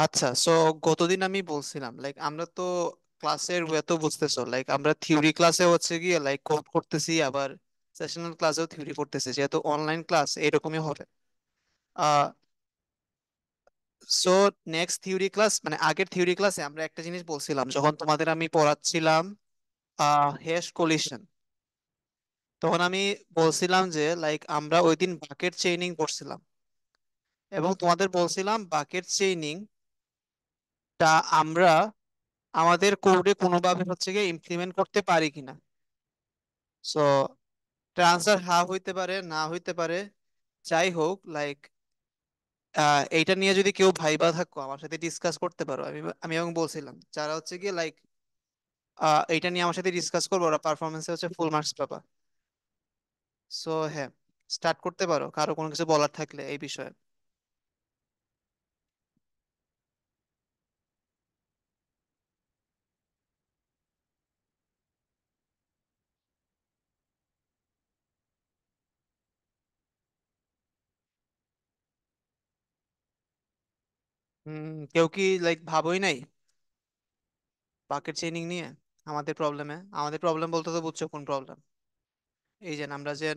আচ্ছা, সো গতদিন আমি বলছিলাম লাইক আমরা তো ক্লাসের ওয়ে তো বুঝতেছো, লাইক আমরা থিওরি ক্লাসে হচ্ছে গিয়ে লাইক কোড করতেছি, আবার সেশনাল ক্লাসেও থিওরি করতেছি, যেহেতু অনলাইন ক্লাস এরকমই হবে। আহ সো নেক্সট থিওরি ক্লাস মানে আগের থিওরি ক্লাসে আমরা একটা জিনিস বলছিলাম, যখন তোমাদের আমি পড়াচ্ছিলাম হ্যাশ কোলিশন, তখন আমি বলছিলাম যে লাইক আমরা ওই দিন বাকেট চেইনিং করছিলাম, এবং তোমাদের বলছিলাম বাকেট চেইনিং টা আমরা আমাদের কোডে কোনোভাবে হচ্ছে গিয়ে ইমপ্লিমেন্ট করতে পারি কিনা। সো ট্রান্সফার হা হইতে পারে, না হইতে পারে, যাই হোক লাইক এইটা নিয়ে যদি কেউ ভাইবা থাকো আমার সাথে ডিসকাস করতে পারো। আমি আমি এবং বলছিলাম যারা হচ্ছে গিয়ে লাইক এইটা নিয়ে আমার সাথে ডিসকাস করবো ওরা পারফরমেন্সে হচ্ছে ফুল মার্কস পাবা। সো হ্যাঁ, স্টার্ট করতে পারো কারো কোনো কিছু বলার থাকলে এই বিষয়ে। কেউ কি লাইক ভাবোই নাই বাকেট চেইনিং নিয়ে? আমাদের প্রবলেম বলতে তো বুঝছো কোন প্রবলেম? এই যে আমরা যে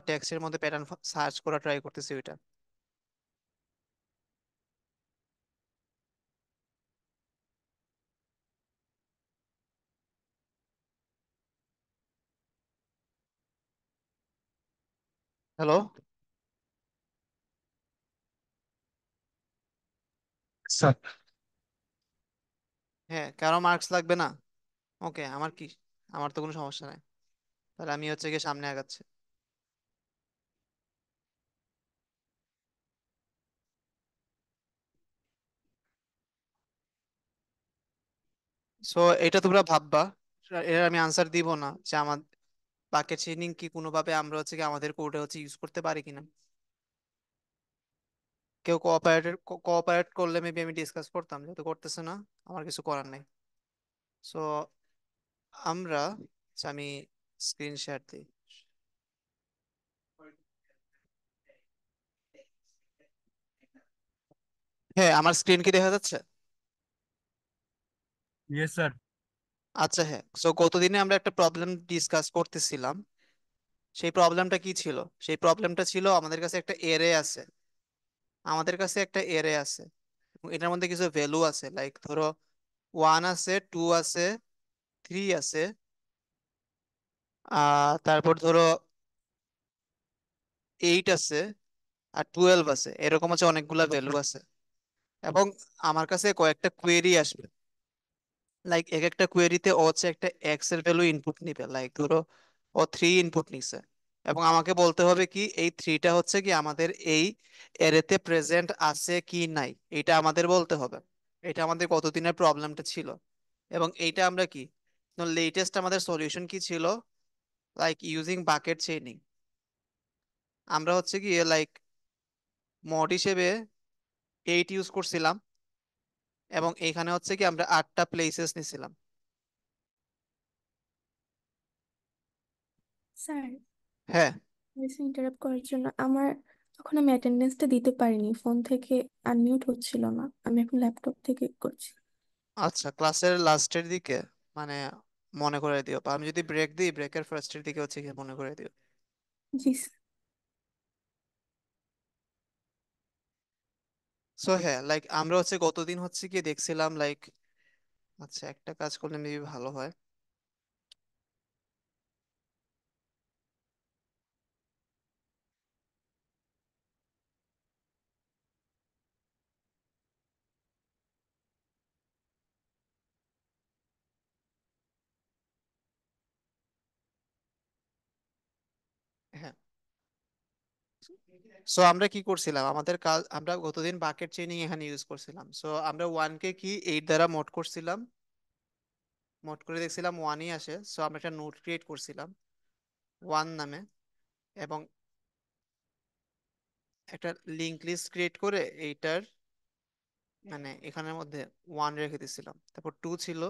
টেক্সটের মধ্যে প্যাটার্ন সার্চ করা ট্রাই করতেছি ওইটা। হ্যালো। স্যার। হ্যাঁ, কারো মার্কস লাগবে না? ওকে, আমার কি, আমার তো কোনো সমস্যা নাই। তাহলে আমি হচ্ছে গিয়ে সামনে আগাচ্ছি। সো এটা তোমরা ভাববা, এর আমি আনসার দিব না যে আমার বাকেট চেইনিং কি কোনোভাবে আমরা হচ্ছে কি আমাদের কোডে হচ্ছে ইউজ করতে পারি কিনা। কেউ কোঅপারেট করলে মেবি আমি ডিসকাস করতাম, যেহেতু করতেছে না আমার কিছু করার নেই। সো আমরা আমি স্ক্রিন শেয়ার দিই। হ্যাঁ, আমার স্ক্রিন কি দেখা যাচ্ছে? Yes sir. আচ্ছা হ্যাঁ, সো গতদিনে আমরা একটা প্রবলেম ডিসকাস করতেছিলাম। সেই প্রবলেমটা কি ছিল? সেই প্রবলেমটা ছিল আমাদের কাছে একটা এরে আছে, আমাদের কাছে একটা এরে আছে এবং এটার মধ্যে কিছু ভ্যালু আছে, লাইক ধরো 1 আছে, 2 আছে, 3 আছে, তারপর ধরো 8 আছে, আর 12 আছে, এরকম হচ্ছে অনেকগুলা ভ্যালু আছে। এবং আমার কাছে কয়েকটা কোয়েরি আসবে, লাইক এক একটা কোয়েরিতে ও হচ্ছে একটা এক্স এর ভ্যালু ইনপুট নিবে, লাইক ধরো ও 3 ইনপুট নিছে, এবং আমাকে বলতে হবে কি এই 3টা হচ্ছে কি আমাদের এই এরেতে প্রেজেন্ট আছে কি নাই, এটা আমাদের বলতে হবে। এটা আমাদের কতদিনের প্রবলেমটা ছিল, এবং এইটা আমরা কি লেটেস্ট আমাদের সলিউশন কি ছিল, লাইক ইউজিং বাকেট চেইনিং আমরা হচ্ছে কি লাইক মড হিসেবে 8 ইউজ করছিলাম, এবং এখানে হচ্ছে কি আমরা 8টা প্লেসেস নিছিলাম। স্যার, হ্যাঁ। ইন্টারাপ্ট করার জন্য আমার তখন আমি অ্যাটেন্ডেন্সটা দিতে পারিনি, ফোন থেকে আনমিউট হচ্ছিল না, আমি এখন ল্যাপটপ থেকে করছি। আচ্ছা, ক্লাসের লাস্টের দিকে মানে মনে করে দিও, বা আমি যদি ব্রেক দিই ব্রেকের ফার্স্টের দিকে হচ্ছে কি মনে করে দিও। জি সো হ্যাঁ, লাইক আমরা হচ্ছে গতদিন হচ্ছে কি দেখছিলাম লাইক, আচ্ছা একটা কাজ করলে মেবি ভালো হয়। হ্যাঁ, সো আমরা কি করছিলাম, আমাদের কাজ আমরা গতদিন বাকেট চেইনিং এখানে ইউজ করছিলাম। সো আমরা 1 কে কি 8 দ্বারা মোড করছিলাম, মোড করে দেখছিলাম 1ই আসে, সো আমরা একটা নোট ক্রিয়েট করছিলাম 1 নামে, এবং একটা লিংক লিস্ট ক্রিয়েট করে এইটার মানে এখানের মধ্যে 1 রেখে দিছিলাম, তারপর 2 ছিল,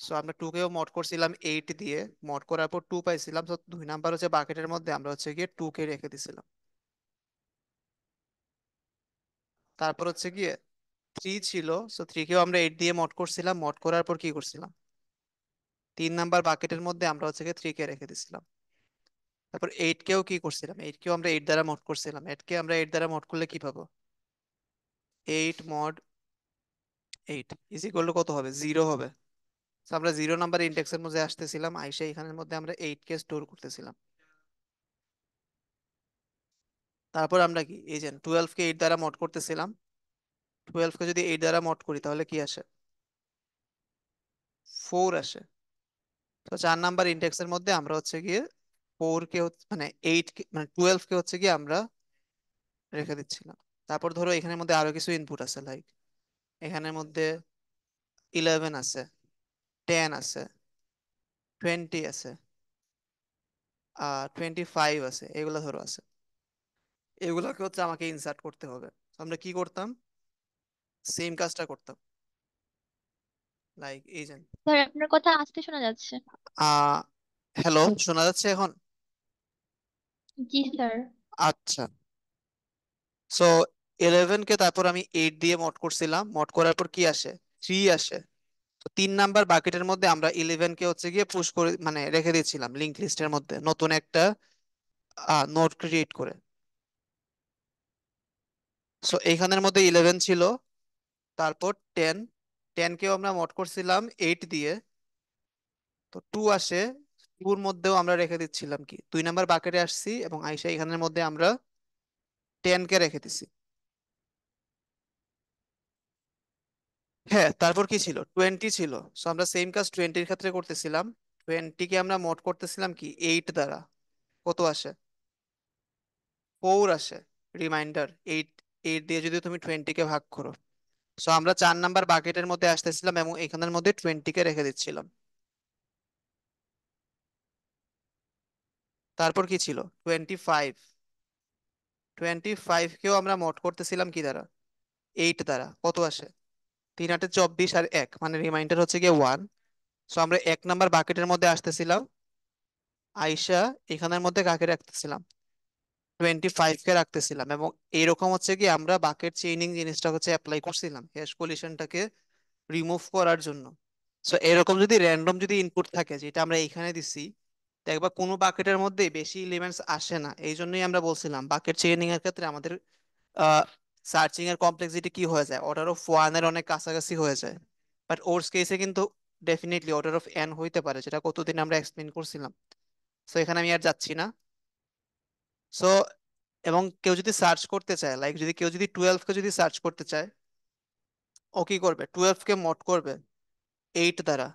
সো আমরা 2 কেও মড করছিলাম 8 দিয়ে, মড করার পর 2 পাইছিলাম, তো 2 নাম্বার হচ্ছে বাকেটের মধ্যে আমরা হচ্ছে গিয়ে 2 কে রেখে দিছিলাম। তারপর হচ্ছে গিয়ে থ্রি ছিল, সো থ্রি কেও আমরা এইট দিয়ে মড করছিলাম, মড করার পর কি করছিলাম, 3 নাম্বার বাকেটের মধ্যে আমরা হচ্ছে গিয়ে থ্রি কে রেখে দিছিলাম। তারপর এইট কেও কি করছিলাম, এইট কেও আমরা এইট দ্বারা মড করছিলাম, এইট কে আমরা এইট দ্বারা মড করলে কি পাবো, eight mod eight is equal two কত হবে, জিরো হবে। So আমরা 0 নাম্বার ইন্ডেক্সের মধ্যে আসতেছিলাম, আইসা এখানের মধ্যে আমরা এইট কে স্টোর করতেছিলাম। তারপর আমরা কি এই যে 12 কে এইট দ্বারা মড করতেছিলাম, 12 কে যদি এইট দ্বারা মড করি তাহলে কি আসে, ফোর আসে। তো 4 নাম্বার ইন্ডেক্সের মধ্যে আমরা হচ্ছে গিয়ে ফোর কে মানে এইট কে মানে 12 কে হচ্ছে গিয়ে আমরা রেখে দিচ্ছিলাম। তারপর ধরো এখানের মধ্যে আরো কিছু ইনপুট আছে, লাইক এখানের মধ্যে 11 আছে, 10 আছে, 20 আছে, 25 আছে, এগুলো ধরো আছে। এগুলাকে হচ্ছে আমাকে ইনসার্ট করতে হবে। তো আমরা কি করতাম, সেম কাজটা করতাম, লাইক এই যে স্যার আপনার কথা আস্তে শোনা যাচ্ছে। আহ হ্যালো, শোনা যাচ্ছে এখন? জি স্যার। আচ্ছা। সো 11 কে তারপর আমি এইট দিয়ে মড করছিলাম, মড করার পর কি আসে, থ্রি আসে। তো 3 নাম্বার বাকেটের মধ্যে আমরা 11 কে হচ্ছে গিয়ে পুশ করে মানে রেখে দিয়েছিলাম লিঙ্ক লিস্টের মধ্যে নতুন একটা নোড ক্রিয়েট করে। সো এইখানের মধ্যে 11 ছিল, তারপর 10, 10 কেও আমরা মড করছিলাম এইট দিয়ে, তো টু আসে। টুর মধ্যেও আমরা রেখে দিচ্ছিলাম কি, 2 নাম্বার বাকেটে আসছি এবং আইসা এখানের মধ্যে আমরা 10 কে রেখে দিছি। হ্যাঁ, তারপর কি ছিল, 20 ছিল। সো আমরা সেম কাজ 20-র ক্ষেত্রে করতেছিলাম, 20-কে আমরা মোড করতেছিলাম কি এইট দ্বারা, কত আসে, ফোর আসে। রিমাইন্ডার এইট, এইট দিয়ে যদি তুমি 20-কে ভাগ করো। সো আমরা 4 নাম্বার বাকেটের মধ্যে আসতেছিলাম এবং এখানের মধ্যে 20-কে রেখে দিচ্ছিলাম। তারপর কি ছিল, 25, 25-কেও আমরা মোড করতেছিলাম কি দ্বারা, এইট দ্বারা, কত আসে, 3 8 24 আর এক, মানে রিমাইন্ডার হচ্ছে গিয়ে ওয়ান। সো আমরা 1 নাম্বার বাকেটের মধ্যে আসতেছিলাম, আইসা এখানের মধ্যে কাকে রাখতেছিলাম, 25-কে রাখতেছিলাম, এবং এরকম হচ্ছে কি আমরা বাকেট চেইনিং জিনিসটা হচ্ছে অ্যাপ্লাই করছিলাম হ্যাশ কলিশনটাকে রিমুভ করার জন্য। সো এরকম যদি র্যান্ডম যদি ইনপুট থাকে যেটা আমরা এখানে দিছি, দেখবা কোনো বাকেটের মধ্যে বেশি এলিমেন্টস আসে না, এই জন্যই আমরা বলছিলাম বাকেট চেইনিং এর ক্ষেত্রে আমাদের সার্চিং এর কমপ্লেক্সিটি কি হয়ে যায়, অর্ডার অফ ওয়ান এর অনেক কাছাকাছি হয়ে যায়। বাট ওরস কেসে কিন্তু ডেফিনেটলি অর্ডার অফ এন হইতে পারে, যেটা কতদিন আমরা এক্সপ্লেন করছিলাম। সো এখানে আমি আর যাচ্ছি না। সো এবং কেউ যদি সার্চ করতে চায়, লাইক যদি কেউ যদি 12-কে যদি সার্চ করতে চায়, ও কি করবে, 12-কে মড করবে এইট দ্বারা,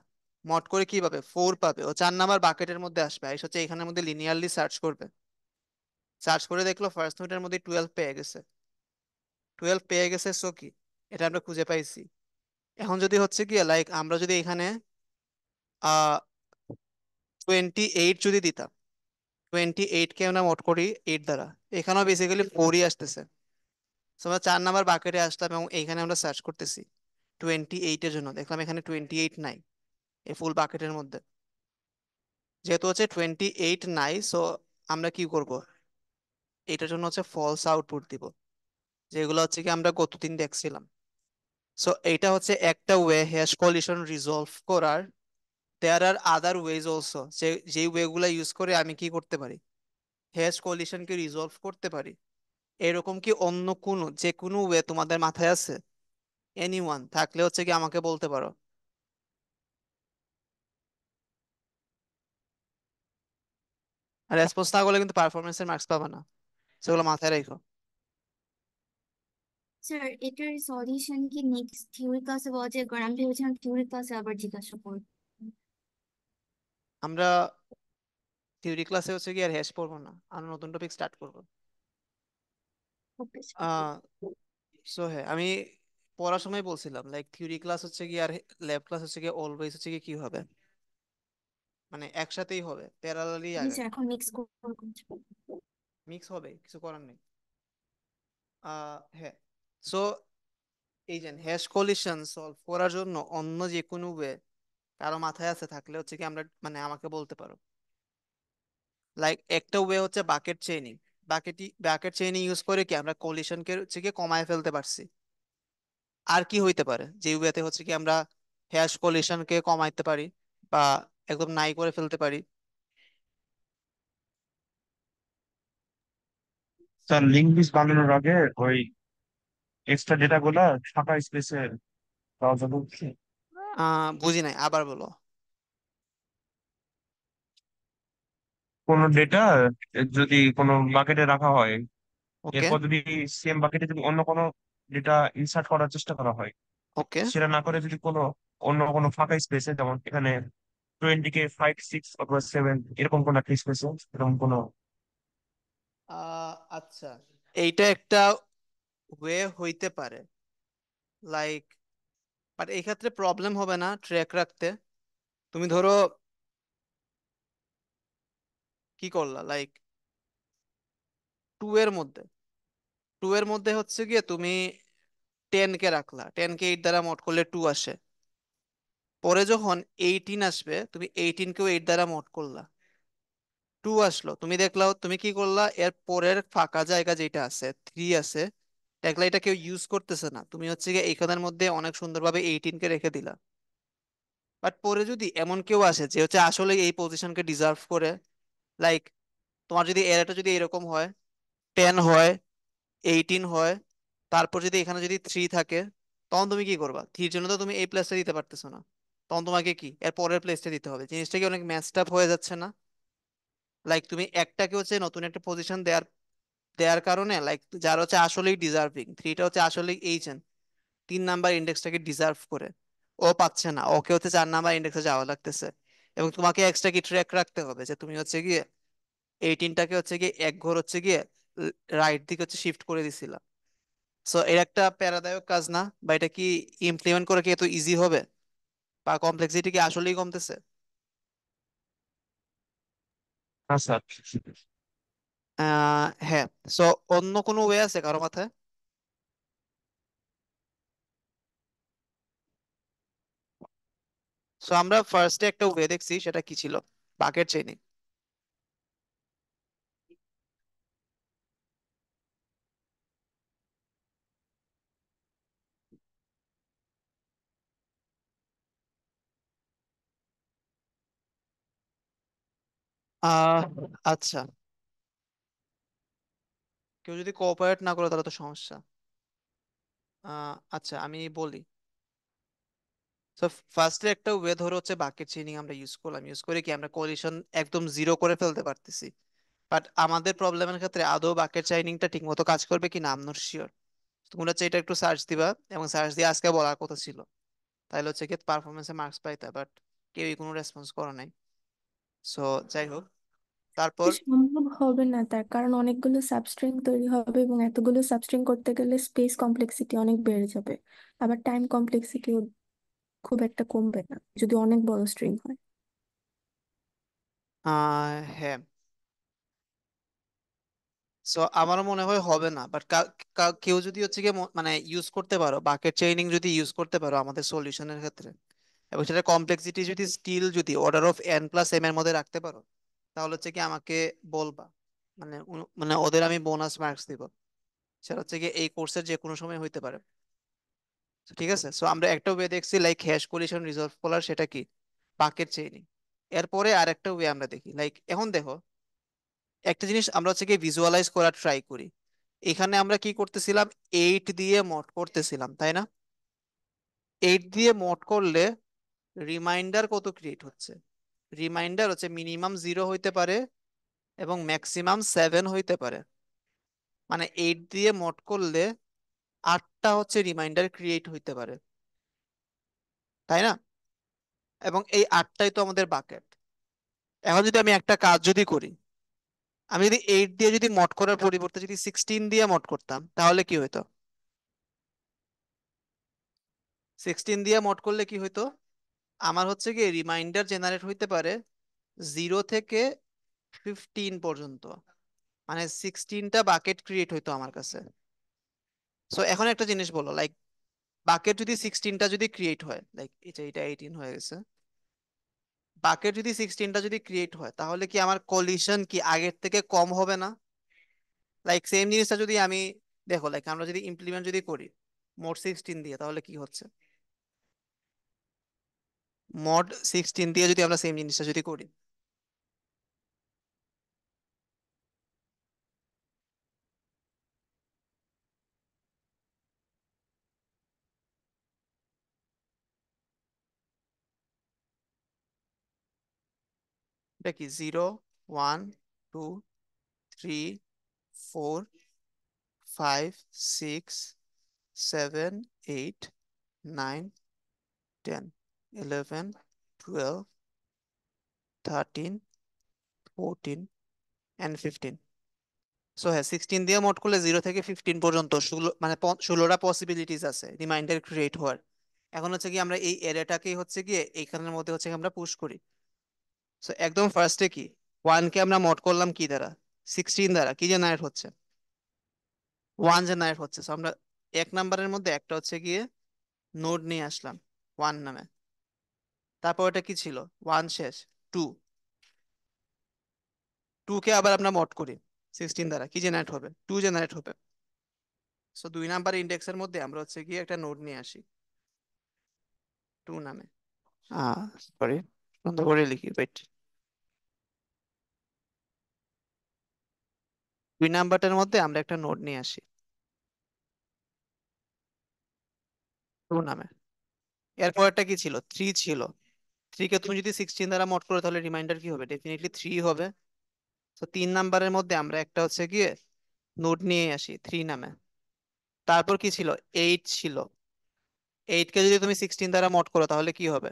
মড করে কি পাবে, ফোর পাবে। ও 4 নাম্বার বাকেটের মধ্যে আসবে, আইসা হচ্ছে এখানের মধ্যে লিনিয়ারলি সার্চ করবে, সার্চ করে দেখলো ফার্স্ট মিনিটের মধ্যে 12 পেয়ে গেছে, 12 পেয়ে গেছে। সো কি, এটা আমরা খুঁজে পাইছি। এখন যদি হচ্ছে কি লাইক আমরা যদি এখানে 28 যদি দিতাম, 28-কে আমরা মোড করি এইট দ্বারা, এখানেও বেসিক্যালি ফোরই আসতেছে। So আমরা 4 নাম্বার বাকেটে আসলাম এবং এইখানে আমরা সার্চ করতেছি 28-এর জন্য, দেখলাম এখানে 28 নাই এই ফুল বাকেটের মধ্যে। যেহেতু হচ্ছে 28 নাই, সো আমরা কি করব, এটার জন্য হচ্ছে ফলস আউটপুট দিব, যেগুলো হচ্ছে কি আমরা গতদিন দেখছিলাম। সো এইটা হচ্ছে একটা ওয়ে হ্যাশ কলিশন রিজলভ করার। দেয়ার আর আদার ওয়েজ অলসো, যে যেই ওয়ে গুলা ইউজ করে আমি কি করতে পারি, হ্যাশ কলিশনকে রিজলভ করতে পারি। এরকম কি অন্য কোনো যে কোনো ওয়ে তোমাদের মাথায় আছে, এনিওয়ান থাকলে হচ্ছে কি আমাকে বলতে পারো। আর রেসপন্স না করলে কিন্তু পারফরমেন্সের মার্কস পাবে না, সেগুলো মাথায় রেখো। স্যার এটার সলিউশন কি নেক্সট থিওরি ক্লাসে বলা যায়? কারণ আমি ভেবেছিলাম থিওরি ক্লাসে আবার জিজ্ঞাসা করব। আমরা থিওরি ক্লাসে হচ্ছে কি আর হ্যাশ পড়বো না, আমরা নতুন টপিক স্টার্ট করবো। Okay sir. আহ সো হ্যাঁ, আমি পড়ার সময় বলছিলাম লাইক থিওরি ক্লাস হচ্ছে কি আর ল্যাব ক্লাস হচ্ছে কি অলওয়েজ হচ্ছে কি কি হবে, মানে একসাথেই হবে, প্যারালালি জি আগে স্যার, এখন মিক্স করবো। মিক্স হবে, কিছু করার নেই। হ্যাঁ। সো এই যে হ্যাশ কলিশন সলভ করার জন্য অন্য যে কোনো ওয়ে কারো মাথায় আছে থাকলে হচ্ছে কি আমরা মানে আমাকে বলতে পারো। লাইক একটা ওয়ে হচ্ছে bucket chaining, bucket chaining use করে কি আমরা কলিশনকে হচ্ছে কি কমায় ফেলতে পারছি। আর কি হইতে পারে যে ওয়েতে হচ্ছে কি আমরা হ্যাশ কলিশনকে কমাইতে পারি বা একদম নাই করে ফেলতে পারি? স্যার লিঙ্ক লিস্ট বানানোর আগে ওই এক্সট্রা ডেটা গুলা ফাঁকা স্পেসে পাওয়া যাবে কি? বুঝি নাই, আবার বলো। কোনো ডেটা যদি কোনো বাকেটে রাখা হয়, ওকে। এরপর যদি সেম বাকেটে যদি অন্য কোনো ডেটা ইনসার্ট করার চেষ্টা করা হয়, ওকে। সেটা না করে যদি কোনো অন্য কোনো ফাঁকা স্পেসে, যেমন এখানে 20 কে 5 6 অথবা 7 এরকম কোনো একটা স্পেসে, এরকম কোনো। আচ্ছা, এইটা একটা ওয়ে হইতে পারে, লাইক, বাট এই ক্ষেত্রে প্রবলেম হবে না ট্র্যাক রাখতে? তুমি ধরো কি করলা, লাইক টু এর মধ্যে টু এর মধ্যে হচ্ছে গিয়ে তুমি 10 কে রাখলা, 10 কে 8 দ্বারা মোড করলে 2 আসে। পরে যখন 18 আসবে তুমি 18 কেও 8 দ্বারা মোড করলা, 2 আসলো। তুমি দেখলাও তুমি কি করলা, এর পরের ফাঁকা জায়গা যেটা আছে 3 আছে, দেখলা এটা কেউ ইউজ করতেছে না, তুমি হচ্ছে গিয়ে এইখানের মধ্যে অনেক সুন্দরভাবে 18 কে রেখে দিলা। বাট পরে যদি এমন কেউ আসে যে হচ্ছে আসলে এই পজিশনকে ডিজার্ভ করে, লাইক তোমার যদি এরাটা যদি এরকম হয়, 10 হয়, 18 হয়, তারপর যদি এখানে যদি 3 থাকে, তখন তুমি কি করবা? থ্রির জন্য তো তুমি এই প্লেসটা দিতে পারতেছো না, তখন তোমাকে কি এর পরের প্লেসটা দিতে হবে। জিনিসটা কি অনেক ম্যাচড আপ হয়ে যাচ্ছে না? লাইক তুমি একটাকে হচ্ছে নতুন একটা পজিশন দেওয়ার দেওয়ার কারণে, লাইক যার হচ্ছে আসলেই ডিজার্ভিং, থ্রিটা হচ্ছে আসলেই এইচএন 3 নাম্বার ইন্ডেক্সটাকে ডিজার্ভ করে, ও পাচ্ছে না, ওকে হচ্ছে 4 নাম্বার ইন্ডেক্সে যাওয়া লাগতেছে। এবং তোমাকে এক্সট্রা কি ট্র্যাক রাখতে হবে যে তুমি হচ্ছে গিয়ে 18টাকে হচ্ছে গিয়ে এক ঘর হচ্ছে গিয়ে রাইট দিকে হচ্ছে শিফট করে দিছিলা। সো এর একটা প্যারাদায়ক কাজ না? বা এটা কি ইমপ্লিমেন্ট করে কি এত ইজি হবে, বা কমপ্লেক্সিটি কি আসলেই কমতেছে? হ্যাঁ স্যার। হ্যাঁ। সো অন্য কোনো ওয়ে আছে কারো মাথায়? সো আমরা ফার্স্টে একটা ওয়ে দেখছি, সেটা কি ছিল? Bucket chaining. আহ আচ্ছা, কেউ যদি কোঅপারেট না করে তাহলে তো সমস্যা। আচ্ছা আমি বলি। সো ফার্স্টে একটা ওয়ে ধরো হচ্ছে বাকেট চেইনিং আমরা ইউজ করলাম, ইউজ করে কি আমরা কোলিশন একদম জিরো করে ফেলতে পারতেছি। বাট আমাদের প্রবলেমের ক্ষেত্রে আদৌ বাকেট চেইনিংটা ঠিক মতো কাজ করবে কিনা আই এম নট শিওর। তোমরা হচ্ছে এটা একটু সার্চ দিবা, এবং সার্চ দিয়ে আজকে বলার কথা ছিল, তাহলে হচ্ছে কি পারফরমেন্সে মার্কস পাইতা, বাট কেউই কোনো রেসপন্স করে নাই। সো যাই হোক, তারপর এটা সম্ভব হবে না, তার কারণ অনেকগুলো সাবস্ট্রিং তৈরি হবে এবং এতগুলো সাবস্ট্রিং করতে গেলে স্পেস কমপ্লেক্সিটি অনেক বেড়ে যাবে। আবার টাইম কমপ্লেক্সিটিও খুব একটা কমবে না যদি অনেক বড় স্ট্রিং হয়। হ্যাঁ, সো আমারও মনে হয় হবে না, বাট কেউ যদি হচ্ছে গিয়ে মানে ইউজ করতে পারো, বাকেট চেইনিং যদি ইউজ করতে পারো আমাদের সলিউশনের ক্ষেত্রে, এবং সেটা কমপ্লেক্সিটি যদি স্টিল যদি অর্ডার অফ n+m এর মধ্যে রাখতে পারো, তাহলে হচ্ছে কি আমাকে বলবা, মানে মানে ওদের আমি বোনাস মার্কস দিব। সেটা হচ্ছে কি এই কোর্সের যে কোনো সময় হইতে পারে। So, ঠিক আছে, সো আমরা একটা ওয়ে দেখছি লাইক হ্যাশ কোলিশন রিজলভ করার, সেটা কি বাকেট চেইনিং। এরপরে আরেকটা ওয়ে আমরা দেখি, লাইক এখন দেখো একটা জিনিস আমরা হচ্ছে কি ভিজুয়ালাইজ করার ট্রাই করি। এখানে আমরা কি করতেছিলাম, 8 দিয়ে মড করতেছিলাম, তাই না? 8 দিয়ে মড করলে রিমাইন্ডার কত ক্রিয়েট হচ্ছে? রিমাইন্ডার হচ্ছে মিনিমাম 0 হইতে পারে এবং ম্যাক্সিমাম 7 হইতে পারে। মানে 8 দিয়ে মড করলে 8টা হচ্ছে রিমাইন্ডার ক্রিয়েট হইতে পারে, তাই না? এবং এই 8টাই তো আমাদের বাকেট। এখন যদি আমি একটা কাজ যদি করি, আমি যদি 8 দিয়ে যদি মড করার পরিবর্তে যদি 16 দিয়ে মড করতাম, তাহলে কি হতো? 16 দিয়ে মড করলে কি হতো, আমার হচ্ছে কি রিমাইন্ডার জেনারেট হইতে পারে 0 থেকে 15 পর্যন্ত, মানে 16টা বাকেট ক্রিয়েট হইতো আমার কাছে। সো এখন একটা জিনিস বলো, লাইক বাকেট যদি 16টা যদি ক্রিয়েট হয়, লাইক এটা 18 হয়ে গেছে, বাকেট যদি 16টা যদি ক্রিয়েট হয়, তাহলে কি আমার কলিশন কি আগের থেকে কম হবে না? লাইক সেম জিনিসটা যদি আমি, দেখো লাইক আমরা যদি ইমপ্লিমেন্ট যদি করি, মোড 16 দিয়ে, তাহলে কি হচ্ছে? মড 16 দিয়ে যদি আমরা সেম জিনিসটা যদি করি, এটা কি 0 1 2 3 4 5 6 7 8 9 10 11 12 13 14 সো হ্যাঁ, 16 দিয়ে মোড করলে 0 থেকে 15 পর্যন্ত 16টা পসিবিলিটিস আছে রিমাইন্ডার ক্রিয়েট হওয়ার। এখন হচ্ছে কি আমরা এই এরিয়াটাকেই হচ্ছে গিয়ে এইখানের মধ্যে হচ্ছে কি আমরা পুশ করি। সো একদম ফার্স্টে কি 1 কে আমরা মোড করলাম কি দ্বারা? 16 দ্বারা। কি জেনারেট হচ্ছে? 1 জেনারেট হচ্ছে। সো আমরা 1 নাম্বারের মধ্যে একটা হচ্ছে গিয়ে নোড নিয়ে আসলাম 1 নামে। তারপর এটা কি ছিল? 1 শেষ 2, 2 কে আবার আমরা মোড করি 16 দ্বারা। কি জেনারেট হবে? 2 জেনারেট হবে। সো 2 নাম্বার ইন্ডেক্সের মধ্যে আমরা হচ্ছে গিয়ে একটা নোড নিয়ে আসি 2 নামে। সরি, বন্ধ করে লিখি, ওয়েট। 2 নাম্বারটার মধ্যে আমরা একটা নোড নিয়ে আসি 2 নামে। এরপর একটা কি ছিল? 3 ছিল। 3 কে তুমি যদি 16 দ্বারা মোড করো তাহলে রিমাইন্ডার কি হবে? ডেফিনেটলি 3 হবে। তো 3 নাম্বারের মধ্যে আমরা একটা হচ্ছে গিয়ে নোড নিয়ে আসি 3 নামে। তারপর কি ছিল? 8 ছিল। 8 কে যদি তুমি 16 দ্বারা মোড করো তাহলে কি হবে?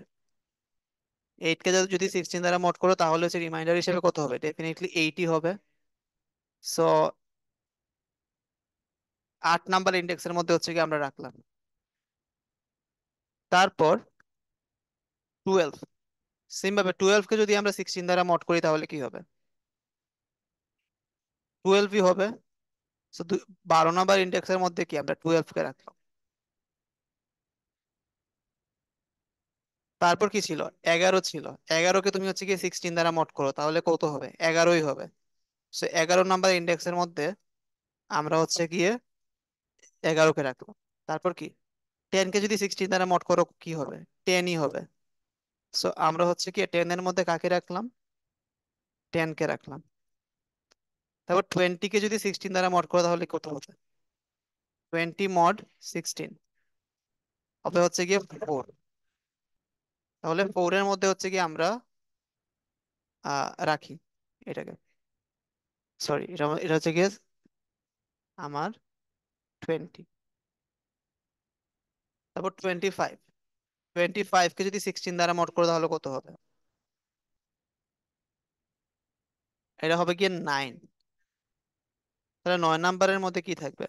8 কে যদি 16 দ্বারা মোড করো তাহলে হচ্ছে রিমাইন্ডার হিসেবে কত হবে? ডেফিনেটলি 8ই হবে। সো 8 নাম্বার ইন্ডেক্সের মধ্যে হচ্ছে কি আমরা রাখলাম। তারপর 12, সেম ভাবে 12 কে যদি আমরা 16 দ্বারা মড করি তাহলে কি হবে? 12ই হবে। সো 12 নাম্বার ইন্ডেক্সের মধ্যে কি আমরা 12 কে রাখলাম। তারপর কি ছিল? 11 ছিল। 11 কে তুমি হচ্ছে কি 16 দ্বারা মড করো তাহলে কত হবে? 11ই হবে। সো 11 নাম্বার ইন্ডেক্সের মধ্যে আমরা হচ্ছে গিয়ে 11 কে রাখলাম। তারপর কি 10 কে যদি 16 দ্বারা মড করো কি হবে? 10ই হবে। সো আমরা হচ্ছে কি 10 এর মধ্যে কাকে রাখলাম? 10 কে রাখলাম। তারপর 20 কে যদি 16 দ্বারা মড করো তাহলে কত হবে? 20 মড 16 হবে হচ্ছে গিয়ে 4। তাহলে 4 এর মধ্যে হচ্ছে গিয়ে আমরা রাখি এটাকে। সরি, এটা এটা হচ্ছে গিয়ে আমার 20। তারপর 25, 25 কে যদি 16 দ্বারা মড করো তাহলে কত হবে? এটা হবে গিয়ে 9। তাহলে 9 নাম্বারের মধ্যে কি থাকবে?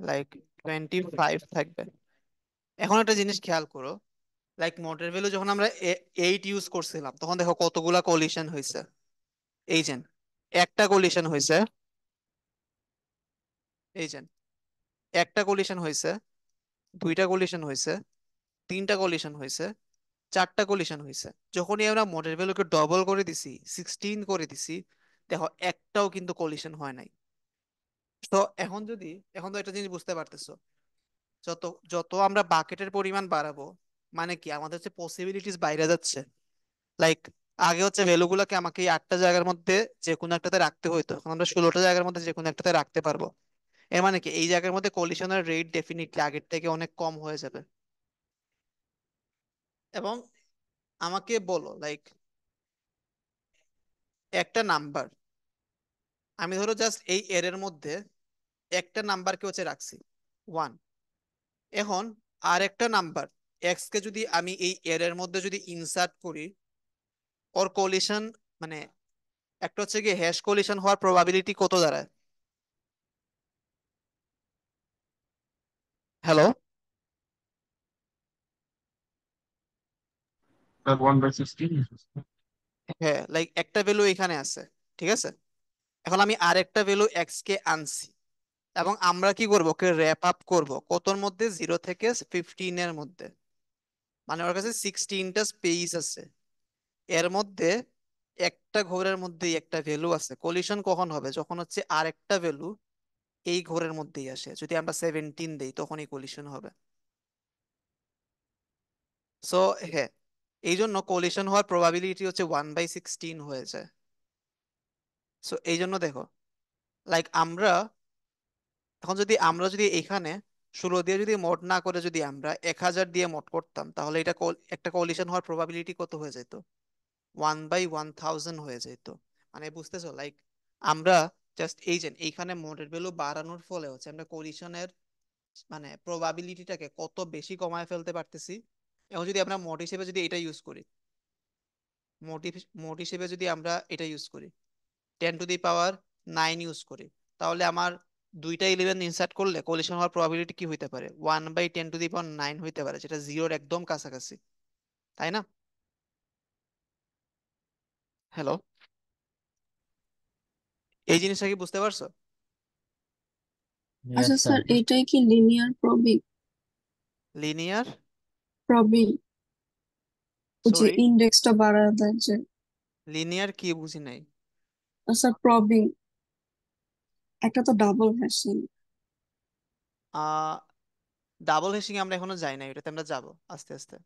লাইক 25 থাকবে। এখন একটা জিনিস খেয়াল করো, লাইক মডের ভ্যালু যখন আমরা 8 ইউজ করছিলাম তখন দেখো কতগুলা কলিশন হয়েছে। এই যে একটা কলিশন হয়েছে, এই যে একটা কলিশন হয়েছে, দুইটা কলিশন হয়েছে, তিনটা কলিশন হয়েছে, চারটা কলিশন হয়েছে। যখনই আমরা মডেল ভ্যালুকে ডবল করে দিছি, 16 করে দিছি, দেখো একটাও কিন্তু কলিশন হয় নাই। তো এখন তো একটা জিনিস বুঝতে পারতেছো, যত যত আমরা বাকেটের পরিমাণ বাড়াবো মানে কি আমাদের হচ্ছে পসিবিলিটিস বাইরে যাচ্ছে। লাইক আগে হচ্ছে ভ্যালুগুলোকে আমাকে এই 8টা জায়গার মধ্যে যে কোনো একটাতে রাখতে হইতো, এখন আমরা 16টা জায়গার মধ্যে যে কোনো একটাতে রাখতে পারবো। এর মানে কি এই জায়গার মধ্যে কলিশনের রেট ডেফিনেটলি আগের থেকে অনেক কম হয়ে যাবে। এবং আমাকে বলো, লাইক একটা নাম্বার, আমি ধরো জাস্ট এই এর মধ্যে একটা নাম্বারকে হচ্ছে রাখছি 1। এখন আর একটা নাম্বার এক্স কে যদি আমি এই এর মধ্যে যদি ইনসার্ট করি, ওর কলিশন মানে একটা হচ্ছে কি হ্যাশ কলিশন হওয়ার প্রবাবিলিটি কত দাঁড়ায়? হ্যালো? 1/16। হ্যাঁ, লাইক একটা ভ্যালু এখানে আছে, ঠিক আছে। এখন আমি আরেকটা ভ্যালু এক্স কে আনছি এবং আমরা কি করব? ওকে র্যাপ আপ করব কতর মধ্যে? 0 থেকে 15 এর মধ্যে। মানে ওর কাছে 16টা স্পেস আছে, এর মধ্যে একটা ঘরের মধ্যেই একটা ভ্যালু আছে। কলিশন কখন হবে? যখন হচ্ছে আরেকটা ভ্যালু এই ঘরের মধ্যেই আসে, যদি আমরা 17 দেই তখনই কলিশন হবে। সো হ্যাঁ, এই জন্য কলিশন হওয়ার প্রবাবিলিটি হচ্ছে 1/16 হয়ে যায়। সো এই জন্য দেখো, লাইক আমরা যদি এখানে 16 দিয়ে যদি মোড না করে যদি আমরা 1000 দিয়ে মোড করতাম, তাহলে এটা একটা কলিশন হওয়ার প্রবাবিলিটি কত হয়ে যেত? 1/1000 হয়ে যেত। মানে বুঝতেছো, লাইক আমরা জাস্ট এই যে এইখানে মোডের ভ্যালু বাড়ানোর ফলে হচ্ছে আমরা কলিশনের মানে প্রবাবিলিটিটাকে কত বেশি কমায় ফেলতে পারতেছি। এখন যদি আমরা মোড হিসেবে যদি এটা ইউজ করি, মোড হিসেবে যদি আমরা এটা ইউজ করি, 10⁻৯ ইউজ করি, তাহলে আমার দুইটা 11 ইনসার্ট করলে কলিশন হওয়ার প্রবাবিলিটি কি হইতে পারে? 1/10⁹ হইতে পারে, যেটা জিরোর একদম কাছাকাছি, তাই না? হ্যালো, এই জিনিসটা কি বুঝতে পারছো? আচ্ছা Yes, স্যার, sir. এটাই কি লিনিয়ার প্রবিং? লিনিয়ার প্রবিং, ওই যে সরি, ইন্ডেক্সটা বাড়ায় দেয় যে। লিনিয়ার কি বুঝি নাই। স্যার প্রবিং, একটা তো ডাবল হ্যাশিং। আহ ডাবল হেশিং আমরা এখনো যাই না, এটাতে আমরা যাব আস্তে আস্তে।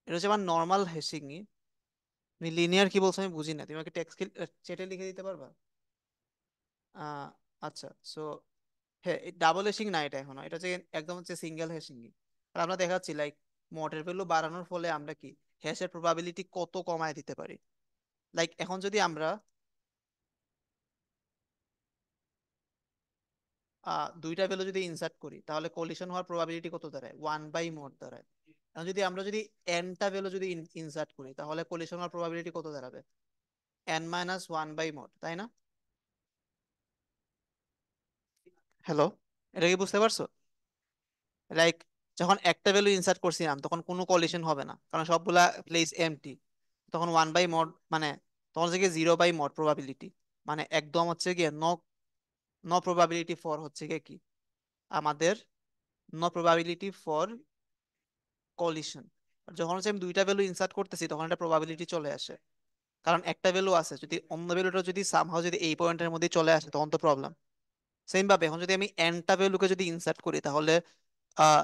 এটা হচ্ছে আমার নর্মাল হেশিং। তুমি লিনিয়ার কি বলছো আমি বুঝি না, তুমি আমাকে টেক্সট চ্যাটে লিখে দিতে পারবা? আহ আচ্ছা, সো হ্যাঁ, ডাবল হেশিং না এটা এখনো, এটা হচ্ছে একদম হচ্ছে সিঙ্গেল হেশিং। আর আমরা দেখাচ্ছি লাইক মডেল ভ্যালু বাড়ানোর ফলে আমরা কি হ্যাশের প্রবাবিলিটি কত কমায় দিতে পারি। লাইক এখন যদি আমরা দুইটা ভ্যালু যদি ইনসার্ট করি, তাহলে কলিশন হওয়ার প্রবাবিলিটি কত দাঁড়ায়? 1/mod দাঁড়ায়। এখন যদি আমরা যদি এনটা ভ্যালু যদি ইনসার্ট করি, তাহলে কলিশন হওয়ার প্রবাবিলিটি কত দাঁড়াবে? n-1/mod, তাই না? হ্যালো, এটা কি বুঝতে পারছো? লাইক যখন একটা ভ্যালু ইনসার্ট করছিলাম তখন কোনো কলিশন হবে না, কারণ সবগুলা প্লেস এমটি। তখন 1/mod মানে তখন হচ্ছে গিয়ে 0/mod প্রবাবিলিটি, মানে একদম হচ্ছে গিয়ে নো নো প্রবাবিলিটি ফর হচ্ছে গিয়ে কি আমাদের নো প্রবাবিলিটি ফর কলিশন। যখন হচ্ছে আমি দুইটা ভ্যালু ইনসার্ট করতেছি তখন একটা প্রবাবিলিটি চলে আসে, কারণ একটা ভ্যালু আছে, যদি অন্য ভ্যালুটা যদি সামহাও যদি এই পয়েন্টের মধ্যে চলে আসে তখন তো প্রবলেম। সেম ভাবে এখন যদি আমি এনটা ভ্যালুকে যদি ইনসার্ট করি, তাহলে আহ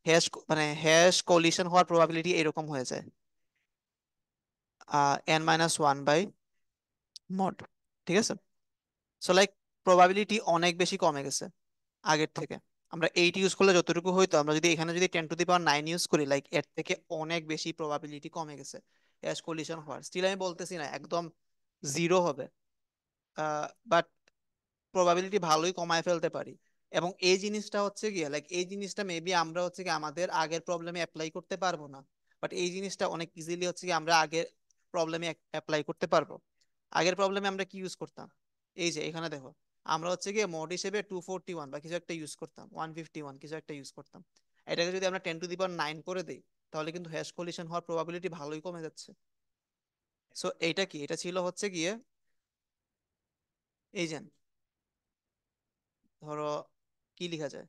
হ্যাশ মানে হ্যাশ কলিশন হওয়ার প্রবাবিলিটি এরকম হয়ে যায়, n-1/mod। ঠিক আছে, সো লাইক প্রবাবিলিটি অনেক বেশি কমে গেছে আগের থেকে। আমরা 8 ইউজ করলে যতটুকু হইতো, আমরা যদি এখানে যদি 10⁹ ইউজ করি, লাইক এর থেকে অনেক বেশি প্রবাবিলিটি কমে গেছে হ্যাশ কলিশন হওয়ার। স্টিল আমি বলতেছি না একদম জিরো হবে, বাট প্রবাবিলিটি ভালোই কমায় ফেলতে পারি। এবং এই জিনিসটা হচ্ছে গিয়ে লাইক এই জিনিসটা মেবি আমরা হচ্ছে কি আমাদের আগের প্রবলেমে অ্যাপ্লাই করতে পারবো না, বাট এই জিনিসটা অনেক ইজিলি হচ্ছে কি আমরা আগের প্রবলেমে অ্যাপ্লাই করতে পারবো। আগের প্রবলেমে আমরা কি ইউজ করতাম? এই যে এখানে দেখো, আমরা হচ্ছে গিয়ে মোড হিসেবে 241 বা কিছু একটা ইউজ করতাম, 151 কিছু একটা ইউজ করতাম। এটাকে যদি আমরা 10⁹ করে দিই, তাহলে কিন্তু হ্যাশ কলিশন হওয়ার প্রবাবিলিটি ভালোই কমে যাচ্ছে। সো এইটা কি, এটা ছিল হচ্ছে গিয়ে এই যে ধরো কি লেখা যায়,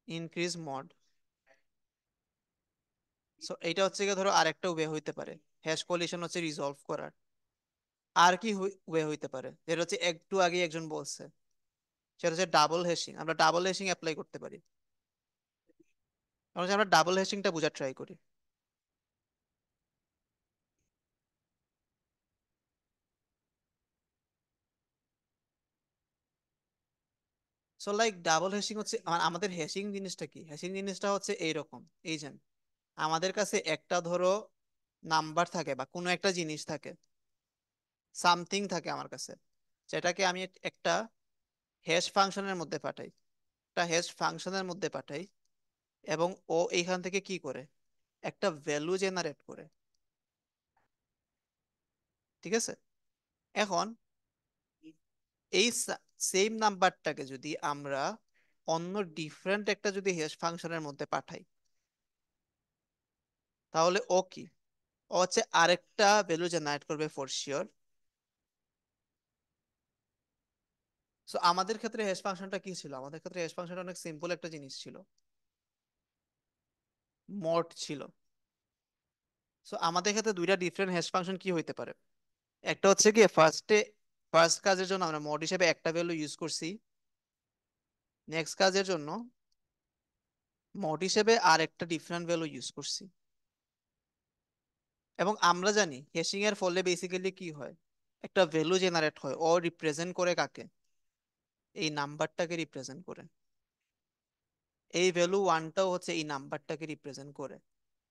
ইনক্রিজ মড। সো এইটা হচ্ছে গিয়ে ধরো আরেকটা ওয়ে হইতে পারে হ্যাশ কলিশন হচ্ছে রিজলভ করার। আর কি ওয়ে হইতে পারে, যেটা হচ্ছে একটু আগে একজন বলছে, সেটা হচ্ছে ডাবল হ্যাশিং। আমরা ডাবল হ্যাশিং অ্যাপ্লাই করতে পারি। আমরা ডাবল হ্যাশিংটা বোঝার ট্রাই করি। সো লাইক ডাবল হ্যাশিং হচ্ছে আমাদের হ্যাশিং জিনিসটা কি, হ্যাশিং জিনিসটা হচ্ছে এইরকম। এই যে আমাদের কাছে একটা ধরো নাম্বার থাকে বা কোনো একটা জিনিস থাকে, সামথিং থাকে আমার কাছে, যেটাকে আমি একটা হ্যাশ ফাংশনের মধ্যে পাঠাই, একটা হ্যাশ ফাংশনের মধ্যে পাঠাই, এবং ও এইখান থেকে কি করে একটা ভ্যালু জেনারেট করে। ঠিক আছে, এখন এই সেম নাম্বারটাকে যদি আমরা অন্য ডিফারেন্ট একটা যদি হ্যাশ ফাংশনের মধ্যে পাঠাই, তাহলে ও কি, ও হচ্ছে আরেকটা ভ্যালু জেনারেট করবে ফর শিওর। সো আমাদের ক্ষেত্রে হ্যাশ ফাংশনটা কি ছিল? আমাদের ক্ষেত্রে হ্যাশ ফাংশনটা অনেক সিম্পল একটা জিনিস ছিল, মড ছিল। সো আমাদের ক্ষেত্রে দুইটা ডিফারেন্ট হ্যাশ ফাংশন কি হইতে পারে? একটা হচ্ছে কি ফার্স্ট কাজের জন্য আমরা মড হিসেবে একটা ভ্যালু ইউজ করছি, নেক্সট কাজের জন্য মড হিসেবে আর একটা ডিফারেন্ট ভ্যালু ইউজ করছি। এবং আমরা জানি হ্যাশিং এর ফলে বেসিক্যালি কি হয়, একটা ভ্যালু জেনারেট হয়, ও রিপ্রেজেন্ট করে কাকে, এই নাম্বারটাকে রিপ্রেজেন্ট করে। এই ভ্যালু ওয়ানটাও হচ্ছে এই নাম্বারটাকে রিপ্রেজেন্ট করে।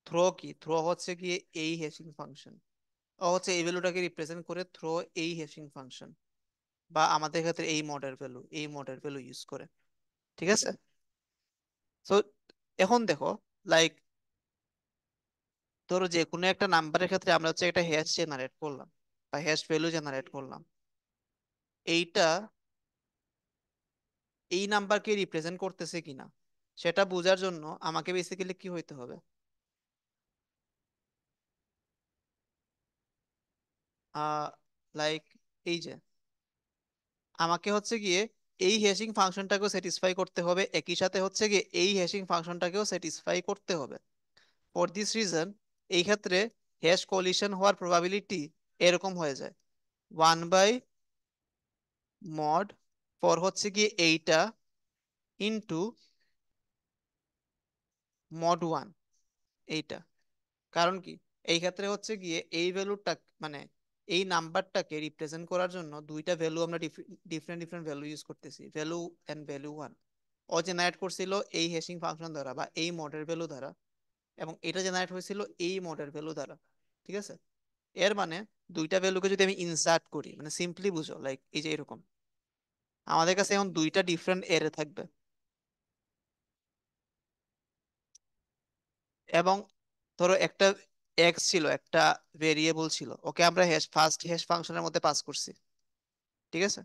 থ্রো কি, থ্রো হচ্ছে কি এই হ্যাশিং ফাংশন, ও হচ্ছে এই ভ্যালুটাকে রিপ্রেজেন্ট করে থ্রো এই হ্যাশিং ফাংশন, বা আমাদের ক্ষেত্রে এই মডের ভ্যালু ইউজ করে। ঠিক আছে। তো এখন দেখো, লাইক ধরো যে কোনো একটা নাম্বারের ক্ষেত্রে আমরা হচ্ছে একটা হ্যাশ জেনারেট করলাম বা হ্যাশ ভ্যালু জেনারেট করলাম, এইটা এই নাম্বারকে রিপ্রেজেন্ট করতেছে কিনা সেটা বোঝার জন্য আমাকে বেসিক্যালি কি হইতে হবে, আহ লাইক এই যে আমাকে হচ্ছে গিয়ে এই হ্যাশিং ফাংশনটাকেও স্যাটিসফাই করতে হবে, একই সাথে হচ্ছে গিয়ে এই হ্যাশিং ফাংশনটাকেও স্যাটিসফাই করতে হবে। ফর দিস রিজন এই ক্ষেত্রে হ্যাশ কলিশন হওয়ার প্রবাবিলিটি এরকম হয়ে যায় 1/mod ফর হচ্ছে গিয়ে এইটা ইন্টু mod 1 এইটা। কারণ কি, এই ক্ষেত্রে হচ্ছে গিয়ে এই ভ্যালুটা মানে এই নাম্বারটাকে রিপ্রেজেন্ট করার জন্য দুইটা ভ্যালু আমরা ডিফারেন্ট ডিফারেন্ট ভ্যালু ইউজ করতেছি, ভ্যালু এন্ড ভ্যালু 1। ও জেনারেট করছিল এই হ্যাশিং ফাংশন দ্বারা বা এই মডের ভ্যালু দ্বারা, এবং এটা জেনারেট হয়েছিল এই মডের ভ্যালু দ্বারা। ঠিক আছে। এর মানে দুইটা ভ্যালুকে যদি আমি ইনসার্ট করি, মানে সিম্পলি বুঝো, লাইক এই যে এরকম আমাদের কাছে এখন দুইটা ডিফারেন্ট এরে থাকবে, এবং ধরো একটা এক্স ছিল, একটা ভেরিয়েবল ছিল, ওকে আমরা ফার্স্ট হ্যাশ ফাংশনের মধ্যে পাস করছি। ঠিক আছে।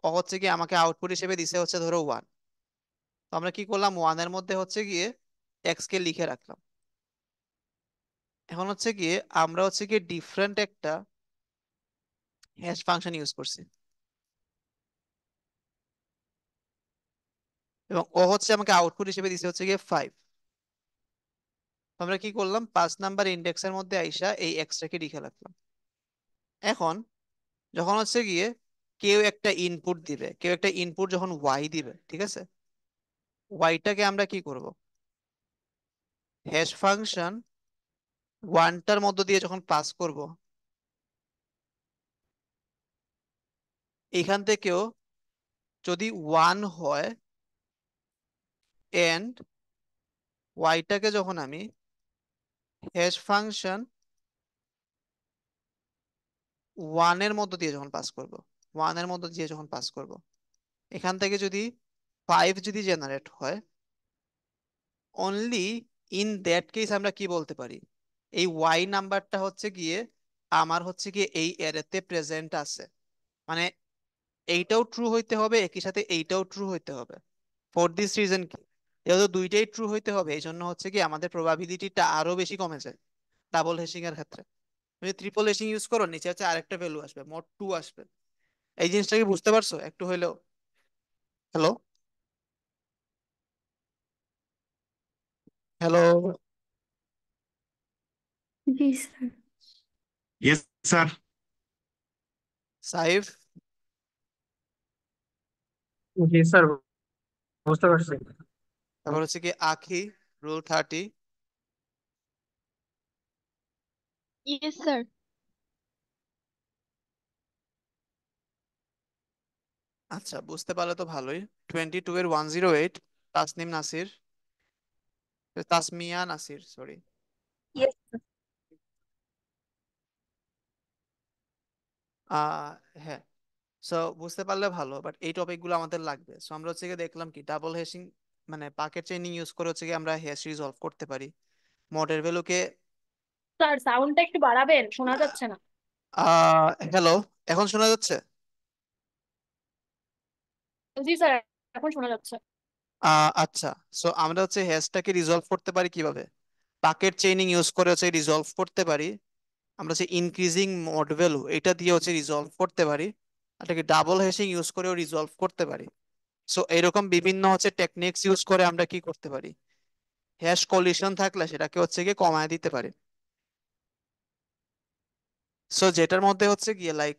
ও হচ্ছে কি আমাকে আউটপুট হিসেবে দিছে হচ্ছে ধরো 1। তো আমরা কি করলাম, 1-এর মধ্যে হচ্ছে গিয়ে এক্স কে লিখে রাখলাম। এখন হচ্ছে গিয়ে আমরা হচ্ছে গিয়ে ডিফারেন্ট একটা হ্যাশ ফাংশন ইউজ করছি, এবং ও হচ্ছে আমাকে আউটপুট হিসেবে দিছে হচ্ছে গিয়ে 5। আমরা কি করলাম, 5 নাম্বার ইন্ডেক্সের মধ্যে আইসা এই এক্সটাকে লিখে রাখলাম। এখন যখন হচ্ছে গিয়ে কেউ একটা ইনপুট যখন ওয়াই দিবে, ঠিক আছে, ওয়াইটাকে আমরা কি করব, হ্যাশ ফাংশন ওয়ানটার মধ্য দিয়ে যখন পাস করব, এখান থেকেও যদি 1 হয়, এন্ড ওয়াইটাকে যখন আমি হ্যাশ ফাংশন 1-এর মধ্য দিয়ে যখন পাস করব, 1-এর মধ্য দিয়ে যখন পাস করব, এখান থেকে যদি 5 যদি জেনারেট হয়, অনলি ইন দ্যাট কেস আমরা কি বলতে পারি, এই ওয়াই নাম্বারটা হচ্ছে গিয়ে আমার হচ্ছে গিয়ে এই অ্যারেতে প্রেজেন্ট আছে। মানে এইটাও ট্রু হইতে হবে, একই সাথে এইটাও ট্রু হইতে হবে। ফর দিস রিজন কি, যেহেতু দুইটাই ট্রু হইতে হবে, এই জন্য হচ্ছে কি আমাদের প্রবাবিলিটিটা আরো বেশি কমে যায় ডাবল হ্যাশিং এর ক্ষেত্রে। তুমি ট্রিপল হ্যাশিং ইউজ করো, নিচে হচ্ছে আরেকটা ভ্যালু আসবে, মোট 2 আসবে। এই জিনিসটা কি বুঝতে পারছো একটু হইলেও? হ্যালো, হ্যালো, জি স্যার। Yes sir. সাইফ? জি স্যার, বুঝতে পারছি। তারপর হচ্ছে কি আখি, রুল 30। Yes sir. আচ্ছা, বুঝতে পারলে তো ভালোই। 22-এর 108, তাসনিম নাসির, তাসমিয়া নাসির, সরি। ইয়েস। আহ হ্যাঁ। সো বুঝতে পারলে ভালো, বাট এই টপিকগুলো আমাদের লাগবে। সো আমরা হচ্ছে গিয়ে দেখলাম কি ডাবল হ্যাশিং মানে পাকেট চেইনিং ইউজ করে হচ্ছে গিয়ে আমরা হ্যাশ রিজলভ করতে পারি। মডের ভ্যালুকে স্যার সাউন্ডটা একটু বাড়াবেন, শোনা যাচ্ছে না। হ্যালো, এখন শোনা যাচ্ছে? জি স্যার, এখন শোনা যাচ্ছে। আচ্ছা। সো আমরা হচ্ছে হ্যাশটাকে রিজলভ করতে পারি কিভাবে, পাকেট চেইনিং ইউজ করে হচ্ছে রিজলভ করতে পারি। আমরা হচ্ছে ইনক্রিজিং মড ভ্যালু এটা দিয়ে হচ্ছে রিজলভ করতে পারি, এটাকে ডাবল হ্যাশিং ইউজ করেও রিজলভ করতে পারি। সো এরকম বিভিন্ন হচ্ছে টেকনিক্স ইউজ করে আমরা কি করতে পারি, হ্যাশ কলিশন থাকলে সেটাকে হচ্ছে গিয়ে কমায় দিতে পারি। সো যেটার মধ্যে হচ্ছে গিয়ে লাইক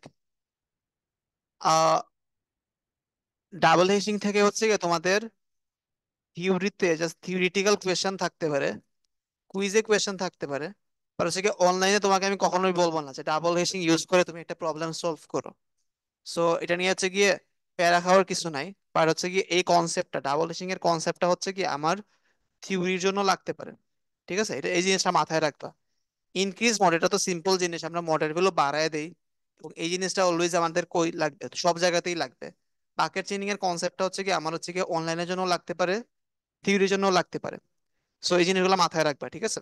ডাবল হেশিং থেকে হচ্ছে গিয়ে তোমাদের থিওরিতে জাস্ট থিওরিটিক্যাল কোয়েশ্চেন থাকতে পারে, কুইজে কোয়েশ্চেন থাকতে পারে, আর হচ্ছে গিয়ে অনলাইনে তোমাকে আমি কখনোই বলবো না যে ডাবল হেশিং ইউজ করে তুমি একটা প্রবলেম সলভ করো। সো এটা নিয়ে হচ্ছে গিয়ে প্যারা খাওয়ার কিছু নাই। আর হচ্ছে গিয়ে এই কনসেপ্টটা, ডাবল হেশিং এর কনসেপ্টটা হচ্ছে কি আমার থিওরির জন্য লাগতে পারে। ঠিক আছে, এটা এই জিনিসটা মাথায় রাখবা। ইনক্রিজ মড এটা তো সিম্পল জিনিস, আমরা মডেল গুলো বাড়ায় দেই, এবং এই জিনিসটা অলওয়েজ আমাদের কই লাগবে, সব জায়গাতেই লাগবে। বাকেট চেইনিং এর কনসেপ্টটা হচ্ছে কি আমার হচ্ছে কি অনলাইনের জন্য লাগতে পারে, থিওরির জন্য লাগতে পারে। সো এই জিনিসগুলো মাথায় রাখবা, ঠিক আছে।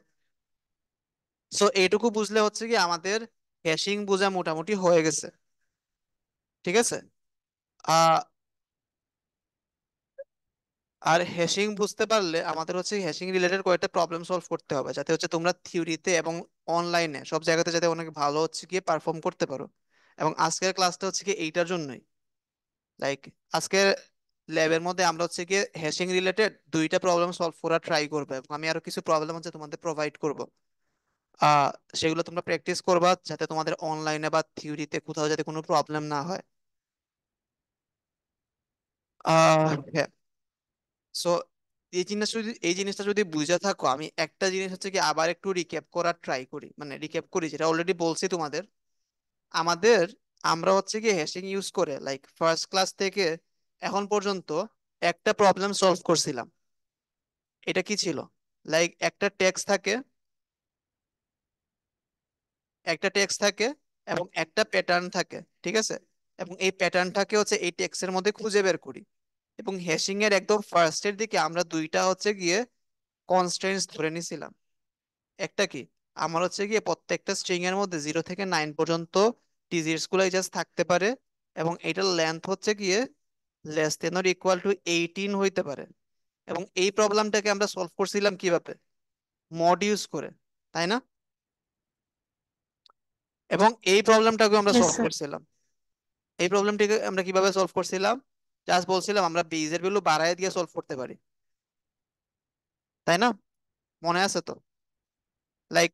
সো এইটুকু বুঝলে হচ্ছে কি আমাদের হ্যাশিং বোঝা মোটামুটি হয়ে গেছে, ঠিক আছে। আহ আর হ্যাশিং বুঝতে পারলে আমাদের হচ্ছে হ্যাশিং রিলেটেড কয়েকটা প্রবলেম সলভ করতে হবে, যাতে হচ্ছে তোমরা থিওরিতে এবং অনলাইনে সব জায়গাতে যাতে অনেক ভালো হচ্ছে গিয়ে পারফর্ম করতে পারো। এবং আজকের ক্লাসটা হচ্ছে কি এইটার জন্যই, লাইক আজকের ল্যাবের মধ্যে আমরা হচ্ছে গিয়ে হ্যাশিং রিলেটেড দুইটা প্রবলেম সলভ করার ট্রাই করবো, এবং আমি আরো কিছু প্রবলেম হচ্ছে তোমাদের প্রোভাইড করব। আহ সেগুলো তোমরা প্র্যাকটিস করবা, যাতে তোমাদের অনলাইনে বা থিওরিতে কোথাও যাতে কোনো প্রবলেম না হয়। হ্যাঁ। সো এই জিনিসটা যদি বুঝে থাকো, আমি একটা জিনিস হচ্ছে কি আবার একটু রিক্যাপ করার ট্রাই করি, মানে রিক্যাপ করি যেটা অলরেডি বলছি তোমাদের। আমাদের আমরা হচ্ছে কি হ্যাশিং ইউজ করে লাইক ফার্স্ট ক্লাস থেকে এখন পর্যন্ত একটা প্রবলেম সলভ করছিলাম। এটা কি ছিল? লাইক একটা টেক্সট থাকে এবং একটা প্যাটার্ন থাকে, ঠিক আছে। এবং এই প্যাটার্নটাকে হচ্ছে এই টেক্সটের মধ্যে খুঁজে বের করি। এবং হ্যাশিং এর একদম ফার্স্টের দিকে আমরা দুইটা হচ্ছে গিয়ে কনস্ট্রেন্টস ধরে নিছিলাম। একটা কি, আমার হচ্ছে গিয়ে প্রত্যেকটা স্ট্রিং এর মধ্যে 0 থেকে 9 পর্যন্ত ডিজিটস গুলাই জাস্ট থাকতে পারে, এবং এটার লেন্থ হচ্ছে গিয়ে less than or equal to 18 হইতে পারে। এবং এই প্রবলেমটাকে আমরা সলভ করছিলাম কিভাবে? মড ইউজ করে, তাই না? এবং এই প্রবলেমটাকে আমরা ইয়েস সলভ স্যার। করছিলাম। এই প্রবলেমটিকে আমরা কিভাবে সলভ করছিলাম? জাস্ট বলছিলাম আমরা বেজের ভ্যালু বাড়ায় দিয়ে সলভ করতে পারি, তাই না? মনে আছে তো? লাইক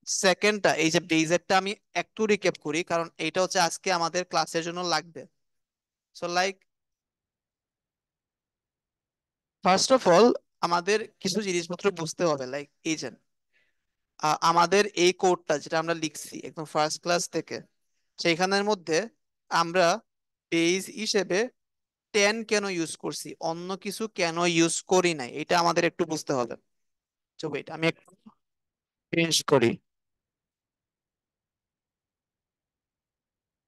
সেকেন্ডটা, এই যে বেজেরটা আমি একটু রিক্যাপ করি, কারণ এইটা হচ্ছে আজকে আমাদের ক্লাসের জন্য লাগবে। So like first of all আমাদের কিছু জিনিসপত্র বুঝতে হবে, লাইক এই যে আমাদের এই কোডটা যেটা আমরা লিখছি একদম ফার্স্ট ক্লাস থেকে, সেইখানের মধ্যে আমরা বেজ হিসেবে 10 কেন ইউজ করছি, অন্য কিছু কেন ইউজ করি নাই, এটা আমাদের একটু বুঝতে হবে। তো wait, আমি একটু চেঞ্জ করি।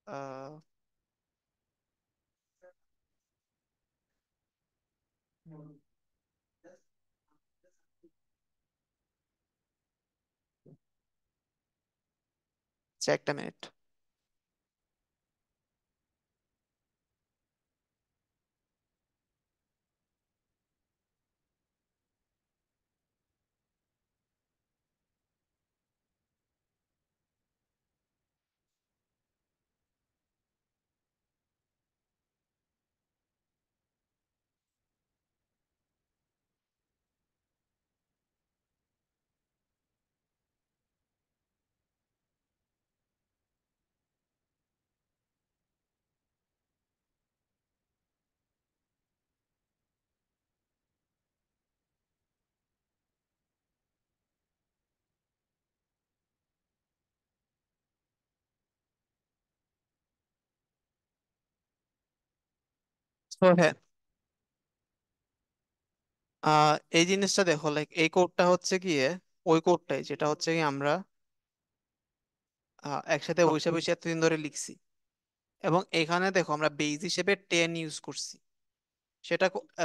আহ আচ্ছা, একটা মিনিট। তো হ্যাঁ, এই জিনিসটা দেখো, লাইক এই কোডটা হচ্ছে গিয়ে ওই কোডটাই যেটা হচ্ছে কি আমরা একসাথে বসে বসে এতদিন ধরে লিখছি। এবং এখানে দেখো আমরা বেস হিসেবে 10 ইউজ করছি।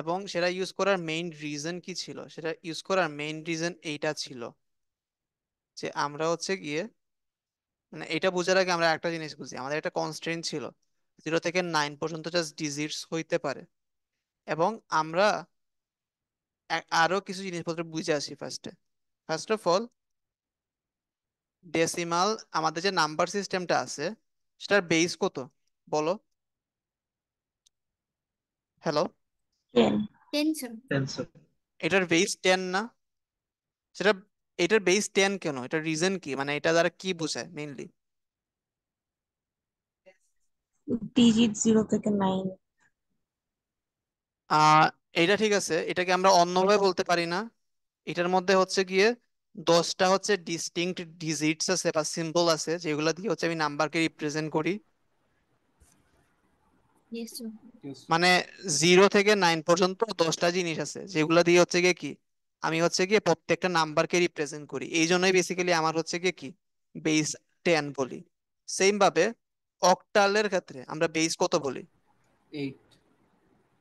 এবং সেটা ইউজ করার মেইন রিজন কি ছিল? সেটা ইউজ করার মেইন রিজন এইটা ছিল যে আমরা হচ্ছে গিয়ে, মানে এটা বোঝার আগে আমরা একটা জিনিস বুঝি, আমাদের একটা কনস্ট্রেন্ট ছিল 0 থেকে 9 পর্যন্ত জাস্ট ডিজিটস হইতে পারে। এবং আমরা আরো কিছু জিনিসপত্র বুঝে আসি ফার্স্টে। ফার্স্ট অফ অল ডেসিমাল, আমাদের যে নাম্বার সিস্টেমটা আছে সেটার বেস কত বলো? হ্যালো? 10। টেনশন। 10 স্যার। এটার বেস 10 না? সেটা, এটার বেস 10 কেন? এটার রিজন কি, মানে এটা দ্বারা কি বোঝায় মেইনলি? ডিজিট 0 থেকে 9। আহ এটা ঠিক আছে, এটাকে আমরা অন্যভাবে বলতে পারি না? এটার মধ্যে হচ্ছে গিয়ে 10টা হচ্ছে ডিস্টিংক্ট ডিজিটস আছে বা সিম্বল আছে, যেগুলো দিয়ে হচ্ছে আমি নাম্বারকে রিপ্রেজেন্ট করি। Yes sir. মানে 0 থেকে 9 পর্যন্ত 10টা জিনিস আছে, যেগুলো দিয়ে হচ্ছে গিয়ে কি আমি হচ্ছে গিয়ে প্রত্যেকটা নাম্বারকে রিপ্রেজেন্ট করি। এই জন্যই বেসিক্যালি আমার হচ্ছে গিয়ে কি বেস 10 বলি। সেম ভাবে অক্টালের ক্ষেত্রে আমরা বেস কত বলি? 8।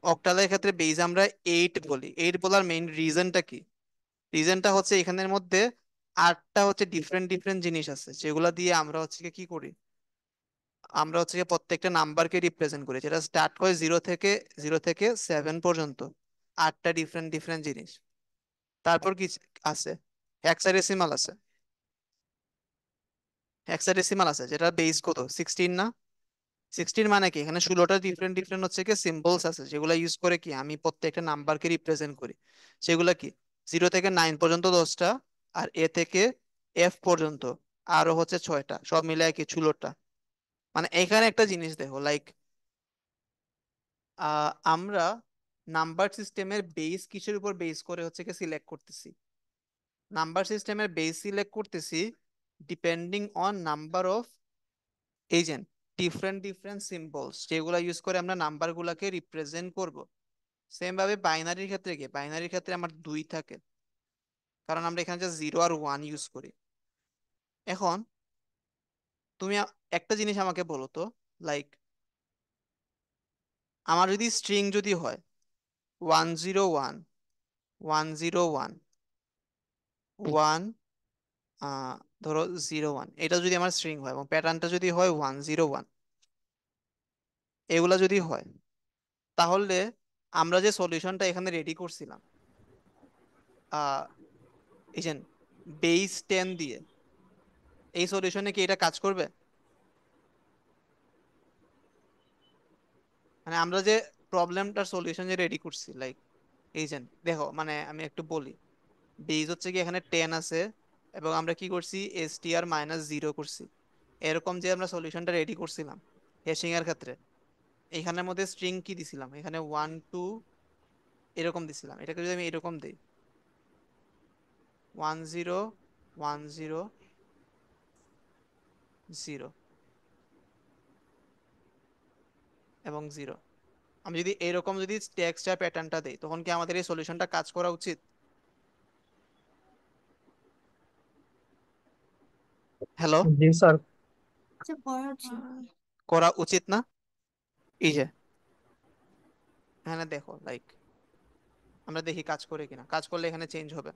অক্টালের ক্ষেত্রে বেস আমরা 8 বলি। 8 বলার মেইন রিজনটা কি? রিজনটা হচ্ছে এখানের মধ্যে 8টা হচ্ছে ডিফারেন্ট ডিফারেন্ট জিনিস আছে, যেগুলা দিয়ে আমরা হচ্ছে গিয়ে কি করি, আমরা হচ্ছে গিয়ে প্রত্যেকটা নাম্বারকে রিপ্রেজেন্ট করি, যেটা স্টার্ট করে 0 থেকে 7 পর্যন্ত। 8টা ডিফারেন্ট ডিফারেন্ট জিনিস। তারপর কি আছে? হেক্সাডেসিমাল আছে। হেক্সাডেসিমাল আছে, যেটা বেস কত 16 না? 16 মানে কি, এখানে 16টা ডিফারেন্ট ডিফারেন্ট হচ্ছে কি সিম্বলস আছে, যেগুলো ইউজ করে কি আমি প্রত্যেকটা নাম্বারকে রিপ্রেজেন্ট করি। সেগুলা কি 0 থেকে 9 পর্যন্ত 10টা, আর এ থেকে এফ পর্যন্ত আরো হচ্ছে 6টা, সব মিলায় কি 16টা। মানে এখানে একটা জিনিস দেখো, লাইক আমরা নাম্বার সিস্টেমের বেস কিসের উপর বেস করে হচ্ছে কি সিলেক্ট করতেছি? নাম্বার সিস্টেমের বেস সিলেক্ট করতেছি depending on number of agent, different different symbols, যেগুলো ইউজ করে আমরা নাম্বার গুলাকে রিপ্রেজেন্ট করব। সেম ভাবে বাইনারির ক্ষেত্রে কি, বাইনারির ক্ষেত্রে আমার 2 থাকে, কারণ আমরা এখানে যে 0 আর 1 ইউজ করি। এখন তুমি একটা জিনিস আমাকে বলো তো, লাইক আমার যদি স্ট্রিং যদি হয় 101 101 1 ধরো 01, এটা যদি আমার স্ট্রিং হয় এবং প্যাটার্নটা যদি হয় 101, এগুলা যদি হয়, তাহলে আমরা যে সলিউশনটা এখানে রেডি করছিলাম আহ এই যে বেস 10 দিয়ে, এই সলিউশনে কি এটা কাজ করবে? মানে আমরা যে প্রবলেমটার সলিউশন যে রেডি করছি, লাইক এই যে দেখো, মানে আমি একটু বলি, বেস হচ্ছে কি এখানে 10 আছে, এবং আমরা কি করছি str-0 করছি। এরকম যে আমরা সলিউশনটা রেডি করছিলাম হ্যাশিং এর ক্ষেত্রে, এখানের মধ্যে স্ট্রিং কি দিছিলাম, এখানে 1 2 এরকম দিছিলাম। এটাকে যদি আমি এরকম দিই 10 10 0 এবং 0, আমি যদি এরকম যদি টেক্সচার প্যাটার্নটা দেই, তখন কি আমাদের এই সলিউশনটা কাজ করা উচিত? হ্যালো? জি স্যার। আচ্ছা করা উচিত। করা উচিত না? এই যে এখানে দেখো, লাইক আমরা দেখি কাজ করে কিনা, কাজ করলে এখানে চেঞ্জ হবে।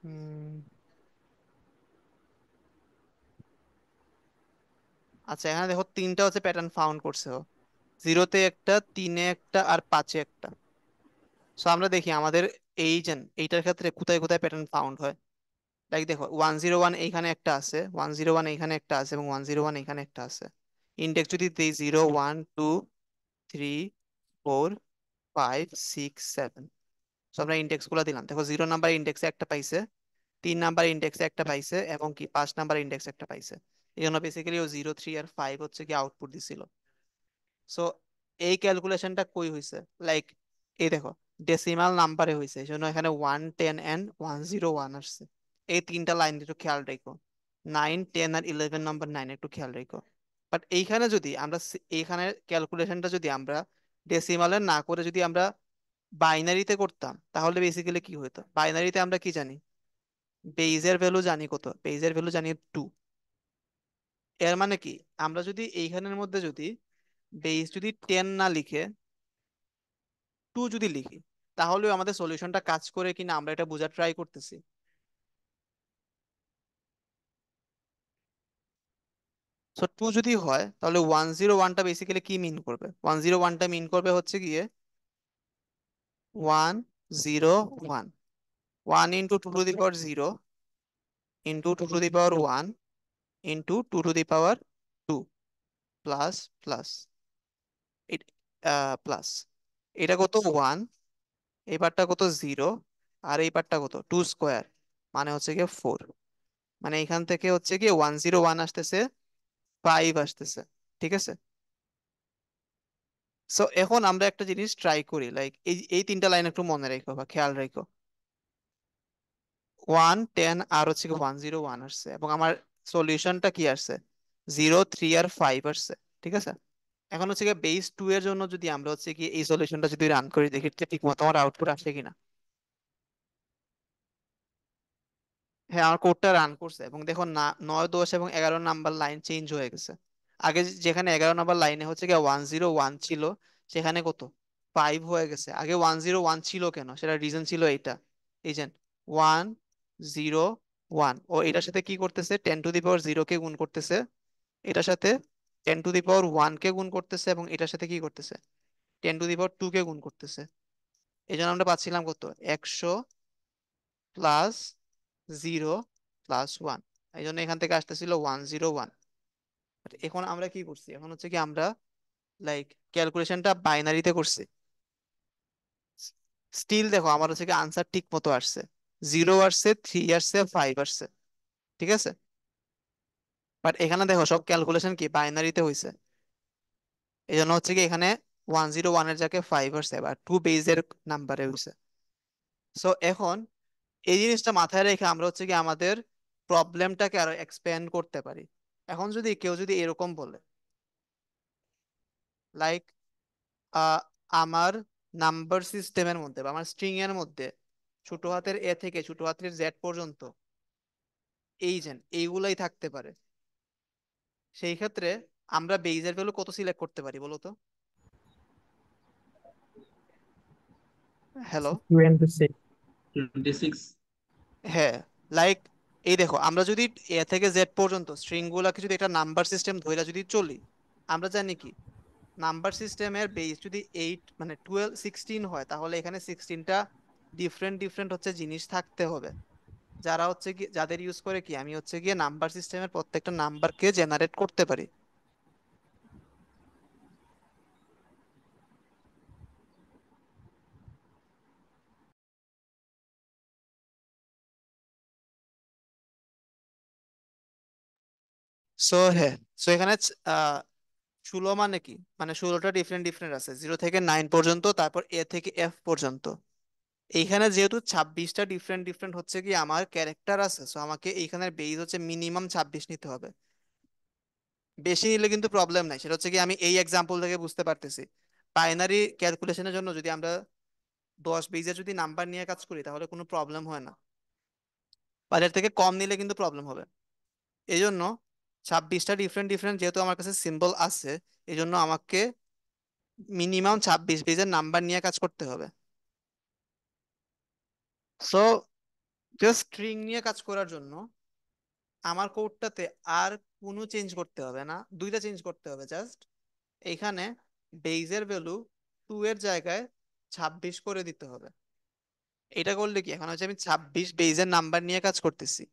হুম, আচ্ছা এখানে দেখো 3টা হচ্ছে প্যাটার্ন ফাউন্ড করছে ও, 0-তে একটা, 3-এ একটা, আর 5-এ একটা। সো আমরা দেখি আমাদের এই যে এইটার ক্ষেত্রে কোথায় কোথায় প্যাটার্ন ফাউন্ড হয়। লাইক দেখো 101 এইখানে একটা আছে, 101 এইখানে একটা আছে, এবং 101 এখানে একটা আছে। ইন্ডেক্স যদি দিই 0 1 2 3 4 5 6 7, তো আমরা ইন্ডেক্স গুলো দিলাম, দেখো 0 নাম্বার ইন্ডেক্সে একটা পাইছে, 3 নাম্বার ইন্ডেক্সে একটা পাইছে, এবং কি 5 নাম্বার ইন্ডেক্সে একটা পাইছে। এই জন্য বেসিক্যালি ও 0 3 আর 5 হচ্ছে কি আউটপুট দিছিল। সো এই ক্যালকুলেশনটা কই হয়েছে, লাইক এই দেখো ডেসিমাল নাম্বারে হয়েছে, এই জন্য এখানে 1 10 and 101 আসছে। এই 3টা লাইন একটু খেয়াল রেখো, 9 10 আর 11 নাম্বার 9 একটু খেয়াল রেখো। বাট এইখানে যদি আমরা এইখানে ক্যালকুলেশনটা যদি আমরা ডেসিমালে না করে যদি আমরা বাইনারিতে করতাম, তাহলে বেসিক্যালি কি হতো, বাইনারিতে আমরা কি জানি, বেইজের ভ্যালু জানি কত, বেইজের ভ্যালু জানি 2। এর মানে কি, আমরা যদি এইখানের মধ্যে যদি বেইজ যদি 10 না লিখে 2 যদি লিখি, তাহলেও আমাদের সলিউশনটা কাজ করে কিনা আমরা এটা বোঝার ট্রাই করতেছি। সো 2 যদি হয়, তাহলে 101টা বেসিক্যালি কি মিন করবে, 101টা মিন করবে হচ্ছে গিয়ে 1 0 1, 1 × 2 to the power 0 into 2 to the power 1 into 2 to the power 2 plus plus plus, এটা কত 1, এবারটা কত 0, আর এই পার্টটা কত, 2 স্কোয়ার, মানে হচ্ছে গিয়ে 4। মানে এখান থেকে হচ্ছে গিয়ে 101 আসতেছে, 5 আসতেছে। ঠিক আছে। সো এখন আমরা একটা জিনিস ট্রাই করি, লাইক এই এই তিনটা লাইন একটু মনে রেখো বা খেয়াল রেখো। 110 আর হচ্ছে কি 101 আসছে, এবং আমার সলিউশনটা কি আসছে, 0 3 আর 5 আসছে। ঠিক আছে। এখন হচ্ছে কি বেস 2 এর জন্য যদি আমরা হচ্ছে কি এই সলিউশনটা যদি রান করি, দেখি ঠিক মতো আমার আউটপুট আসে কিনা। হ্যাঁ, আমার কোডটা রান করছে, এবং দেখো না, 9 10 এবং 11 নাম্বার লাইন চেঞ্জ হয়ে গেছে। আগে যেখানে 11 নাম্বার লাইনে হচ্ছে কি 101 ছিল, সেখানে কত, 5 হয়ে গেছে। আগে 101 ছিল কেন, সেটা রিজন ছিল এইটা, এই যে 101, ও এটার সাথে কি করতেছে, 10⁻0 কে গুণ করতেছে, এটার সাথে 10⁻1 কে গুণ করতেছে, এবং এটার সাথে কি করতেছে, 10⁻2 কে গুণ করতেছে। এই জন্য আমরা পাচ্ছিলাম কত, 100 + 0 + 1। এই জন্য এখান থেকে আসতেছিল 101। এখন আমরা কি করছি, এখন হচ্ছে কি আমরা লাইক ক্যালকুলেশনটা বাইনারিতে করছি। স্টিল দেখো আমার হচ্ছে কি আনসার ঠিক মতো আসছে, 0 আসছে, 3 আসছে, 5 আসছে। ঠিক আছে। বাট এখানে দেখো সব ক্যালকুলেশন কি বাইনারিতে হয়েছে, এই জন্য হচ্ছে কি এখানে 101 এর জায়গায় 5 আসছে, বা 2 বেজের নাম্বারে হয়েছে। সো এখন এই জিনিসটা মাথায় রেখে আমরা হচ্ছে কি আমাদের প্রবলেমটাকে আরো এক্সপ্যান্ড করতে পারি। এখন যদি কেউ যদি এরকম বলে, লাইক আমার নাম্বার সিস্টেমের মধ্যে বা আমার স্ট্রিং এর মধ্যে ছোট হাতের এ থেকে ছোট হাতের জেড পর্যন্ত এই যে এইগুলাই থাকতে পারে, সেই ক্ষেত্রে আমরা বেইজের ভ্যালু কত সিলেক্ট করতে পারি বলো তো। হ্যালো। 26। 26। হ্যাঁ, লাইক এই দেখো আমরা যদি এ থেকে জেড পর্যন্ত স্ট্রিং গুলাকে যদি একটা নাম্বার সিস্টেম ধরে যদি চলি, আমরা জানি কি নাম্বার সিস্টেমের বেস যদি 8 মানে 16 হয়, তাহলে এখানে 16টা ডিফারেন্ট ডিফারেন্ট হচ্ছে জিনিস থাকতে হবে, যারা হচ্ছে কি যাদের ইউজ করে কি আমি হচ্ছে গিয়ে নাম্বার সিস্টেমের প্রত্যেকটা নাম্বারকে জেনারেট করতে পারি। সো হ্যাঁ, সো এখানে 16 মানে কি, মানে 16টা ডিফারেন্ট ডিফারেন্ট আছে 0 থেকে 9 পর্যন্ত, তারপর এ থেকে এফ পর্যন্ত। এইখানে যেহেতু 26টা ডিফারেন্ট ডিফারেন্ট হচ্ছে কি আমার ক্যারেক্টার আছে, সো আমাকে এইখানের বেস হচ্ছে মিনিমাম 26 নিতে হবে। বেশি নিলে কিন্তু প্রবলেম নাই, সেটা হচ্ছে কি আমি এই এক্সাম্পল থেকে বুঝতে পারতেছি। বাইনারি ক্যালকুলেশনের জন্য যদি আমরা 10 বেজে যদি নাম্বার নিয়ে কাজ করি, তাহলে কোনো প্রবলেম হয় না। বাজার থেকে কম নিলে কিন্তু প্রবলেম হবে। এই জন্য 26টা ডিফারেন্ট ডিফারেন্ট যেহেতু আমার কাছে সিম্বল আছে, এই জন্য আমাকে মিনিমাম 26 পেজের নাম্বার নিয়ে কাজ করতে হবে। সো জাস্ট স্ট্রিং নিয়ে কাজ করার জন্য আমার কোডটাতে আর কোনো চেঞ্জ করতে হবে না, দুইটা চেঞ্জ করতে হবে জাস্ট। এইখানে বেইজের ভ্যালু 2 এর জায়গায় 26 করে দিতে হবে। এটা করলে কি, এখন হচ্ছে আমি 26 বেইজের নাম্বার নিয়ে কাজ করতেছি।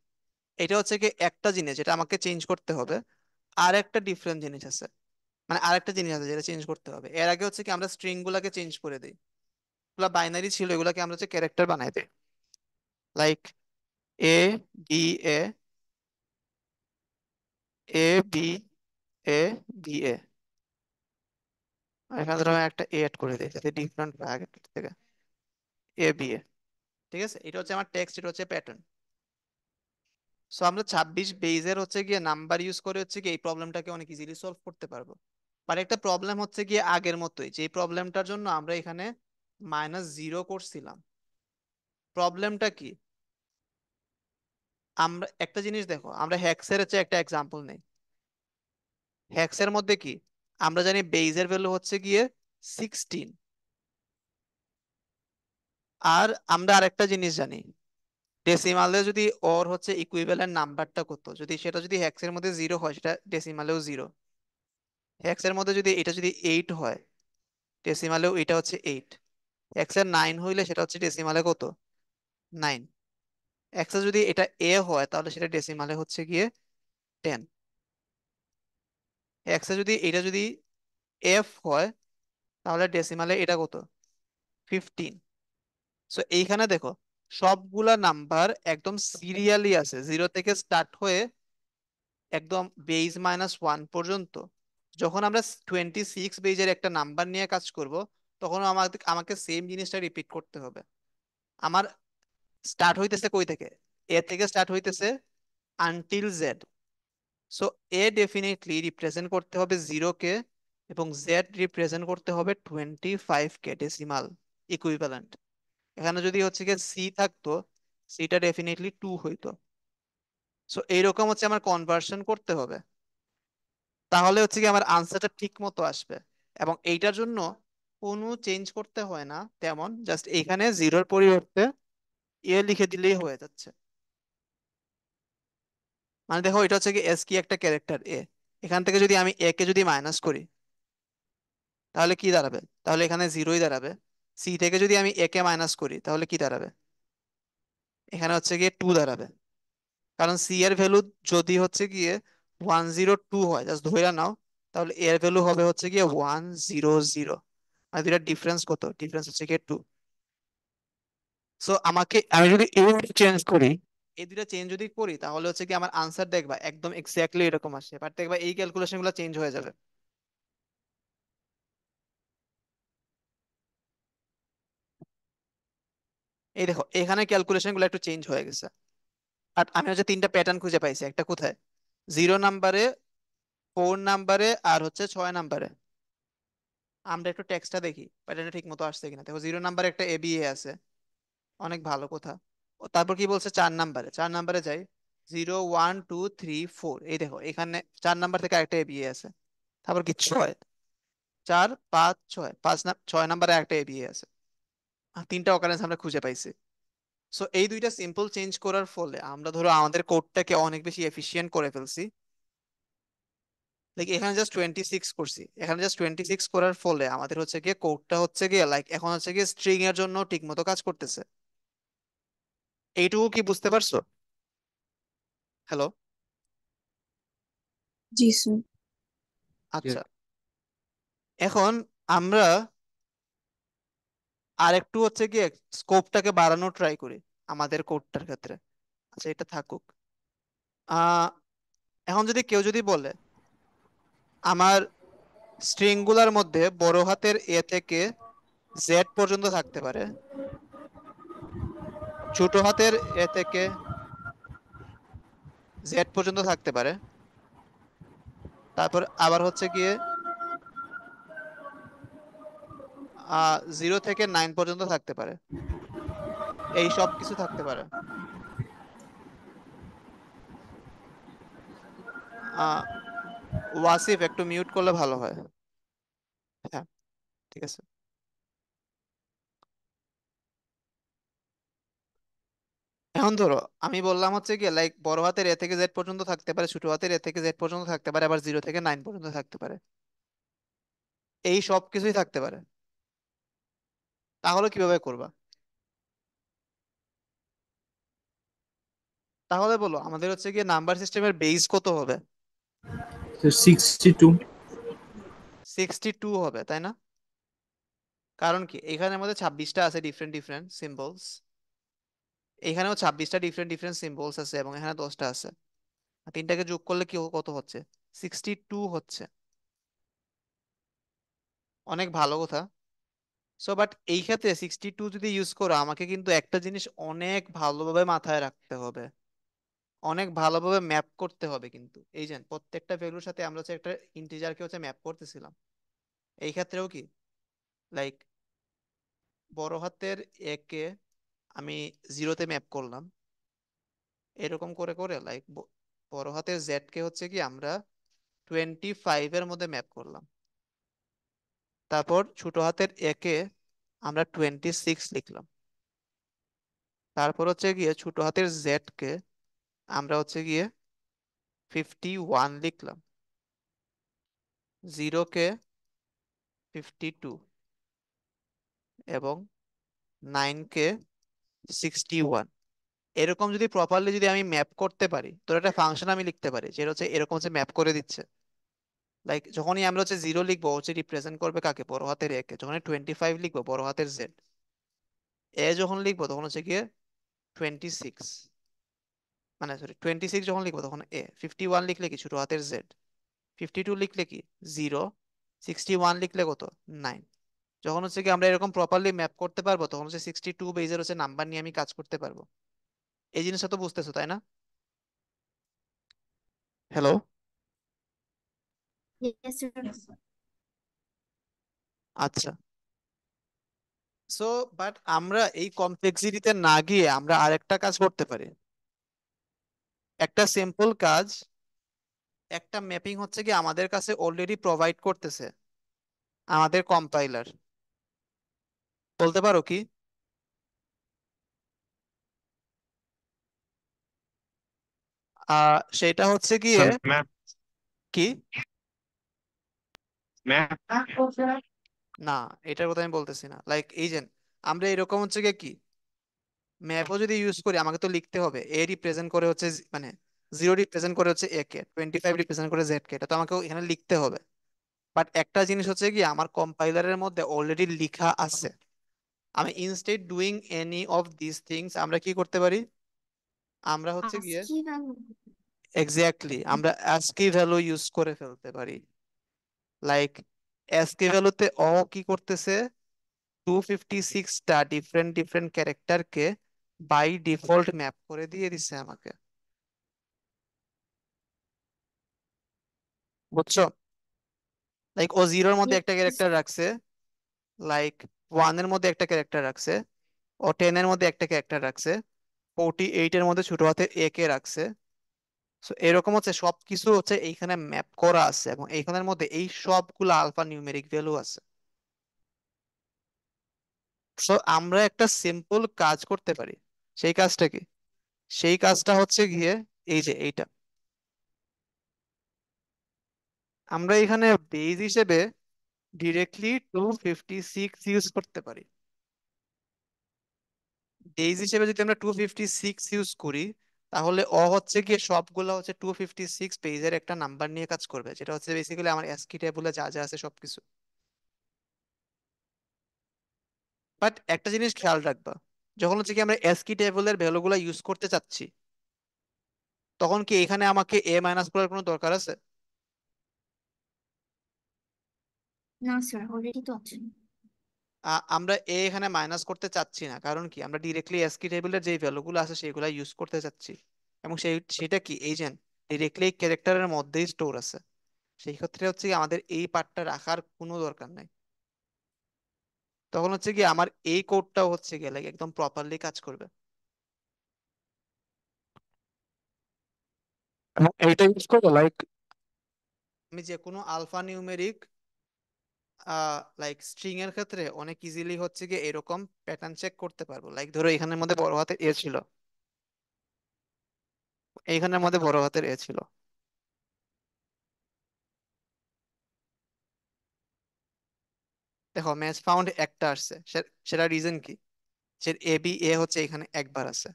এটা হচ্ছে কি একটা জিনিস যেটা আমাকে চেঞ্জ করতে হবে। আর একটা ডিফারেন্ট জিনিস আছে, মানে আরেকটা জিনিস আছে যেটা চেঞ্জ করতে হবে। এর আগে হচ্ছে কি আমরা স্ট্রিং গুলাকে চেঞ্জ করে দিই, এগুলা বাইনারি ছিল, এগুলাকে আমরা হচ্ছে ক্যারেক্টার বানাই দিই, like A B A, A B A B A. এখানে ধরো আমি একটা এড করে দিই যাতে ডিফারেন্ট আগে থেকে এ বি এ। ঠিক আছে, এটা হচ্ছে আমার টেক্সট, এটা হচ্ছে প্যাটার্ন। সো আমরা 26 বেজের হচ্ছে গিয়ে নাম্বার ইউজ করে হচ্ছে কি এই প্রবলেমটাকে অনেক ইজিলি সলভ করতে পারবো। আর একটা প্রবলেম হচ্ছে গিয়ে আগের মতোই, যে প্রবলেমটার জন্য আমরা এখানে -0 করছিলাম। প্রবলেমটা কি, আমরা একটা জিনিস দেখো, আমরা হ্যাক্সের হচ্ছে একটা এক্সাম্পল নেই। হ্যাক্সের মধ্যে কি আমরা জানি বেইজের ভ্যালু হচ্ছে গিয়ে 16। আর আমরা আরেকটা জিনিস জানি, ডেসিমালে যদি ওর হচ্ছে ইকুইভ্যালেন্ট নাম্বারটা কত, যদি সেটা যদি হ্যাক্সের মধ্যে 0 হয়, সেটা ডেসিমালেও 0। হ্যাক্সের মধ্যে যদি এটা যদি 8 হয়, ডেসিমালেও এটা হচ্ছে 8। এক্সের 9 হইলে সেটা হচ্ছে ডেসিমালে কত, 9। এক্সের যদি এটা এ হয়, তাহলে সেটা ডেসিমালে হচ্ছে গিয়ে 10। এক্সের যদি এটা যদি এফ হয়, তাহলে ডেসিমালে এটা কত, 15। সো এইখানে দেখো সবগুলা নাম্বার একদম সিরিয়ালি আছে, 0 থেকে স্টার্ট হয়ে একদম বেজ -1 পর্যন্ত। যখন আমরা 26 বেজের একটা নাম্বার নিয়ে কাজ করব, তখন আমাকে আমাকে সেম জিনিসটা রিপিট করতে হবে। আমার স্টার্ট হইতেছে কই থেকে? এ থেকে স্টার্ট হইতেছে আনটিল জেড। সো এ ডেফিনেটলি রিপ্রেজেন্ট করতে হবে 0 কে, এবং জেড রিপ্রেজেন্ট করতে হবে 25 কে, ডেসিমাল ইকুইভ্যালেন্ট। এখানে যদি হচ্ছে গিয়ে সি থাকতো, সিটা ডেফিনেটলি 2 হইতো। সো এইরকম হচ্ছে আমার কনভার্সন করতে হবে, তাহলে হচ্ছে কি আমার আনসারটা ঠিক মতো আসবে। এবং এইটার জন্য কোনো চেঞ্জ করতে হয় না তেমন, জাস্ট এখানে 0-র পরিবর্তে এ লিখে দিলেই হয়ে যাচ্ছে। মানে দেখো, এটা হচ্ছে কি এস কি একটা ক্যারেক্টার এ, এখান থেকে যদি আমি এ কে যদি মাইনাস করি, তাহলে কি দাঁড়াবে? তাহলে এখানে 0-ই দাঁড়াবে। সি থেকে যদি আমি এ কে মাইনাস করি, তাহলে কি দাঁড়াবে? এখানে হচ্ছে গিয়ে 2 দাঁড়াবে। কারণ সি এর ভ্যালু যদি হচ্ছে গিয়ে 102 হয়, জাস্ট ধরে নাও, তাহলে এর ভ্যালু হবে হচ্ছে গিয়ে 100। আর দুইটা ডিফারেন্স কত? ডিফারেন্স হচ্ছে গিয়ে 2। সো আমি যদি এই চেঞ্জ করি, এই দুইটা চেঞ্জ যদি করি, তাহলে হচ্ছে কি আমার আনসার দেখবা একদম এক্স্যাক্টলি এরকম আসে, বাট দেখবা এই ক্যালকুলেশন গুলো চেঞ্জ হয়ে যাবে। এই দেখো, এখানে ক্যালকুলেশন গুলো একটু চেঞ্জ হয়ে গেছে। আর আমি হচ্ছে 3টা প্যাটার্ন খুঁজে পাইছি। একটা কোথায়? 0 নাম্বারে, 4 নাম্বারে, আর হচ্ছে 6 নাম্বারে। আমরা একটু টেক্সটটা দেখি প্যাটার্নটা ঠিক মতো আসছে কিনা। দেখো, 0 নাম্বারে একটা এ বি এ আছে, অনেক ভালো কথা। ও তারপর কি বলছে? 4 নাম্বারে, 4 নাম্বারে যাই, 0 1 2 3 4। এই দেখো, এখানে 4 নাম্বার থেকে একটা এ বি এ আছে। তারপর কি 6, 4 5 6, 6 নাম্বারে একটা এ বি এ আছে। আর 3টা অকারেন্স আমরা খুঁজে পাইছি। সো এই দুইটা সিম্পল চেঞ্জ করার ফলে আমরা ধরো আমাদের কোডটাকে অনেক বেশি এফিশিয়েন্ট করে ফেলছি। লাইক এখানে জাস্ট 26 করছি, এখানে জাস্ট 26 করার ফলে আমাদের হচ্ছে গিয়ে কোডটা হচ্ছে গিয়ে লাইক এখন হচ্ছে গিয়ে স্ট্রিং এর জন্য ঠিক মতো কাজ করতেছে। এইটুকু কি বুঝতে পারছো? হ্যালো? জি স্যার। আচ্ছা, এখন আমরা আর একটু হচ্ছে গিয়ে স্কোপটাকে বাড়ানোর ট্রাই করি আমাদের কোডটার ক্ষেত্রে। আচ্ছা, এটা থাকুক। আহ এখন যদি কেউ যদি বলে আমার স্ট্রিং গুলার মধ্যে বড় হাতের এ থেকে জেড পর্যন্ত থাকতে পারে, ছোট হাতের এ থেকে জেড পর্যন্ত থাকতে পারে, তারপর আবার হচ্ছে গিয়ে 0 থেকে 9 পর্যন্ত থাকতে পারে, এই সব কিছু থাকতে পারে। আহ ওয়াসিফ, একটু মিউট করলে ভালো হয়। হ্যাঁ, ঠিক আছে। এখন ধরো আমি বললাম হচ্ছে কি লাইক বড় হাতের এ থেকে জেড পর্যন্ত থাকতে পারে, ছোট হাতের এ থেকে জেড পর্যন্ত থাকতে পারে, আবার 0 থেকে 9 পর্যন্ত থাকতে পারে, এই সব কিছুই থাকতে পারে। তাহলে কিভাবে করবা? তাহলে বলো আমাদের হচ্ছে গিয়ে নাম্বার সিস্টেমের বেস কত হবে? 62। 62 হবে, তাই না? কারণ কি এখানে আমাদের 26টা আছে ডিফারেন্ট ডিফারেন্ট সিম্বলস, এখানেও 26টা ডিফারেন্ট ডিফারেন্ট সিম্বলস আছে, এবং এখানে 10টা আছে। আর তিনটাকে যোগ করলে কি কত হচ্ছে? 62 হচ্ছে। অনেক ভালো কথা। সো বাট এই ক্ষেত্রে 62 যদি ইউজ করো, আমাকে কিন্তু একটা জিনিস অনেক ভালোভাবে মাথায় রাখতে হবে, অনেক ভালোভাবে ম্যাপ করতে হবে। কিন্তু এই যে প্রত্যেকটা ভ্যালুর সাথে আমরা হচ্ছে একটা ইন্টিজারকে হচ্ছে ম্যাপ করতেছিলাম, এই ক্ষেত্রেও কি লাইক বড় হাতের একে আমি 0-তে ম্যাপ করলাম, এরকম করে করে লাইক বড় হাতের জেড কে হচ্ছে কি আমরা 25-এর মধ্যে ম্যাপ করলাম। তারপর ছোট হাতের একে আমরা 26 লিখলাম। তারপর হচ্ছে গিয়ে ছোট হাতের জেড কে আমরা হচ্ছে গিয়ে 51 লিখলাম, 0 কে 52, এবং 9 কে 61। এরকম যদি প্রপারলি যদি আমি ম্যাপ করতে পারি, তো একটা ফাংশন আমি লিখতে পারি যেটা হচ্ছে এরকম হচ্ছে ম্যাপ করে দিচ্ছে। লাইক যখনই আমরা হচ্ছে 0 লিখবো, হচ্ছে রিপ্রেজেন্ট করবে কাকে? বড় হাতের একে। যখন 25 লিখবো, বড় হাতের জেড। এ যখন লিখবো, তখন হচ্ছে গিয়ে 26, মানে সরি 26 যখন লিখবো তখন এ, 51 লিখলে কি ছোট হাতের জেড, 52 লিখলে কি 0, 61 লিখলে কত 9। যখন হচ্ছে কি আমরা এরকম প্রপারলি ম্যাপ করতে পারবো তখন হচ্ছে 62 বেজের হচ্ছে নাম্বার নিয়ে আমি কাজ করতে পারবো। এই জিনিসটা তো বুঝতেছো তাই না? হ্যালো। Yes, sir. আচ্ছা, সো বাট আমরা এই কমপ্লেক্সিটিতে না গিয়ে আমরা আরেকটা কাজ করতে পারি। একটা সিম্পল কাজ, একটা ম্যাপিং হচ্ছে কি আমাদের কাছে অলরেডি প্রোভাইড করতেছে আমাদের কম্পাইলার, বলতে পারো কি? সেটা হচ্ছে গিয়ে স্যার ম্যাপ কি, ম্যাপ না এটার কথা আমি বলতেছি না, লাইক এই যে আমরা এরকম হচ্ছে গিয়ে কি ম্যাপও যদি ইউজ করি আমাকে তো লিখতে হবে এ রিপ্রেজেন্ট করে হচ্ছে মানে 0 রিপ্রেজেন্ট করে হচ্ছে এ কে, 25 রিপ্রেজেন্ট করে জেড কে, এটা তো আমাকে এখানে লিখতে হবে। বাট একটা জিনিস হচ্ছে কি আমার কম্পাইলারের মধ্যে অলরেডি লেখা আছে, আমি instead doing any of this things আমরা কি করতে পারি, আমরা হচ্ছে গিয়ে ASCII value. এক্স্যাক্টলি আমরা অ্যাস্কি ভ্যালু ইউজ করে ফেলতে পারি। লাইক অ্যাস্কি ভ্যালুতে কি করতেছে, 256টা ডিফারেন্ট ডিফারেন্ট ক্যারেক্টারকে বাই ডিফল্ট ম্যাপ করে দিয়ে দিছে আমাকে, বুঝছো? লাইক ও 0-এর মধ্যে একটা Yes. ক্যারেক্টার রাখছে, লাইক 1-এর মধ্যে একটা ক্যারেক্টার রাখছে, ও 10-এর মধ্যে একটা ক্যারেক্টার রাখছে, 48-এর মধ্যে ছোট হাতে এ কে রাখছে। সো এরকম হচ্ছে সবকিছু হচ্ছে এইখানে ম্যাপ করা আছে এবং এইখানের মধ্যে এই সবগুলো আলফা নিউমেরিক ভ্যালু আছে। সো আমরা একটা সিম্পল কাজ করতে পারি, সেই কাজটা কি, সেই কাজটা হচ্ছে গিয়ে এই যে এইটা, আমরা এখানে বেজ হিসেবে ডিরেক্টলি 256 ইউজ করতে পারি। বেজ হিসেবে যদি আমরা 256 ইউজ করি তাহলে হচ্ছে গিয়ে সবগুলো হচ্ছে 256 পেজের একটা নাম্বার নিয়ে কাজ করবে, যেটা হচ্ছে বেসিক্যালি আমার অ্যাসকি টেবলে যা যা আছে সবকিছু। বাট একটা জিনিস খেয়াল রাখবা, যখন হচ্ছে কি আমরা অ্যাসকি টেবলের ভ্যালুগুলো ইউজ করতে চাচ্ছি তখন কি এখানে আমাকে এ মাইনাস করার কোনো দরকার আছে? না স্যার, অলরেডি তো আছে। আমরা এখানে মাইনাস করতে চাচ্ছি না, কারণ কি আমরা ডিরেক্টলি অ্যাসকি টেবিলের যে ভ্যালুগুলো আছে সেগুলো ইউজ করতে চাচ্ছি এবং সেটা কি এই যে ডিরেক্টলি ক্যারেক্টারের মধ্যেই স্টোর আছে। সেই ক্ষেত্রে হচ্ছে কি আমাদের এই পার্টটা রাখার কোনো দরকার নাই। তখন হচ্ছে কি আমার এই কোডটাও হচ্ছে গিয়ে like একদম প্রপারলি কাজ করবে। এবং এইটা ইউজ করবো লাইক আমি যে কোনো আলফা নিউমেরিক লাইক স্ট্রিং এর ক্ষেত্রে অনেক ইজিলি হচ্ছে কি এরকম প্যাটার্ন চেক করতে পারবো। লাইক ধরো এখানের মধ্যে বড় হাতের এ ছিল, এইখানের মধ্যে বড় হাতের এ ছিল, দেখো ম্যাচ ফাউন্ড একটা আসছে, সেটা রিজন কি, সে এ বি এ হচ্ছে এখানে একবার আছে,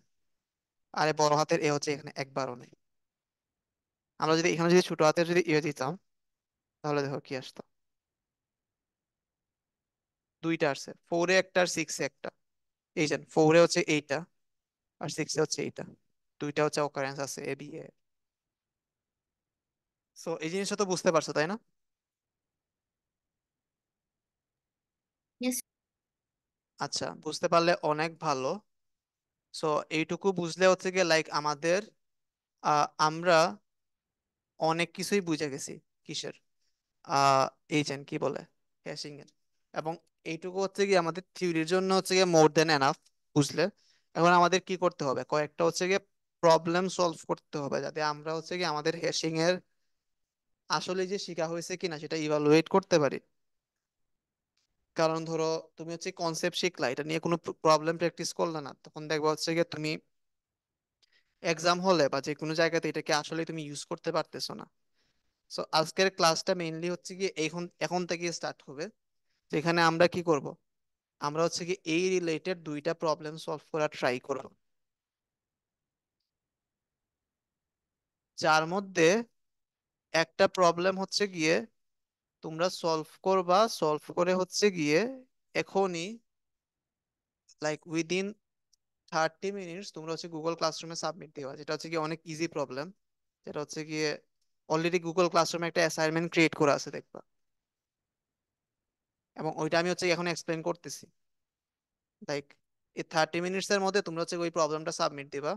আর এ বড় হাতের এ হচ্ছে এখানে একবারও নেই। আমরা যদি এখানে যদি ছোট হাতের যদি এ দিতাম তাহলে দেখো কি আসতো, দুইটা আসছে, 4-এ একটা আর 6-এ একটা। এই যে 4-এ হচ্ছে এইটা আর 6-এ হচ্ছে এইটা, দুইটা হচ্ছে অকারেন্স আছে এ বি এ। সো এই জিনিসটা তো বুঝতে পারছো তাই না? Yes. আচ্ছা, বুঝতে পারলে অনেক ভালো। সো এইটুকু বুঝলে হচ্ছে গিয়ে লাইক আমাদের আমরা অনেক কিছুই বুঝে গেছি কিসের, আহ এই যে কি বলে হ্যাশিং এর। এবং এইটুকু হচ্ছে কি আমাদের থিওরির জন্য হচ্ছে গিয়ে মোর দেন এনাফ বুঝলে। এখন আমাদের কি করতে হবে, কয়েকটা হচ্ছে গিয়ে প্রবলেম সলভ করতে হবে যাতে আমরা হচ্ছে কি আমাদের হ্যাশিং এর আসলে যে শিখা হয়েছে কিনা সেটা ইভালুয়েট করতে পারি। কারণ ধরো তুমি হচ্ছে কনসেপ্ট শিখলা, এটা নিয়ে কোনো প্রবলেম প্র্যাকটিস করলে না, তখন দেখবা হচ্ছে গিয়ে তুমি এক্সাম হলে বা যে কোনো জায়গাতে এটাকে আসলে তুমি ইউজ করতে পারতেছো না। সো আজকের ক্লাসটা মেইনলি হচ্ছে কি এখন এখন থেকে স্টার্ট হবে, যেখানে আমরা কি করব, আমরা হচ্ছে কি এই রিলেটেড দুইটা প্রবলেম সলভ করার ট্রাই করব, যার মধ্যে একটা প্রবলেম হচ্ছে গিয়ে তোমরা সলভ করবা, সলভ করে হচ্ছে গিয়ে এখনই লাইক উইদিন 30 মিনিটস তোমরা হচ্ছে গুগল ক্লাসরুমে সাবমিট দিবা, যেটা হচ্ছে কি অনেক ইজি প্রবলেম। যেটা হচ্ছে গিয়ে অলরেডি গুগল ক্লাসরুমে একটা অ্যাসাইনমেন্ট ক্রিয়েট করা আছে দেখবা, এবং ওইটা আমি হচ্ছে এখন এক্সপ্লেন করতেছি। লাইক এই 30 মিনিটস এর মধ্যে তোমরা হচ্ছে ওই প্রবলেমটা সাবমিট দিবা।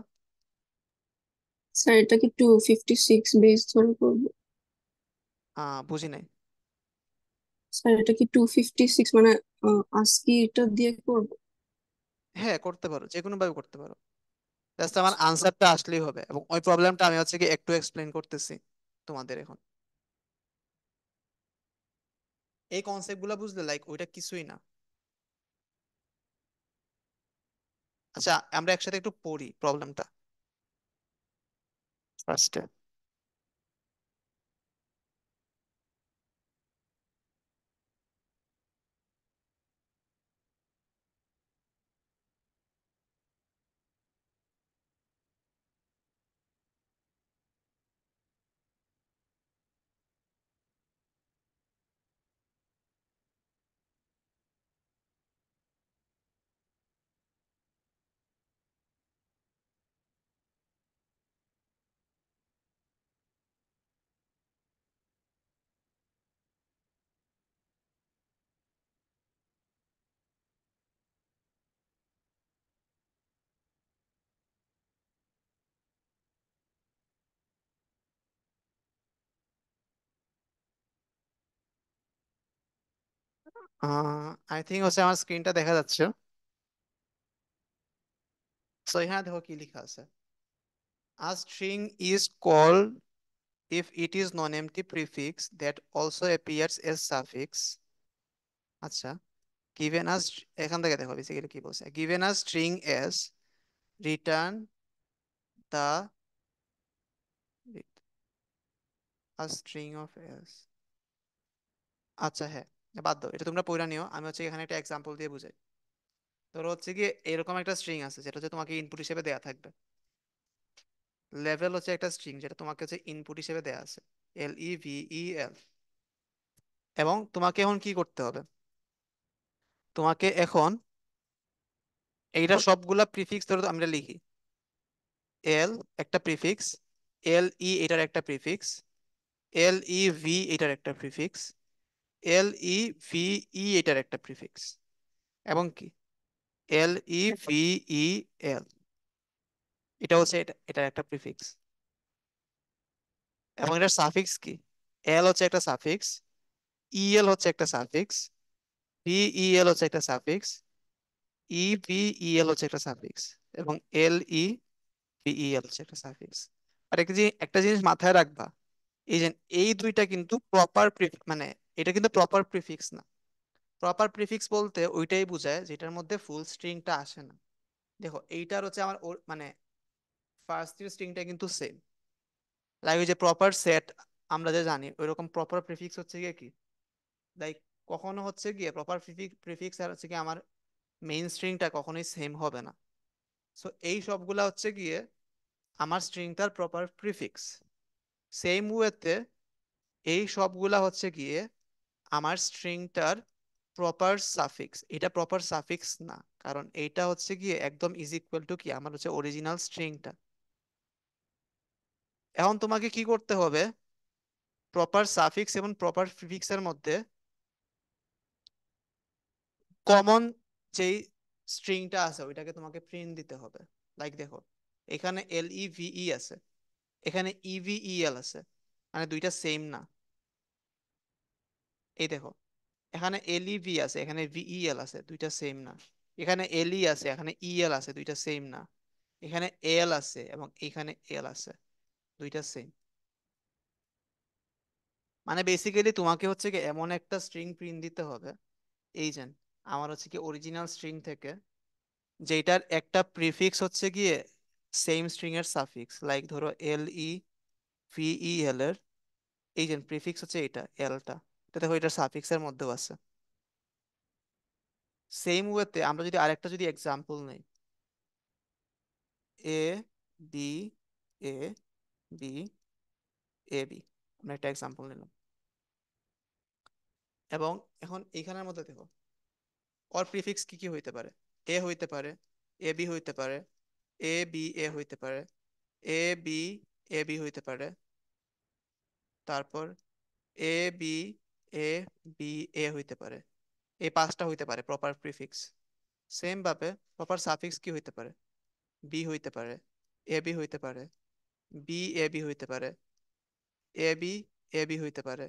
স্যার এটা কি 256 বেস ধরে করবো? বুঝি নাই। স্যার এটা কি 256 মানে আজকে এটা দিয়ে করবো? হ্যাঁ, করতে পারো, যে কোনো ভাবে করতে পারো। জাস্ট আমার আনসারটা আসলেই হবে, এবং ওই প্রবলেমটা আমি হচ্ছে কি একটু এক্সপ্লেন করতেছি তোমাদের এখন। এই কনসেপ্ট গুলা বুঝলে লাইক ওইটা কিছুই না। আচ্ছা, আমরা একসাথে একটু পড়ি প্রবলেমটা ফার্স্টে। আই থিঙ্ক হচ্ছে আমার স্ক্রিনটা দেখা যাচ্ছে। সো এখানে দেখো কি লেখা আছে। A string is called if it is non-empty prefix that also appears as suffix. আচ্ছা, given as, এখান থেকে দেখো বেসিক্যালি কি বলছে, given a string as return the a string of s। আচ্ছা হ্যাঁ, বাদ দাও, এটা তোমরা পড়া নিও, আমি হচ্ছে এখানে একটা এক্সাম্পল দিয়ে বুঝাই। ধরো হচ্ছে কি এরকম একটা স্ট্রিং আছে যেটা হচ্ছে তোমাকে ইনপুট হিসেবে দেয়া থাকবে। লেভেল হচ্ছে একটা স্ট্রিং যেটা তোমাকে হচ্ছে ইনপুট হিসেবে দেয়া আছে, LEVEL। এবং তোমাকে এখন কি করতে হবে, তোমাকে এখন এইটা সবগুলা প্রিফিক্স ধরো আমরা লিখি। এল একটা প্রিফিক্স, এটার একটা প্রিফিক্স, এটার একটা প্রিফিক্স, এটার একটা প্রিফিক্স, এবং কি LEVEL, এটা হচ্ছে এটার একটা প্রিফিক্স। এবং এটার সাফিক্স কি, এল হচ্ছে একটা সাফিক্স, হচ্ছে একটা সাফিক্স, হচ্ছে একটা সাফিক্স, হচ্ছে একটা সাফিক্স, এবং হচ্ছে একটা সাফিক্স। আর একটা জিনিস মাথায় রাখবা, এই যে এই দুইটা কিন্তু প্রপার মানে এটা কিন্তু প্রপার প্রিফিক্স না। প্রপার প্রিফিক্স বলতে ওইটাই বোঝায় যেটার মধ্যে ফুল স্ট্রিংটা আসে না। দেখো এইটার হচ্ছে আমার মানে ফার্স্ট স্ট্রিংটা কিন্তু সেম, লাইক ওই যে প্রপার সেট আমরা যে জানি ওইরকম প্রপার প্রিফিক্স হচ্ছে গিয়ে কি, লাইক কখনো হচ্ছে গিয়ে প্রপার প্রিফিক্স আর হচ্ছে কি আমার মেইন স্ট্রিংটা কখনোই সেম হবে না। সো এই সবগুলা হচ্ছে গিয়ে আমার স্ট্রিংটার প্রপার প্রিফিক্স। সেম ওয়েতে এই সবগুলা হচ্ছে গিয়ে আমার স্ট্রিংটার প্রপার সাফিক্স। এটা প্রপার সাফিক্স না, কারণ এইটা হচ্ছে গিয়ে একদম ইজ ইকুয়াল টু কি আমার হচ্ছে অরিজিনাল স্ট্রিংটা। এখন তোমাকে কি করতে হবে, প্রপার সাফিক্স এবং প্রপার প্রিফিক্সের মধ্যে কমন যেই স্ট্রিংটা আছে ওইটাকে তোমাকে প্রিন্ট দিতে হবে। লাইক দেখো, এখানে LEVE আছে, এখানে EVEL আছে, মানে দুইটা সেম না। এই দেখো, এখানে LEV আছে, এখানে VEL আছে, দুইটা সেম না। এখানে LE আছে, এখানে EL আছে, দুইটা সেম না। এখানে এল আছে এবং এখানে এল আছে, দুইটা সেম। মানে বেসিক্যালি তোমাকে হচ্ছে কি এমন একটা স্ট্রিং প্রিন্ট দিতে হবে, এই যে আমার হচ্ছে কি অরিজিনাল স্ট্রিং থেকে, যেটার একটা প্রিফিক্স হচ্ছে গিয়ে সেম স্ট্রিং এর সাফিক্স। লাইক ধরো LEVEL এর এই যে প্রিফিক্স হচ্ছে এটা এলটা, এটা দেখো এটা সাফিক্স এর মধ্যেও আছে। সেম ওয়েতে আমরা যদি আরেকটা যদি এক্সাম্পল নেই, ABABAB, আমরা একটা এক্সাম্পল নিলাম। এবং এখন এইখানের মধ্যে দেখো ওর প্রিফিক্স কি কি হইতে পারে, হইতে পারে, এ বি হইতে পারে, এ বি এ হইতে পারে, এ বি এ বি হইতে পারে, তারপর এ বি এ বি এ হইতে পারে। এই পাঁচটা হইতে পারে প্রপার প্রিফিক্স। সেম ভাবে প্রপার সাফিক্স কি হইতে পারে? বি হইতে পারে, এ বি হইতে পারে, বি এ বি হইতে পারে, এ বি এ বি হইতে পারে,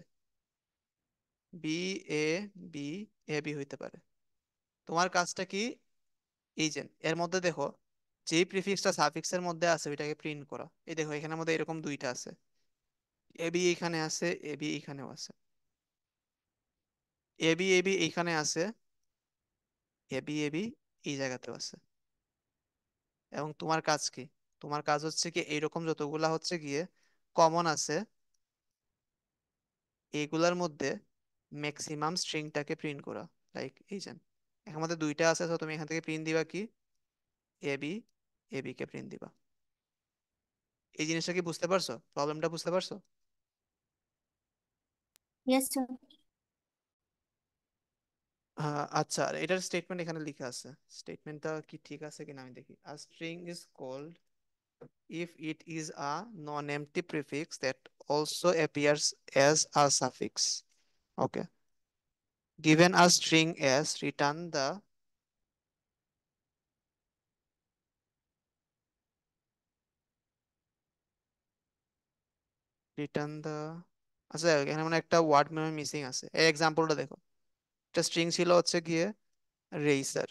B A B A B হইতে পারে। তোমার কাজটা কি? এই যে এর মধ্যে দেখো, যেই প্রিফিক্সটা সাফিক্সের মধ্যে আছে ওইটাকে প্রিন্ট করা। এই দেখো এখানের মধ্যে এরকম দুইটা আছে, এ বি এখানে আছে, এ বি এখানেও আছে, এ বি এ বি এইখানে আছে, এ বি এ বি এই জায়গাতেও আছে। এবং তোমার কাজ কি? তোমার কাজ হচ্ছে কি এইরকম যতগুলা হচ্ছে গিয়ে কমন আছে এইগুলার মধ্যে ম্যাক্সিমাম স্ট্রিংটাকে প্রিন্ট করা। লাইক এই যে এখানে মধ্যে দুইটা আছে, তো তুমি এখান থেকে প্রিন্ট দিবা কি? এ B A B K print দিবা। এই জিনিসটা কি বুঝতে পারছো? প্রবলেমটা বুঝতে পারছো? Yes sir. আচ্ছা, আর এটার স্টেটমেন্ট এখানে লেখা আছে। স্টেটমেন্টটা কি ঠিক আছে কিনা আমি দেখি। A string is called if it is a non-empty prefix that also appears as a suffix. Okay. Given a string s, return the আচ্ছা এখানে মানে একটা ওয়ার্ড মানে মিসিং আছে। এই এক্সাম্পলটা দেখো, একটা স্ট্রিং ছিল হচ্ছে গিয়ে রেইসার,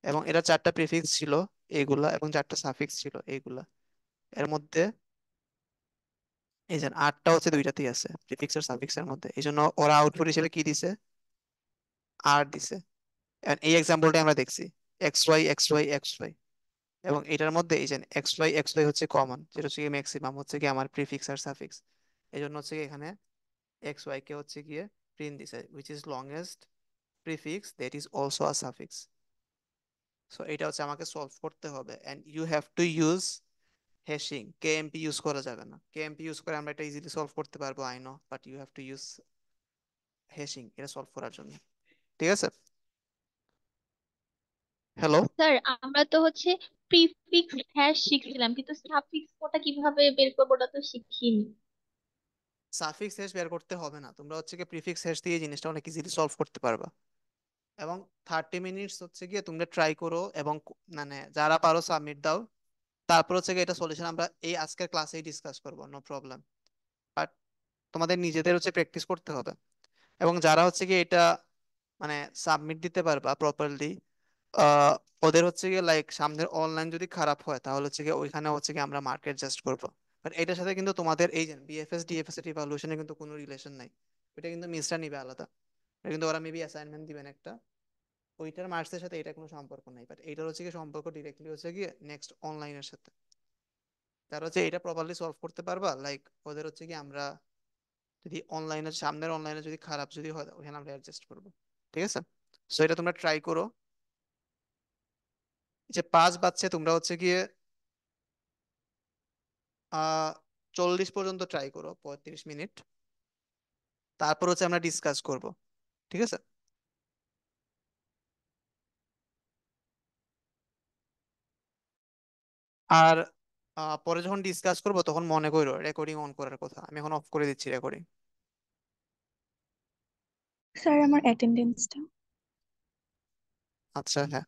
এবং এটা চারটা প্রিফিক্স ছিল এইগুলা, এবং চারটা সাফিক্স ছিল এইগুলা। এর মধ্যে এই যে আটটা হচ্ছে দুইটাতেই আছে প্রিফিক্স আর সাফিক্স এর মধ্যে, এই জন্য ওরা আউটপুট হিসেবে কি দিছে? আর দিছে। And এই এক্সাম্পলটা আমরা দেখছি X Y X Y X Y, এবং এটার মধ্যে এই যে এক্স ওয়াই হচ্ছে কমন, যেটা হচ্ছে গিয়ে ম্যাক্সিমাম হচ্ছে কি আমার প্রিফিক্স আর সাফিক্স। এই জন্য হচ্ছে কি এখানে এক্স ওয়াই কে হচ্ছে গিয়ে প্রিন্ট দিছে, which is longest prefix that is also a suffix. So এটা হচ্ছে আমাকে সলভ করতে হবে, and you have to use hashing. KMP use করা যাবে না। কেএমপি ইউজ করে আমরা এটা ইজিলি সলভ করতে পারবো, I know, but you have to use hashing এটা সলভ করার জন্য। ঠিক আছে? হ্যালো? স্যার আমরা তো হচ্ছে প্রিফিক্স হ্যাশ শিখছিলাম, কিন্তু সাফিক্স ওটা কিভাবে বের করবো ওটা তো শিখিনি। সাফিক্স হ্যাশ বের করতে হবে না, তোমরা হচ্ছে কি প্রিফিক্স হ্যাশ দিয়ে এই জিনিসটা অনেক ইজিলি সলভ করতে পারবা। এবং 30 মিনিটস হচ্ছে গিয়ে তোমরা ট্রাই করো, এবং মানে যারা পারো সাবমিট দাও। তারপর হচ্ছে গিয়ে এটা সলিউশন আমরা এই আজকের ক্লাসেই ডিসকাস করবো, নো প্রবলেম। বাট তোমাদের নিজেদের হচ্ছে প্র্যাকটিস করতে হবে। এবং যারা হচ্ছে গিয়ে এটা মানে সাবমিট দিতে পারবা প্রপারলি, আহ ওদের হচ্ছে গিয়ে লাইক সামনের অনলাইন যদি খারাপ হয় তাহলে হচ্ছে গিয়ে ওইখানে হচ্ছে গিয়ে আমরা মার্কেট জাস্ট করবো। বাট এটার সাথে কিন্তু তোমাদের এই যে বিএফএস ডিএফএস এর ইভালুয়েশনে কিন্তু কোনো রিলেশন নাই। ওইটা কিন্তু মিসটা নিবে আলাদা। এটা কিন্তু ওরা মেবি অ্যাসাইনমেন্ট দিবেন একটা, ওইটার মার্কসের সাথে এটা কোনো সম্পর্ক নাই। বাট এইটার হচ্ছে কি সম্পর্ক ডিরেক্টলি হচ্ছে গিয়ে নেক্সট অনলাইনের সাথে। তার হচ্ছে এটা প্রপারলি সলভ করতে পারবা, লাইক ওদের হচ্ছে কি আমরা যদি অনলাইনে সামনের অনলাইনে যদি খারাপ যদি হয় ওখানে আমরা অ্যাডজাস্ট করবো। ঠিক আছে? সো এটা তোমরা ট্রাই করো। এই যে 5 বাচ্চা তোমরা হচ্ছে গিয়ে 40 পর্যন্ত ট্রাই করো, 35 মিনিট। তারপর হচ্ছে আমরা ডিসকাস করব। ঠিক আছে? আর পরে যখন ডিসকাস করব তখন মনে করো রেকর্ডিং অন করার কথা। আমি এখন অফ করে দিচ্ছি রেকর্ডিং। স্যার আমার অ্যাটেন্ডেন্সটা আচ্ছা, হ্যাঁ।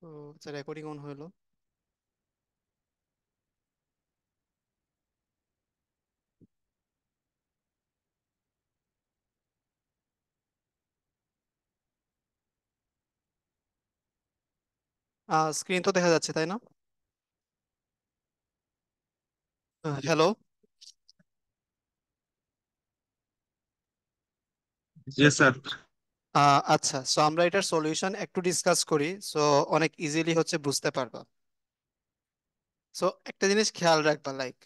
তো আচ্ছা, রেকর্ডিং অন হলো। স্ক্রিন তো দেখা যাচ্ছে তাই না? হ্যালো? জি স্যার। আচ্ছা, সো আমরা এটার সলিউশন একটু ডিসকাস করি, সো অনেক ইজিলি হচ্ছে বুঝতে পারবা। সো একটা জিনিস খেয়াল রাখবা, লাইক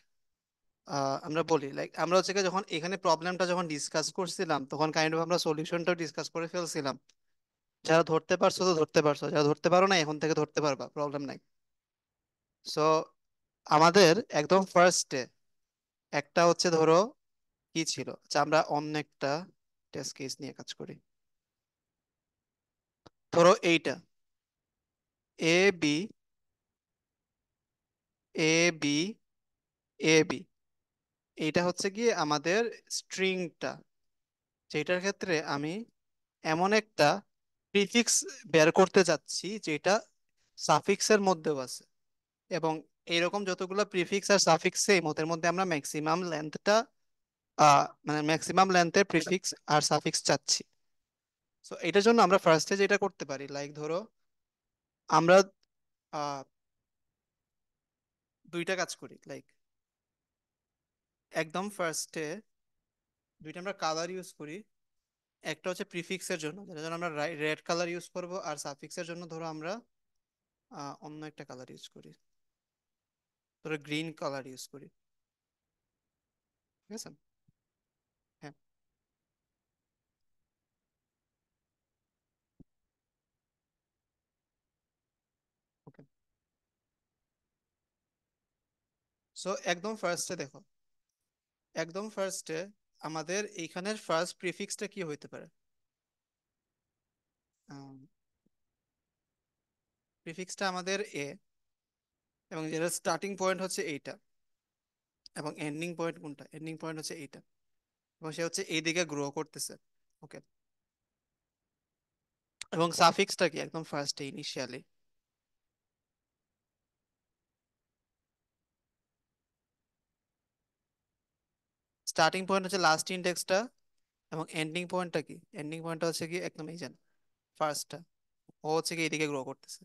আমরা বলি লাইক আমরা হচ্ছে কি যখন এখানে প্রবলেমটা যখন ডিসকাস করছিলাম তখন কাইন্ড অফ আমরা সলিউশনটাও ডিসকাস করে ফেলছিলাম। যারা ধরতে পারছো তো ধরতে পারছো, যারা ধরতে পারো না এখন থেকে ধরতে পারবা, প্রবলেম নাই। সো আমাদের একদম ফার্স্টে একটা হচ্ছে ধরো কি ছিল, আচ্ছা আমরা অন্য একটা টেস্ট কেস নিয়ে কাজ করি। ধরো এইটা এ B A B A B, এইটা হচ্ছে গিয়ে আমাদের স্ট্রিংটা, যেটার ক্ষেত্রে আমি এমন একটা প্রিফিক্স বের করতে যাচ্ছি যেটা সাফিক্সের মধ্যেও আছে। এবং এইরকম যতগুলো প্রিফিক্স আর সাফিক্স সেম, ওদের মধ্যে আমরা ম্যাক্সিমাম লেন্থটা মানে ম্যাক্সিমাম লেন্থের প্রিফিক্স আর সাফিক্স চাচ্ছি। সো এটার জন্য আমরা ফার্স্টে যেটা করতে পারি, লাইক ধরো আমরা আহ, দুইটা কাজ করি, লাইক একদম ফার্স্টে দুইটা আমরা কালার ইউজ করি। একটা হচ্ছে প্রিফিক্সের জন্য, যেটার জন্য আমরা রেড কালার ইউজ করব, আর সাফিক্সের জন্য ধরো আমরা অন্য একটা কালার ইউজ করি, ধরো গ্রিন কালার ইউজ করি। ঠিক আছে? হ্যাঁ। ওকে, সো একদম ফার্স্টে দেখো, একদম ফার্স্টে আমাদের এইখানের ফার্স্ট প্রিফিক্সটা কি হইতে পারে? প্রিফিক্সটা আমাদের এ, এবং যেটা স্টার্টিং পয়েন্ট হচ্ছে এইটা, এবং এন্ডিং পয়েন্ট কোনটা? এন্ডিং পয়েন্ট হচ্ছে এইটা, এবং সে হচ্ছে এইদিকে গ্রো করতেছে। ওকে, এবং সাফিক্সটা কি একদম ফার্স্টে ইনিশিয়ালি? স্টার্টিং পয়েন্ট হচ্ছে লাস্ট ইন্ডেক্সটা, এবং এন্ডিং পয়েন্টটা কি? এন্ডিং পয়েন্টটা হচ্ছে কি একদম এই যে ফার্স্টটা, ও হচ্ছে কি এইদিকে গ্রো করতেছে।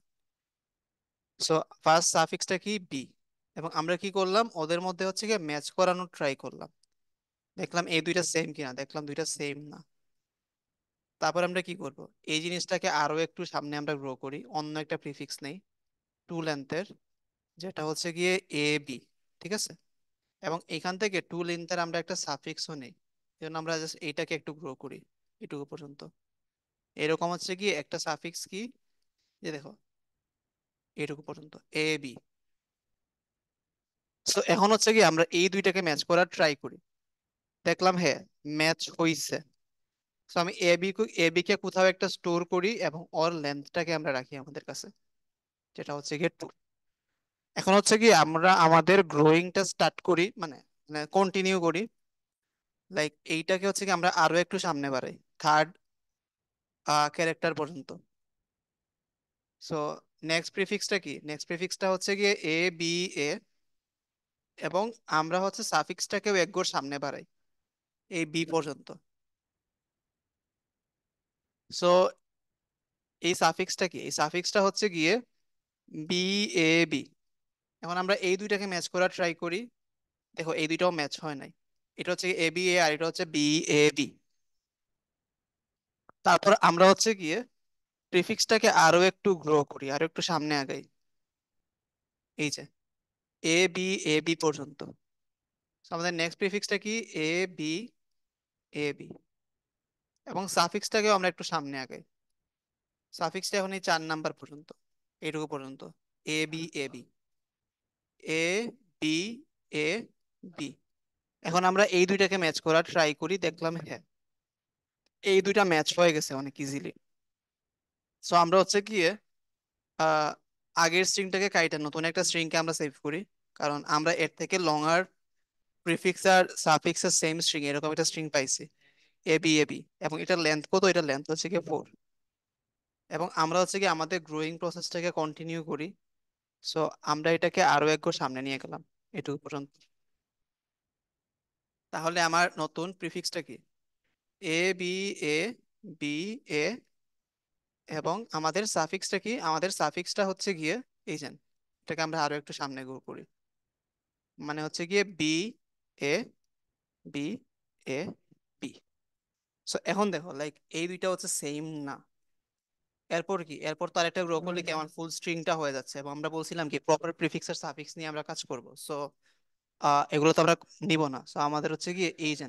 সো ফার্স্ট সাফিক্সটা কি? বি। এবং আমরা কি করলাম, ওদের মধ্যে হচ্ছে কি ম্যাচ করানোর ট্রাই করলাম, দেখলাম এই দুইটা সেম কিনা, দেখলাম দুইটা সেম না। তারপর আমরা কি করব, এই জিনিসটাকে আরো একটু সামনে আমরা গ্রো করি, অন্য একটা প্রিফিক্স নেই টু লেন্থের, যেটা হচ্ছে গিয়ে এ বি। ঠিক আছে? এবং এখান থেকে টু লেন্থের আমরা একটা সাফিক্সও নেই, যেন আমরা জাস্ট এইটাকে একটু গ্রো করি এটুকু পর্যন্ত। এরকম হচ্ছে কি একটা সাফিক্স কি, যে দেখো এটুকু পর্যন্ত এ বি। তো এখন হচ্ছে কি আমরা এই দুইটাকে ম্যাচ করার ট্রাই করি, দেখলাম হ্যাঁ ম্যাচ হইছে। তো আমি এ বি কে কোথাও একটা স্টোর করি, এবং ওর লেন্থটাকে আমরা রাখি আমাদের কাছে, যেটা হচ্ছে গিয়ে টু। এখন হচ্ছে কি আমরা আমাদের গ্রোয়িংটা স্টার্ট করি, মানে মানে কন্টিনিউ করি, লাইক এইটাকে হচ্ছে কি আমরা আরো একটু সামনে বাড়াই, থার্ড ক্যারেক্টার পর্যন্ত। সো নেক্সট প্রিফিক্সটা কি? নেক্সট প্রিফিক্সটা হচ্ছে গিয়ে এ বি এ, এবং আমরা হচ্ছে সাফিক্সটাকেও এক ঘর সামনে বাড়াই এই বি পর্যন্ত। সো এই সাফিক্সটা কি? এই সাফিক্সটা হচ্ছে গিয়ে বি এ বি। এখন আমরা এই দুইটাকে ম্যাচ করার ট্রাই করি, দেখো এই দুইটাও ম্যাচ হয় নাই। এটা হচ্ছে এ বি এ, আর এটা হচ্ছে বি এ বি। তারপর আমরা হচ্ছে গিয়ে প্রিফিক্সটাকে আরো একটু গ্রো করি, আরো একটু সামনে আগাই, এই যে এ বি এ বি পর্যন্ত। So আমাদের নেক্সট প্রিফিক্সটা কি? এ বি এ বি, এবং সাফিক্সটাকেও আমরা একটু সামনে আগাই, সাফিক্সটা এখন এই 4 নাম্বার পর্যন্ত, এইটুকু পর্যন্ত এ B A B A B A B. এখন আমরা এই দুইটাকে ম্যাচ করার ট্রাই করি, দেখলাম হ্যাঁ এই দুইটা ম্যাচ হয়ে গেছে অনেক ইজিলি। সো আমরা হচ্ছে গিয়ে আহ আগের স্ট্রিংটাকে কাইটা নতুন একটা স্ট্রিংকে আমরা সেভ করি, কারণ আমরা এর থেকে লঙ্গার প্রিফিক্স আর সাফিক্স এর সেম স্ট্রিং এরকম একটা স্ট্রিং পাইছি এ বি এ বি, এবং এটার লেন্থ কত? এটার লেন্থ হচ্ছে গিয়ে 4। এবং আমরা হচ্ছে কি আমাদের গ্রোয়িং প্রসেসটাকে কন্টিনিউ করি। সো আমরা এটাকে আরো এক ঘর সামনে নিয়ে গেলাম এটুকু পর্যন্ত। তাহলে আমার নতুন প্রিফিক্সটা কি? এ বি এ বি এ, এবং আমাদের সাফিক্সটা কি? আমাদের সাফিক্সটা হচ্ছে গিয়ে এই যে এটাকে আমরা আরো একটু সামনে গ্রো করি, মানে হচ্ছে গিয়ে B A B A B. So এখন দেখো লাইক এই দুইটা হচ্ছে সেম না। এরপর কি? এরপর তো আরেকটা গ্রো করলে কি আমার ফুল স্ট্রিংটা হয়ে যাচ্ছে, এবং আমরা বলছিলাম কি প্রপার প্রিফিক্স আর সাফিক্স নিয়ে আমরা কাজ করব। সো এগুলো তো আমরা নিব না। সো আমাদের হচ্ছে গিয়ে এই যে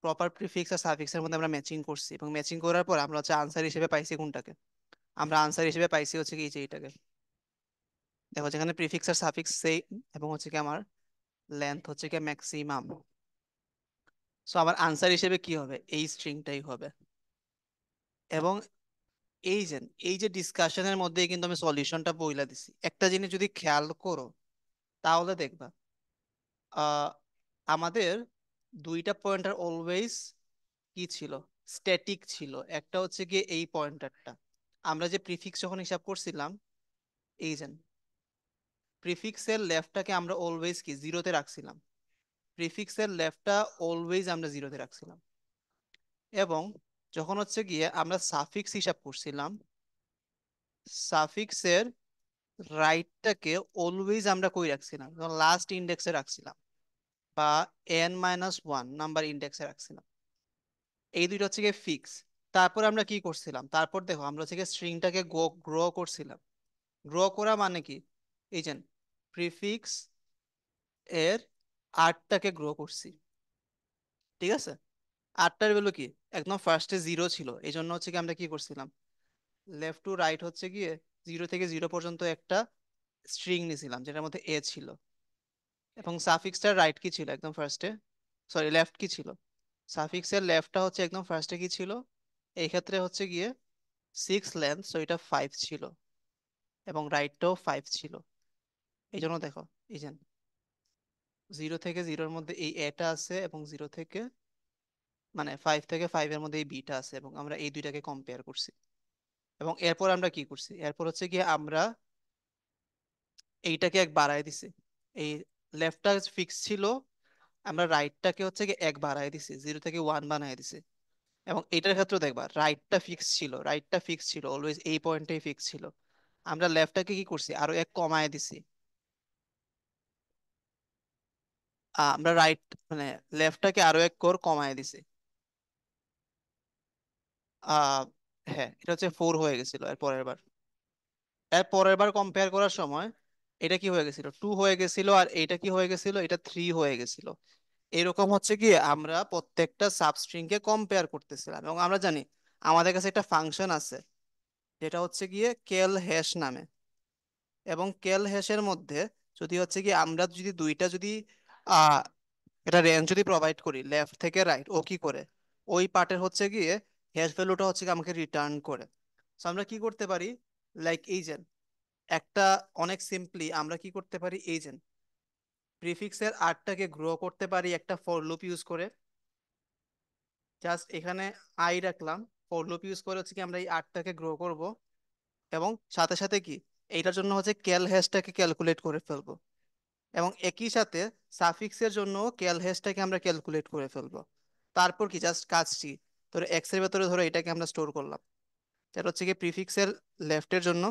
প্রপার প্রিফিক্স আর সাফিক্স এর মধ্যে আমরা ম্যাচিং করছি, এবং ম্যাচিং করার পর আমরা হচ্ছে আনসার হিসেবে পাইছি কোনটাকে? আমরা আনসার হিসেবে পাইছি হচ্ছে কি এই যে এইটাকে। দেখো যেখানে প্রিফিক্স আর সাফিক্স সেম, এবং হচ্ছে কি আমার লেন্থ হচ্ছে কি ম্যাক্সিমাম। সো আমার আনসার হিসেবে কি হবে? এই স্ট্রিংটাই হবে। এবং এই যে এই যে ডিসকাশনের মধ্যে কিন্তু আমি সলিউশনটা বইলা দিছি। একটা জিনিস যদি খেয়াল করো তাহলে দেখবা আহ আমাদের দুইটা পয়েন্টার অলওয়েজ কি ছিল, স্ট্যাটিক ছিল। একটা হচ্ছে গিয়ে এই পয়েন্টারটা, আমরা যে প্রিফিক্স যখন হিসাব করছিলাম, এই যে প্রিফিক্সের লেফটটাকে আমরা অলওয়েজ কি জিরোতে রাখছিলাম, প্রিফিক্সের লেফটটা অলওয়েজ আমরা জিরোতে রাখছিলাম। এবং যখন হচ্ছে গিয়ে আমরা সাফিক্স হিসাব করছিলাম, সাফিক্সের রাইটটাকে অলওয়েজ আমরা কই রাখছিলাম, লাস্ট ইন্ডেক্সে রাখছিলাম বা n-1 নাম্বার ইন্ডেক্সে রাখছিলাম। এই দুইটা হচ্ছে গিয়ে ফিক্স। তারপর আমরা কি করছিলাম, তারপর দেখো আমরা হচ্ছে গিয়ে স্ট্রিংটাকে গ্রো করছিলাম। গ্রো করা মানে কি, এই যে প্রিফিক্স এর আটটাকে গ্রো করছি, ঠিক আছে। আটটার ভ্যালু কি, একদম ফার্স্টে জিরো ছিল, এই জন্য হচ্ছে কি আমরা কি করছিলাম, লেফট টু রাইট হচ্ছে গিয়ে 0 থেকে 0 পর্যন্ত একটা স্ট্রিং নিছিলাম যেটার মধ্যে এ ছিল। এবং সাফিক্সটার রাইট কি ছিল একদম ফার্স্টে, সরি লেফট কি ছিল, সাফিক্সের লেফটটা হচ্ছে একদম ফার্স্টে কি ছিল, এই ক্ষেত্রে হচ্ছে গিয়ে 6 লেন্থ, সো এটা 5 ছিল এবং রাইটটাও 5 ছিল। এই জন্য দেখো এই যে 0 থেকে 0-র মধ্যে এই এটা আছে এবং 0 থেকে মানে 5 থেকে 5-এর মধ্যে এই বিটা আছে, এবং আমরা এই দুইটাকে কম্পেয়ার করছি। এবং এরপর আমরা কি করছি, এরপর হচ্ছে গিয়ে আমরা এইটাকে এক বাড়ায় দিছি। এই লেফটটা ফিক্স ছিল, আমরা রাইটটাকে হচ্ছে গিয়ে এক বাড়ায় দিছি, 0 থেকে 1 বানায় দিছি। এবং এটার ক্ষেত্রে দেখবা রাইটটা ফিক্স ছিল, রাইটটা ফিক্স ছিল অলওয়েজ, এই পয়েন্টটাই ফিক্স ছিল। আমরা লেফটটাকে কি করছি, আরো এক কমায় দিছি। আমরা রাইট মানে লেফটটাকে আরো এক কোর কমায় দিছি। আহ হ্যাঁ, এটা হচ্ছে 4 হয়ে গেছিল এর পরের বার কম্পেয়ার করার সময় এটা কি হয়ে গেছিল, 2 হয়ে গেছিল, আর এটা কি হয়ে গেছিল, এটা 3 হয়ে গেছিল। এরকম হচ্ছে কি আমরা প্রত্যেকটা সাবস্ট্রিং কে কম্পেয়ার করতেছিলাম। এবং আমরা জানি আমাদের কাছে একটা ফাংশন আছে যেটা হচ্ছে গিয়ে কেল হ্যাশ নামে। এবং কেল হ্যাশের মধ্যে যদি হচ্ছে কি আমরা যদি দুইটা যদি আহ এটা রেঞ্জ যদি প্রোভাইড করি লেফট থেকে রাইট, ও কি করে ওই পার্টের হচ্ছে গিয়ে হ্যাশ ভ্যালুটা হচ্ছে কি আমাকে রিটার্ন করে। তো আমরা কি করতে পারি, লাইক এই যে একটা অনেক সিম্পলি আমরা কি করতে পারি, এই যে প্রিফিক্সের আরটাকে গ্রো করতে পারি একটা ফর লুপ ইউজ করে। জাস্ট এখানে আই রাখলাম, ফর লুপ ইউজ করে হচ্ছে কি আমরা এই আরটাকে গ্রো করব। এবং সাথে সাথে কি এইটার জন্য হচ্ছে ক্যাল হ্যাশটাকে ক্যালকুলেট করে ফেলবো। এবং একই সাথে সাফিক্সের জন্য ক্যাল হ্যাশটাকে আমরা ক্যালকুলেট করে ফেলবো। তারপর কি জাস্ট কাজটি, ধরো এক্স এর ভেতরে ধরো এটাকে আমরা স্টোর করলাম, এটা হচ্ছে কি প্রিফিক্সের লেফটের জন্য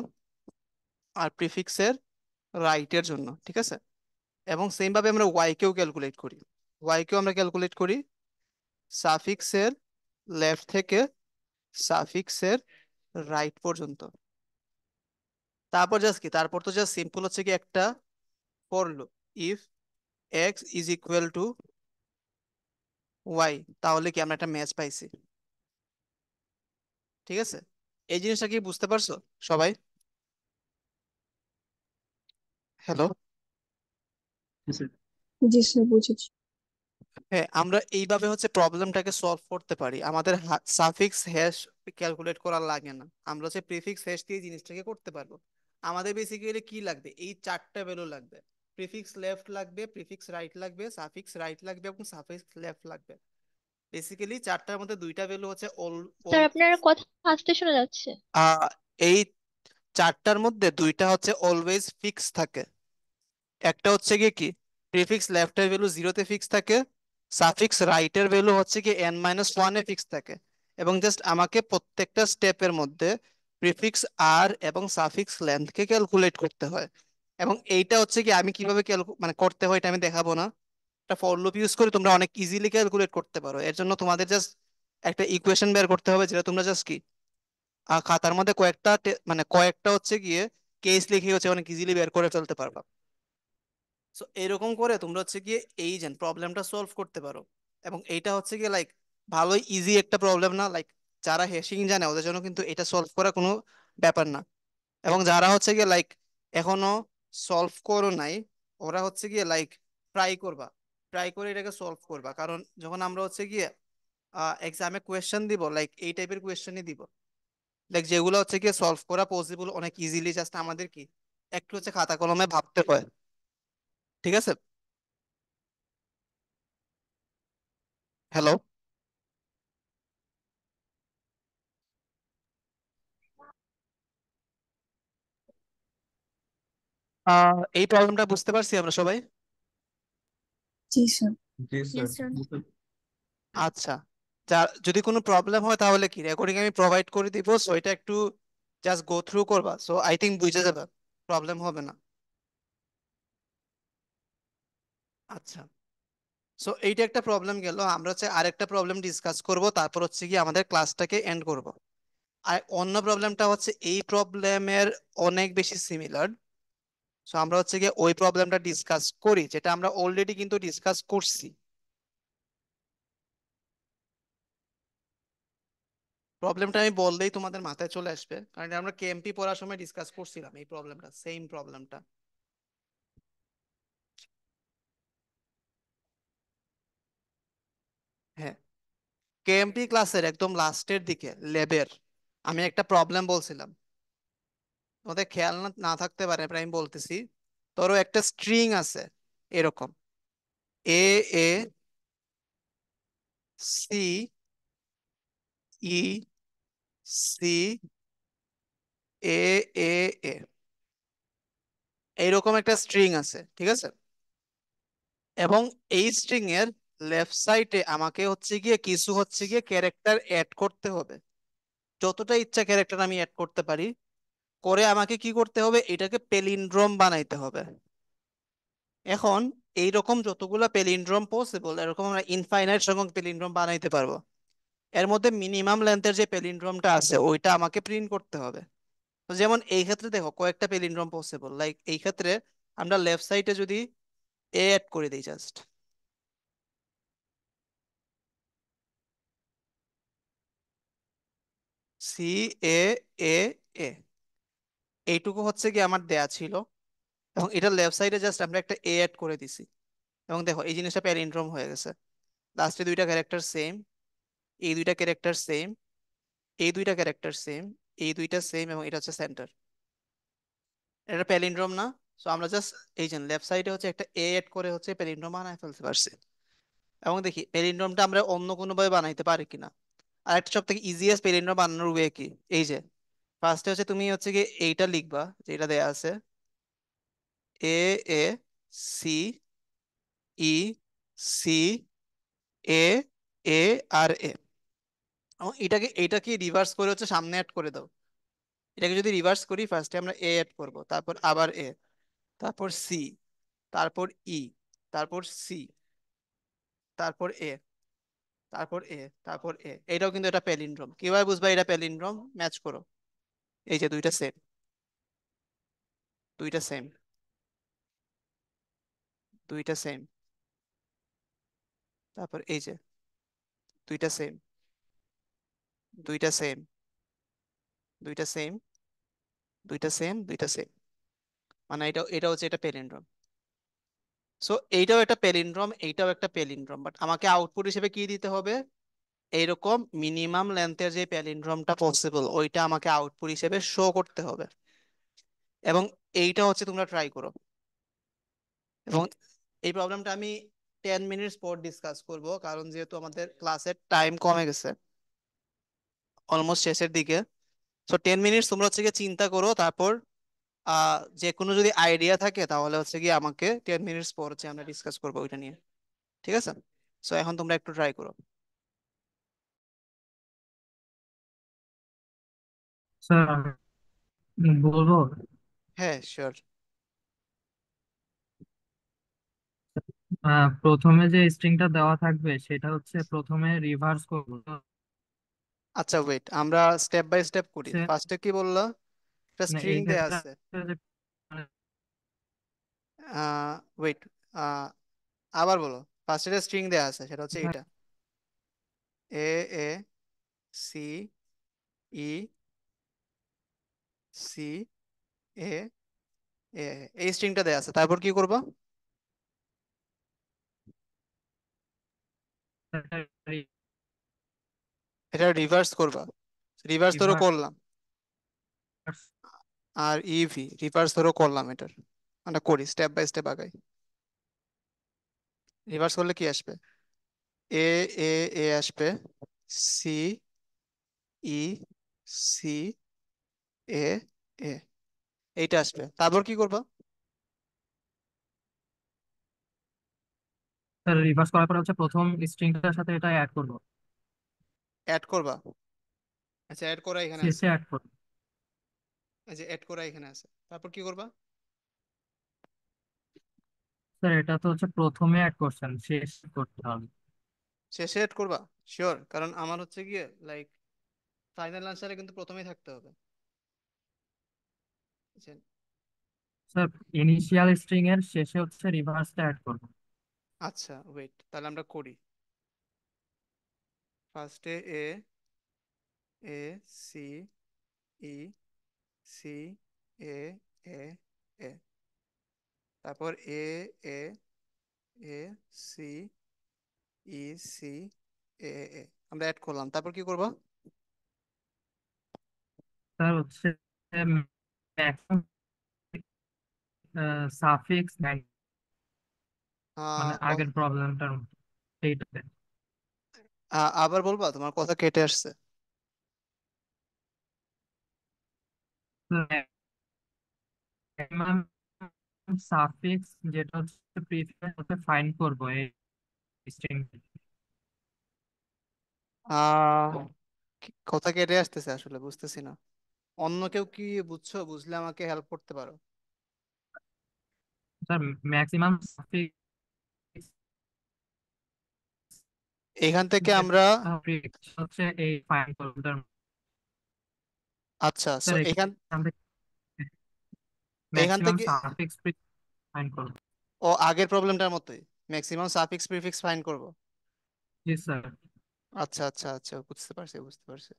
আর প্রিফিক্সের রাইটের জন্য, ঠিক আছে। এবং সেম ভাবে আমরা ওয়াই কেও ক্যালকুলেট করি, ওয়াই কেও আমরা ক্যালকুলেট করি সাফিক্সের লেফট থেকে সাফিক্সের রাইট পর্যন্ত। তারপর জাস্ট কি, তারপর তো জাস্ট সিম্পল হচ্ছে কি একটা for loop, if X is equal to Y, তাহলে কি আমরা একটা ম্যাচ পাইছি, ঠিক আছে। এই জিনিসটা কি বুঝতে পারছো সবাই? হ্যালো। জি স্যার, বুঝেছি। হ্যাঁ, আমরা এইভাবে হচ্ছে প্রবলেমটাকে সলভ করতে পারি, আমাদের সাফিক্স হ্যাশ ক্যালকুলেট করা লাগে না, আমরা হচ্ছে প্রিফিক্স হ্যাশ দিয়ে জিনিসটাকে করতে পারবো। আমাদের বেসিক্যালি কি লাগবে, এই চারটা ভ্যালু লাগবে, প্রিফিক্স লেফট লাগবে, প্রিফিক্স রাইট লাগবে, সাফিক্স রাইট লাগবে এবং সাফিক্স লেফট লাগবে। বেসিক্যালি চারটার মধ্যে দুইটা ভ্যালু হচ্ছে অল স্যার আপনার কথা আস্তে শোনা যাচ্ছে। আহ এই চারটার মধ্যে দুইটা হচ্ছে অলওয়েজ ফিক্স থাকে। একটা হচ্ছে গিয়ে কি প্রিফিক্স লেফটের ভ্যালু 0-তে ফিক্স থাকে, সাফিক্স রাইটের ভ্যালু হচ্ছে কি n-1-এ ফিক্স থাকে। এবং জাস্ট আমাকে প্রত্যেকটা স্টেপের মধ্যে প্রিফিক্স আর এবং সাফিক্স লেন্থকে ক্যালকুলেট করতে হয়। এবং এইটা হচ্ছে কি আমি কিভাবে মানে করতে হয় এটা আমি দেখাবো না, একটা ফর লুপ ইউজ করে তোমরা অনেক ইজিলি ক্যালকুলেট করতে পারো। এর জন্য তোমাদের জাস্ট একটা ইকুয়েশন বের করতে হবে, যেটা তোমরা জাস্ট কি খাতার মধ্যে কয়েকটা মানে কয়েকটা হচ্ছে গিয়ে কেস লিখে হচ্ছে অনেক ইজিলি বের করে ফেলতে পারবা। সো এরকম করে তোমরা হচ্ছে গিয়ে এই যে প্রবলেমটা সলভ করতে পারো। এবং এইটা হচ্ছে গিয়ে লাইক ভালোই ইজি একটা প্রবলেম না, লাইক যারা হ্যাশিং জানে ওদের জন্য কিন্তু এটা সলভ করা কোনো ব্যাপার না। এবং যারা হচ্ছে গিয়ে লাইক এখনো সলভ করো নাই, ওরা হচ্ছে গিয়ে লাইক ট্রাই করবা, ট্রাই করে এটাকে সলভ করবা। কারণ যখন আমরা হচ্ছে গিয়ে এক্সামে কোয়েশ্চেন দিব লাইক এই টাইপের কোয়েশ্চেনই দিব, লাইক যেগুলো হচ্ছে কি সলভ করা পসিবল অনেক ইজিলি, জাস্ট আমাদের কি একটু হচ্ছে খাতা কলমে ভাবতে হয়। ঠিক আছে। হ্যালো। এই প্রবলেমটা বুঝতে পারছি আমরা সবাই। জি স্যার। জি স্যার। Yes sir. আচ্ছা, যা যদি কোনো প্রবলেম হয় তাহলে কি রেকর্ডিং আমি প্রোভাইড করে দিব, সো এটা একটু জাস্ট গো থ্রু করবা, সো আই থিঙ্ক বুঝে যাবে, প্রবলেম হবে না। আচ্ছা, সো এইটা একটা প্রবলেম গেল, আমরা হচ্ছে আরেকটা প্রবলেম ডিসকাস করব, তারপর হচ্ছে কি আমাদের ক্লাসটাকে এন্ড করব। আর অন্য প্রবলেমটা হচ্ছে এই প্রবলেমের অনেক বেশি সিমিলার, সো আমরা হচ্ছে কি ওই প্রবলেমটা ডিসকাস করি, যেটা আমরা অলরেডি কিন্তু ডিসকাস করছি। প্রবলেমটা আমি বললেই তোমাদের মাথায় চলে আসবে, কারণ এটা আমরা কেএমপি পড়ার সময় ডিসকাস করছিলাম, এই প্রবলেমটা, সেম প্রবলেমটা। হ্যাঁ, কেএমপি ক্লাসের একদম লাস্টের দিকে ল্যাবের আমি একটা প্রবলেম বলছিলাম, তোমাদের খেয়াল না না থাকতে পারে, প্রায় আমি বলতেছি। ধরো একটা স্ট্রিং আছে এরকম, এ A C E C A এ এ, এইরকম একটা স্ট্রিং আছে, ঠিক আছে। এবং এই স্ট্রিং এর লেফট সাইডে আমাকে হচ্ছে গিয়ে কিছু হচ্ছে গিয়ে ক্যারেক্টার অ্যাড করতে হবে, যতটা ইচ্ছা ক্যারেক্টার আমি অ্যাড করতে পারি। করে আমাকে কি করতে হবে, এটাকে পেলিন্ড্রোম বানাইতে হবে। এখন এইরকম যতগুলা পেলিন্ড্রোম পসিবল, এরকম আমরা ইনফাইনাইট সংখ্যক পেলিন্ড্রোম বানাইতে পারবো। এর মধ্যে মিনিমাম লেন্থের যে পেলিন্ড্রোমটা আছে ওইটা আমাকে প্রিন্ট করতে হবে। তো যেমন এই ক্ষেত্রে দেখো কয়েকটা পেলিন্ড্রোম পসিবল, লাইক এই ক্ষেত্রে আমরা লেফট সাইডে যদি এ অ্যাড করে দিই, জাস্ট সি এ এ এ, এইটুকু হচ্ছে কি আমার দেয়া ছিল, এবং এটা লেফট সাইডে জাস্ট আমরা একটা এ অ্যাড করে দিছি, এবং দেখো এই জিনিসটা প্যালিন্ড্রোম হয়ে গেছে। লাস্টে দুইটা ক্যারেক্টার সেম, এই দুইটা ক্যারেক্টার সেম, এই দুইটা ক্যারেক্টার সেম, এই দুইটা সেম, এবং এটা হচ্ছে সেন্টার। এটা প্যালিন্ড্রোম না? সো আমরা জাস্ট এই যে লেফট সাইডে হচ্ছে একটা এ এড করে হচ্ছে প্যালিন্ড্রোম বানায় ফেলতে পারছি। এবং দেখি প্যালিন্ড্রোমটা আমরা অন্য কোনো ভাবে বানাইতে পারি কিনা। আর একটা সব থেকে ইজিয়েস্ট প্যালিন্ড্রোম বানানোর ওয়ে কি, এই যে ফার্স্টে হচ্ছে তুমি হচ্ছে কি এইটা লিখবা যেটা দেয়া আছে, A A C E C A এ আর এ, এবং এটাকে রিভার্স করে হচ্ছে সামনে অ্যাড করে দাও। এটাকে যদি রিভার্স করি, ফার্স্টে আমরা এ অ্যাড করব, তারপর আবার এ, তারপর সি, তারপর ই, তারপর সি, তারপর এ, তারপর এ, তারপর এ। এটাও কিন্তু এটা প্যালিন্ড্রোম। কিভাবে বুঝবা এটা প্যালিন্ড্রোম? ম্যাচ করো, এই যে দুইটা সেম, দুইটা সেম, দুইটা সেম, তারপর এই যে দুইটা সেম, দুইটা সেম, দুইটা সেম, দুইটা সেম, দুইটা সেম, মানে এটা এটা হচ্ছে এটা প্যালিন্ড্রোম। সো এইটাও একটা প্যালিন্ড্রোম, এইটাও একটা প্যালিন্ড্রোম, বাট আমাকে আউটপুট হিসেবে কি দিতে হবে, এইরকম মিনিমাম লেন্থের যে প্যালিন্ড্রোমটা পসিবল ওইটা আমাকে আউটপুট হিসেবে শো করতে হবে। এবং এইটা হচ্ছে তোমরা ট্রাই করো। এবং এই প্রবলেমটা আমি 10 মিনিটস পর ডিসকাস করব, কারণ যেহেতু আমাদের ক্লাসের টাইম কমে গেছে, অলমোস্ট শেষের দিকে। সো 10 মিনিটস তোমরা হচ্ছে গিয়ে চিন্তা করো, তারপর যে কোনো যদি আইডিয়া থাকে তাহলে হচ্ছে গিয়ে আমাকে 10 মিনিটস পর হচ্ছে আমরা ডিসকাস করবো ওইটা নিয়ে। ঠিক আছে। সো এখন তোমরা একটু ট্রাই করো। স্যার আমি বলবো। হ্যাঁ, শিওর। প্রথমে যে স্ট্রিংটা দেওয়া থাকবে সেটা হচ্ছে প্রথমে রিভার্স করবো তো আচ্ছা, ওয়েট, আমরা স্টেপ বাই স্টেপ করি। হচ্ছে ফার্স্টে কি বললা? একটা মানে স্ট্রিং এই দেয়া ক্ষেত্রে আছে। যে মানে ওয়েট, আবার বলো। ফার্স্টে স্ট্রিং দেয়া আছে, সেটা হচ্ছে এইটা, এ A C E C A এ, এই স্ট্রিংটা দেয়া আছে, তারপর কি করবা? এটা রিভার্স করবা। রিভার্স ধরো রিভার্স করলাম, আর ইভি রিভার্স ধরো করলাম এটার, আমরা করি স্টেপ বাই স্টেপ আগাই। রিভার্স করলে কি আসবে? এ এ এ আসবে, সি ই সি এ এ, এইটা আসবে। তারপর কি করবা? রিভার্স করার পরে হচ্ছে প্রথম স্ট্রিংটার সাথে এটা অ্যাড করবো, অ্যাড করবা? আচ্ছা, অ্যাড করা এখানে আছে। শেষে অ্যাড করবো। আচ্ছা, অ্যাড করা এখানে আছে, তারপর কি করবা? স্যার এটা তো হচ্ছে প্রথমে অ্যাড করছেন, শেষ করতে হবে। শেষে অ্যাড করবা? শিওর? কারণ আমার হচ্ছে গিয়ে লাইক ফাইনাল আনসারে কিন্তু প্রথমেই থাকতে হবে। আচ্ছা, স্যার ইনিশিয়াল স্ট্রিং এর শেষে হচ্ছে রিভার্সটা অ্যাড করবো। আচ্ছা ওয়েট, তাহলে আমরা করি। ফার্স্টে এ A C E C A এ এ, তারপর এ এ A C E C A এ, আমরা অ্যাড করলাম। তারপর কি করবা? স্যার হচ্ছে ম্যাক্সিমাম সাফিক্স মানে আগের প্রবলেমটার মতো এইটাতে। আবার বলবা, তোমার কথা কেটে আসছে। ম্যাক্সিমাম সাফিক্স যেটা হচ্ছে প্রিফিক্স হচ্ছে ফাইন্ড করবো এই স্ট্রিং। আহ কথা কেটে আসতেছে, আসলে বুঝতেছি না। অন্য কেউ কি বুঝছো? বুঝলে আমাকে হেল্প করতে পারো। স্যার ম্যাক্সিমাম সাফিক্স এখান থেকে আমরা, যেটা প্রিফিক্স হচ্ছে এই ফাইন্ড করবো আচ্ছা সো স্যার। এখান এখান থেকে এখান ম্যাক্সিমাম থেকে সাফিক্স ফাইন্ড করবো। ও আগের প্রবলেমটার মতোই ম্যাক্সিমাম সাফিক্স প্রিফিক্স ফাইন্ড করব। জি স্যার। আচ্ছা আচ্ছা আচ্ছা, বুঝতে পারছি বুঝতে পারছি।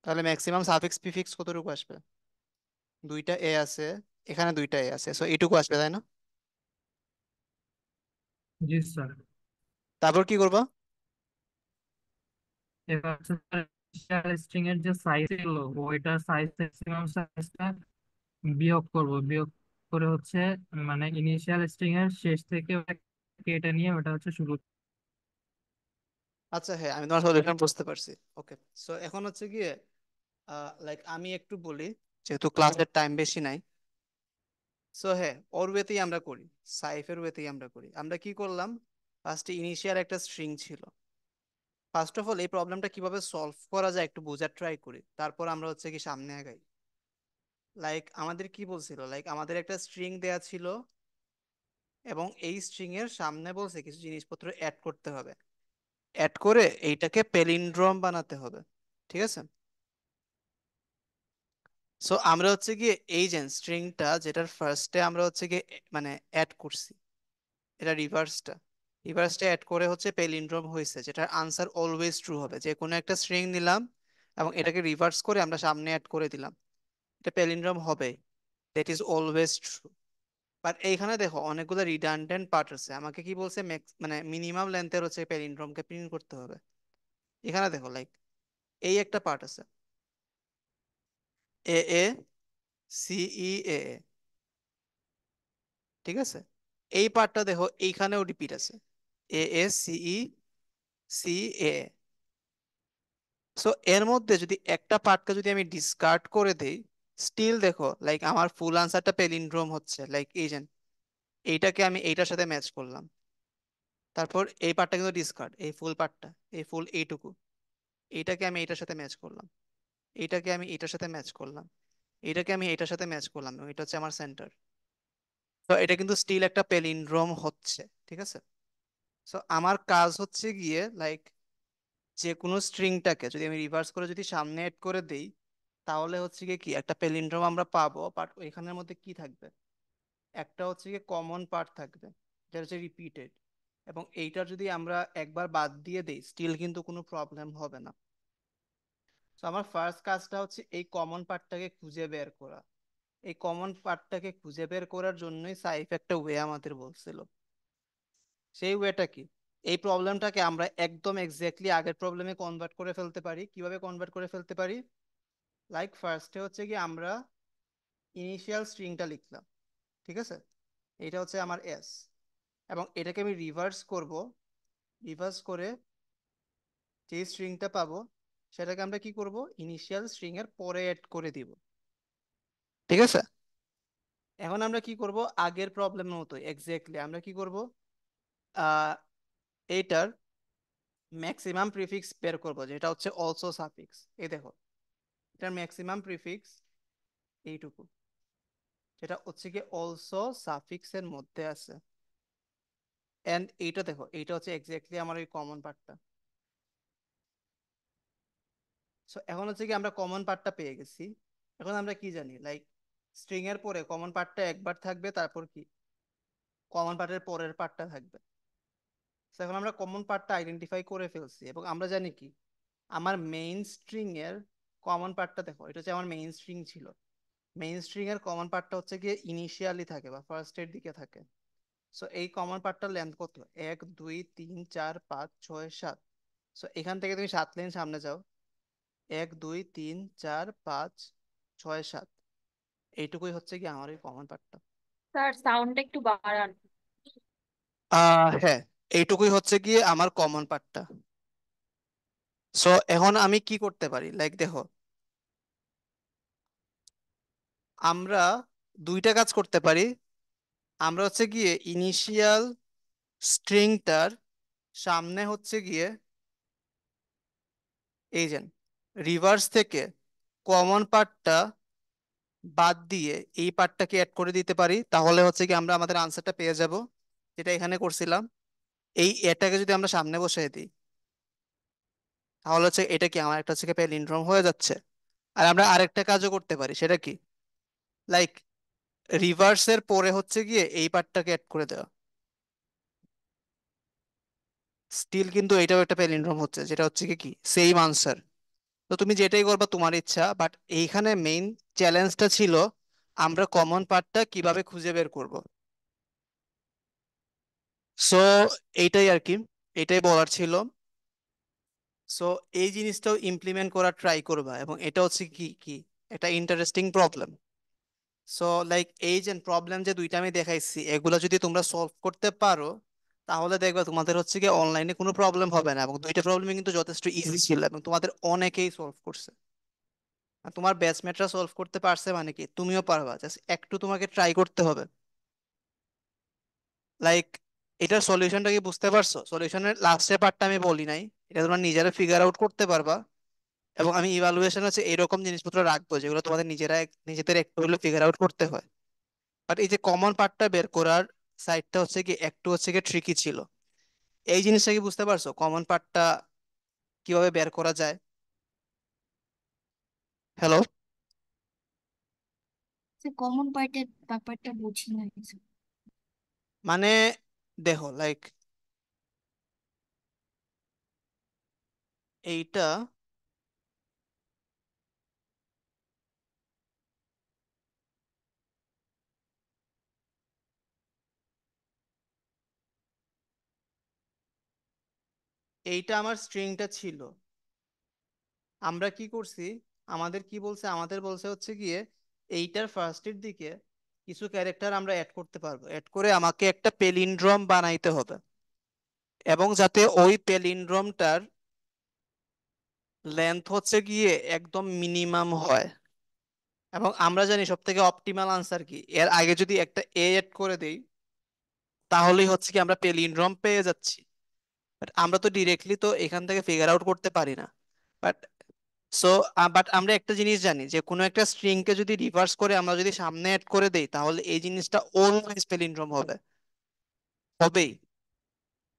তাহলে ম্যাক্সিমাম সাফিক্স প্রিফিক্স কতটুকু আসবে? দুইটা এ আছে, এখানে দুইটা এ আছে, সো এইটুকু আসবে তাই না? জি স্যার। তারপর কি করবা? এবার হচ্ছে স্ট্রিং এর যে সাইজ ছিল ওইটার সাইজ ম্যাক্সিমাম সাইজটা বিয়োগ করব, বিয়োগ করে হচ্ছে মানে ইনিশিয়াল স্ট্রিং এর শেষ থেকে ওটা কেটে নিয়ে ওটা হচ্ছে শুরু। আচ্ছা হ্যাঁ, আমি তোমার সলিউশন বুঝতে পারছি। ওকে, সো এখন হচ্ছে গিয়ে লাইক আমি একটু বলি, যেহেতু ক্লাসের টাইম বেশি নাই। সো হ্যাঁ, ওর ওয়েতেই আমরা করি, সাইফের ওয়েতেই আমরা করি। আমরা কি করলাম, ফার্স্টে ইনিশিয়াল একটা স্ট্রিং ছিল। ফার্স্ট অফ অল এই প্রবলেমটা কিভাবে সলভ করা যায় একটু বোঝার ট্রাই করি, তারপর আমরা হচ্ছে কি সামনে আগাই। লাইক আমাদের কি বলছিল, লাইক আমাদের একটা স্ট্রিং দেয়া ছিল, এবং এই স্ট্রিং এর সামনে বলছে কিছু জিনিসপত্র অ্যাড করতে হবে। অ্যাড করে এইটাকে পেলিন্ড্রোম বানাতে হবে, ঠিক আছে? সো আমরা হচ্ছে গিয়ে এই যে স্ট্রিংটা যেটার ফার্স্টে আমরা হচ্ছে গিয়ে মানে অ্যাড করছি, এটা রিভার্সটা, রিভার্সটা অ্যাড করে হচ্ছে পেলিন্ড্রোম হয়েছে, যেটার আনসার অলওয়েজ ট্রু হবে। যে কোনো একটা স্ট্রিং নিলাম এবং এটাকে রিভার্স করে আমরা সামনে অ্যাড করে দিলাম, এটা পেলিন্ড্রোম হবে, that is always true. But এইখানে দেখো অনেকগুলো রিডান্ডেন্ট পার্ট আছে। আমাকে কি বলছে, মানে মিনিমাম লেন্থের হচ্ছে প্যালিন্ড্রোমকে প্রিন্ট করতে হবে। এখানে দেখো লাইক এই একটা পার্ট আছে, এ এ সি ই এ এ, ঠিক আছে? এই পার্টটা দেখো এইখানেও রিপিট আছে, A A C E C A A. So এর মধ্যে যদি একটা পার্টকে যদি আমি ডিসকার্ড করে দেই, স্টিল দেখো লাইক আমার ফুল আনসারটা পেলিন্ড্রোম হচ্ছে। লাইক এই যে এইটাকে আমি এইটার সাথে ম্যাচ করলাম, তারপর এই পার্টটা কিন্তু ডিসকার্ড, এই ফুল পার্টটা, এই ফুল এইটুকু, এইটাকে আমি এইটার সাথে ম্যাচ করলাম, এইটাকে আমি এইটার সাথে ম্যাচ করলাম, এইটাকে আমি এইটার সাথে ম্যাচ করলাম, এবং এটা হচ্ছে আমার সেন্টার। তো এটা কিন্তু স্টিল একটা পেলিন্ড্রোম হচ্ছে, ঠিক আছে? সো আমার কাজ হচ্ছে গিয়ে লাইক যে কোনো স্ট্রিংটাকে যদি আমি রিভার্স করে যদি সামনে এড করে দেই, তাহলে হচ্ছে গিয়ে কি একটা পেলিন্ড্রোম আমরা পাবো। বাট ওইখানের মধ্যে কি থাকবে, একটা হচ্ছে গিয়ে কমন পার্ট থাকবে, যেটা হচ্ছে রিপিটেড, এবং এইটার যদি আমরা একবার বাদ দিয়ে দেই স্টিল কিন্তু কোনো প্রবলেম হবে না। তো আমার ফার্স্ট কাজটা হচ্ছে এই কমন পার্টটাকে খুঁজে বের করা। এই কমন পার্টটাকে খুঁজে বের করার জন্যই সাইফ একটা ওয়ে আমাদের বলছিল। সেই ওয়েটা কি, এই প্রবলেমটাকে আমরা একদম এক্স্যাক্টলি আগের প্রবলেমে কনভার্ট করে ফেলতে পারি। কিভাবে কনভার্ট করে ফেলতে পারি? লাইক ফার্স্টে হচ্ছে কি আমরা ইনিশিয়াল স্ট্রিংটা লিখলাম, ঠিক আছে, এটা হচ্ছে আমার এস, এবং এটাকে আমি রিভার্স করব, রিভার্স করে যে স্ট্রিংটা পাবো সেটাকে আমরা কি করব, ইনিশিয়াল স্ট্রিং এর পরে অ্যাড করে দিব, ঠিক আছে। এখন আমরা কি করব, আগের প্রবলেমের মতো এক্স্যাক্টলি আমরা কি করব, আহ এইটার ম্যাক্সিমাম প্রিফিক্স বের করব, যেটা হচ্ছে অলসো সাফিক্স। এই দেখো, এটার ম্যাক্সিমাম প্রিফিক্স এইটুকু, যেটা হচ্ছে কি অলসো সাফিক্স এর মধ্যে আছে। এন্ড এইটা দেখো, এইটা হচ্ছে এক্স্যাক্টলি আমার ওই কমন পার্টটা। সো এখন হচ্ছে কি আমরা কমন পার্টটা পেয়ে গেছি। এখন আমরা কি জানি, লাইক স্ট্রিং এর পরে কমন পার্টটা একবার থাকবে, তারপর কি কমন পার্টের পরের পার্টটা থাকবে। তো এখন আমরা কমন পার্টটা আইডেন্টিফাই করে ফেলছি, এবং আমরা জানি কি আমার মেইন স্ট্রিং এর কমন পার্টটা দেখো, এটা হচ্ছে আমার মেইন স্ট্রিং ছিল। মেইন স্ট্রিং এর কমন পার্টটা হচ্ছে গিয়ে ইনিশিয়ালি থাকে বা ফার্স্ট এর দিকে থাকে। সো এই কমন পার্টটার লেন্থ কত, 1 2 3 4 5 6 7। সো এখান থেকে তুমি 7 লাইন সামনে যাও, 1 2 3 4 5 6 7, এইটুকুই হচ্ছে কি আমার এই কমন পার্টটা। স্যার সাউন্ডটা একটু বাড়ান। হ্যাঁ, এইটুকুই হচ্ছে গিয়ে আমার কমন পার্টটা। সো এখন আমি কি করতে পারি, লাইক দেখো, আমরা দুইটা কাজ করতে পারি। আমরা হচ্ছে গিয়ে ইনিশিয়াল স্ট্রিংটার সামনে হচ্ছে গিয়ে এই যে রিভার্স থেকে কমন পার্টটা বাদ দিয়ে এই পার্টটাকে অ্যাড করে দিতে পারি, তাহলে হচ্ছে কি আমরা আমাদের আনসারটা পেয়ে যাব, যেটা এখানে করছিলাম। এই এটাকে যদি আমরা সামনে বসাই দিই, তাহলে হচ্ছে এটা কি আমার একটা হচ্ছে প্যালিন্ড্রোম হয়ে যাচ্ছে। আর আমরা আরেকটা কাজও করতে পারি, সেটা কি, লাইক রিভার্সের পরে হচ্ছে গিয়ে এই পার্টটাকে অ্যাড করে দেওয়া, স্টিল কিন্তু এটাও একটা প্যালিন্ড্রোম হচ্ছে, যেটা হচ্ছে কি কি সেম আনসার। তো তুমি যেটাই করবা তোমার ইচ্ছা, বাট এইখানে মেইন চ্যালেঞ্জটা ছিল আমরা কমন পার্টটা কিভাবে খুঁজে বের করব। সো এইটাই আর কি, এটাই বলার ছিল। সো এই জিনিসটাও ইমপ্লিমেন্ট করার ট্রাই করবা, এবং এটা হচ্ছে কি কি একটা ইন্টারেস্টিং প্রবলেম। সো লাইক এই যে প্রবলেম যে দুইটা আমি দেখাইছি, এগুলো যদি তোমরা সলভ করতে পারো, তাহলে দেখবা তোমাদের হচ্ছে কি অনলাইনে কোনো প্রবলেম হবে না, এবং দুইটা প্রবলেমই কিন্তু যথেষ্ট ইজি ছিল, এবং তোমাদের অনেকেই সলভ করছে। আর তোমার ব্যাচমেটরা সলভ করতে পারছে মানে কি তুমিও পারবা, জাস্ট একটু তোমাকে ট্রাই করতে হবে। লাইক এটার সলিউশনটা কি বুঝতে পারছো? সলিউশনের লাস্টের পার্টটা আমি বলি নাই, এটা তোমরা নিজেরা ফিগার আউট করতে পারবা, এবং আমি ইভালুয়েশন হচ্ছে এরকম জিনিসপত্র রাখবো যেগুলো তোমাদের নিজেদের একটু হলে ফিগার আউট করতে হয়। বাট এই যে কমন পার্টটা বের করার সাইডটা হচ্ছে কি একটু হচ্ছে কি ট্রিকি ছিল। এই জিনিসটা কি বুঝতে পারছো, কমন পার্টটা কিভাবে বের করা যায়? হ্যালো? কমন পার্টের ব্যাপারটা বুঝি না কিছু। মানে দেখো, লাইক এইটা, এইটা আমার স্ট্রিংটা ছিল। আমরা কি করছি, আমাদের কি বলছে, আমাদের বলছে হচ্ছে গিয়ে এইটার ফার্স্টের দিকে কিছু ক্যারেক্টার আমরা অ্যাড করতে পারবো, অ্যাড করে আমাকে একটা পেলিন্ড্রম বানাইতে হবে, এবং যাতে ওই পেলিন্ড্রমটার লেন্থ হচ্ছে গিয়ে একদম মিনিমাম হয়। এবং আমরা জানি সব থেকে অপটিমাল আনসার কি, এর আগে যদি একটা এ এড করে দেই, তাহলেই হচ্ছে কি আমরা পেলিন্ড্রম পেয়ে যাচ্ছি। বাট আমরা তো ডিরেক্টলি তো এখান থেকে ফিগার আউট করতে পারি না। বাট সো বাট আমরা একটা জিনিস জানি, যে কোনো একটা স্ট্রিং কে যদি রিভার্স করে আমরা যদি সামনে অ্যাড করে দেই, তাহলে এই জিনিসটা অলওয়েজ পেলিন্ড্রোম হবে, হবেই,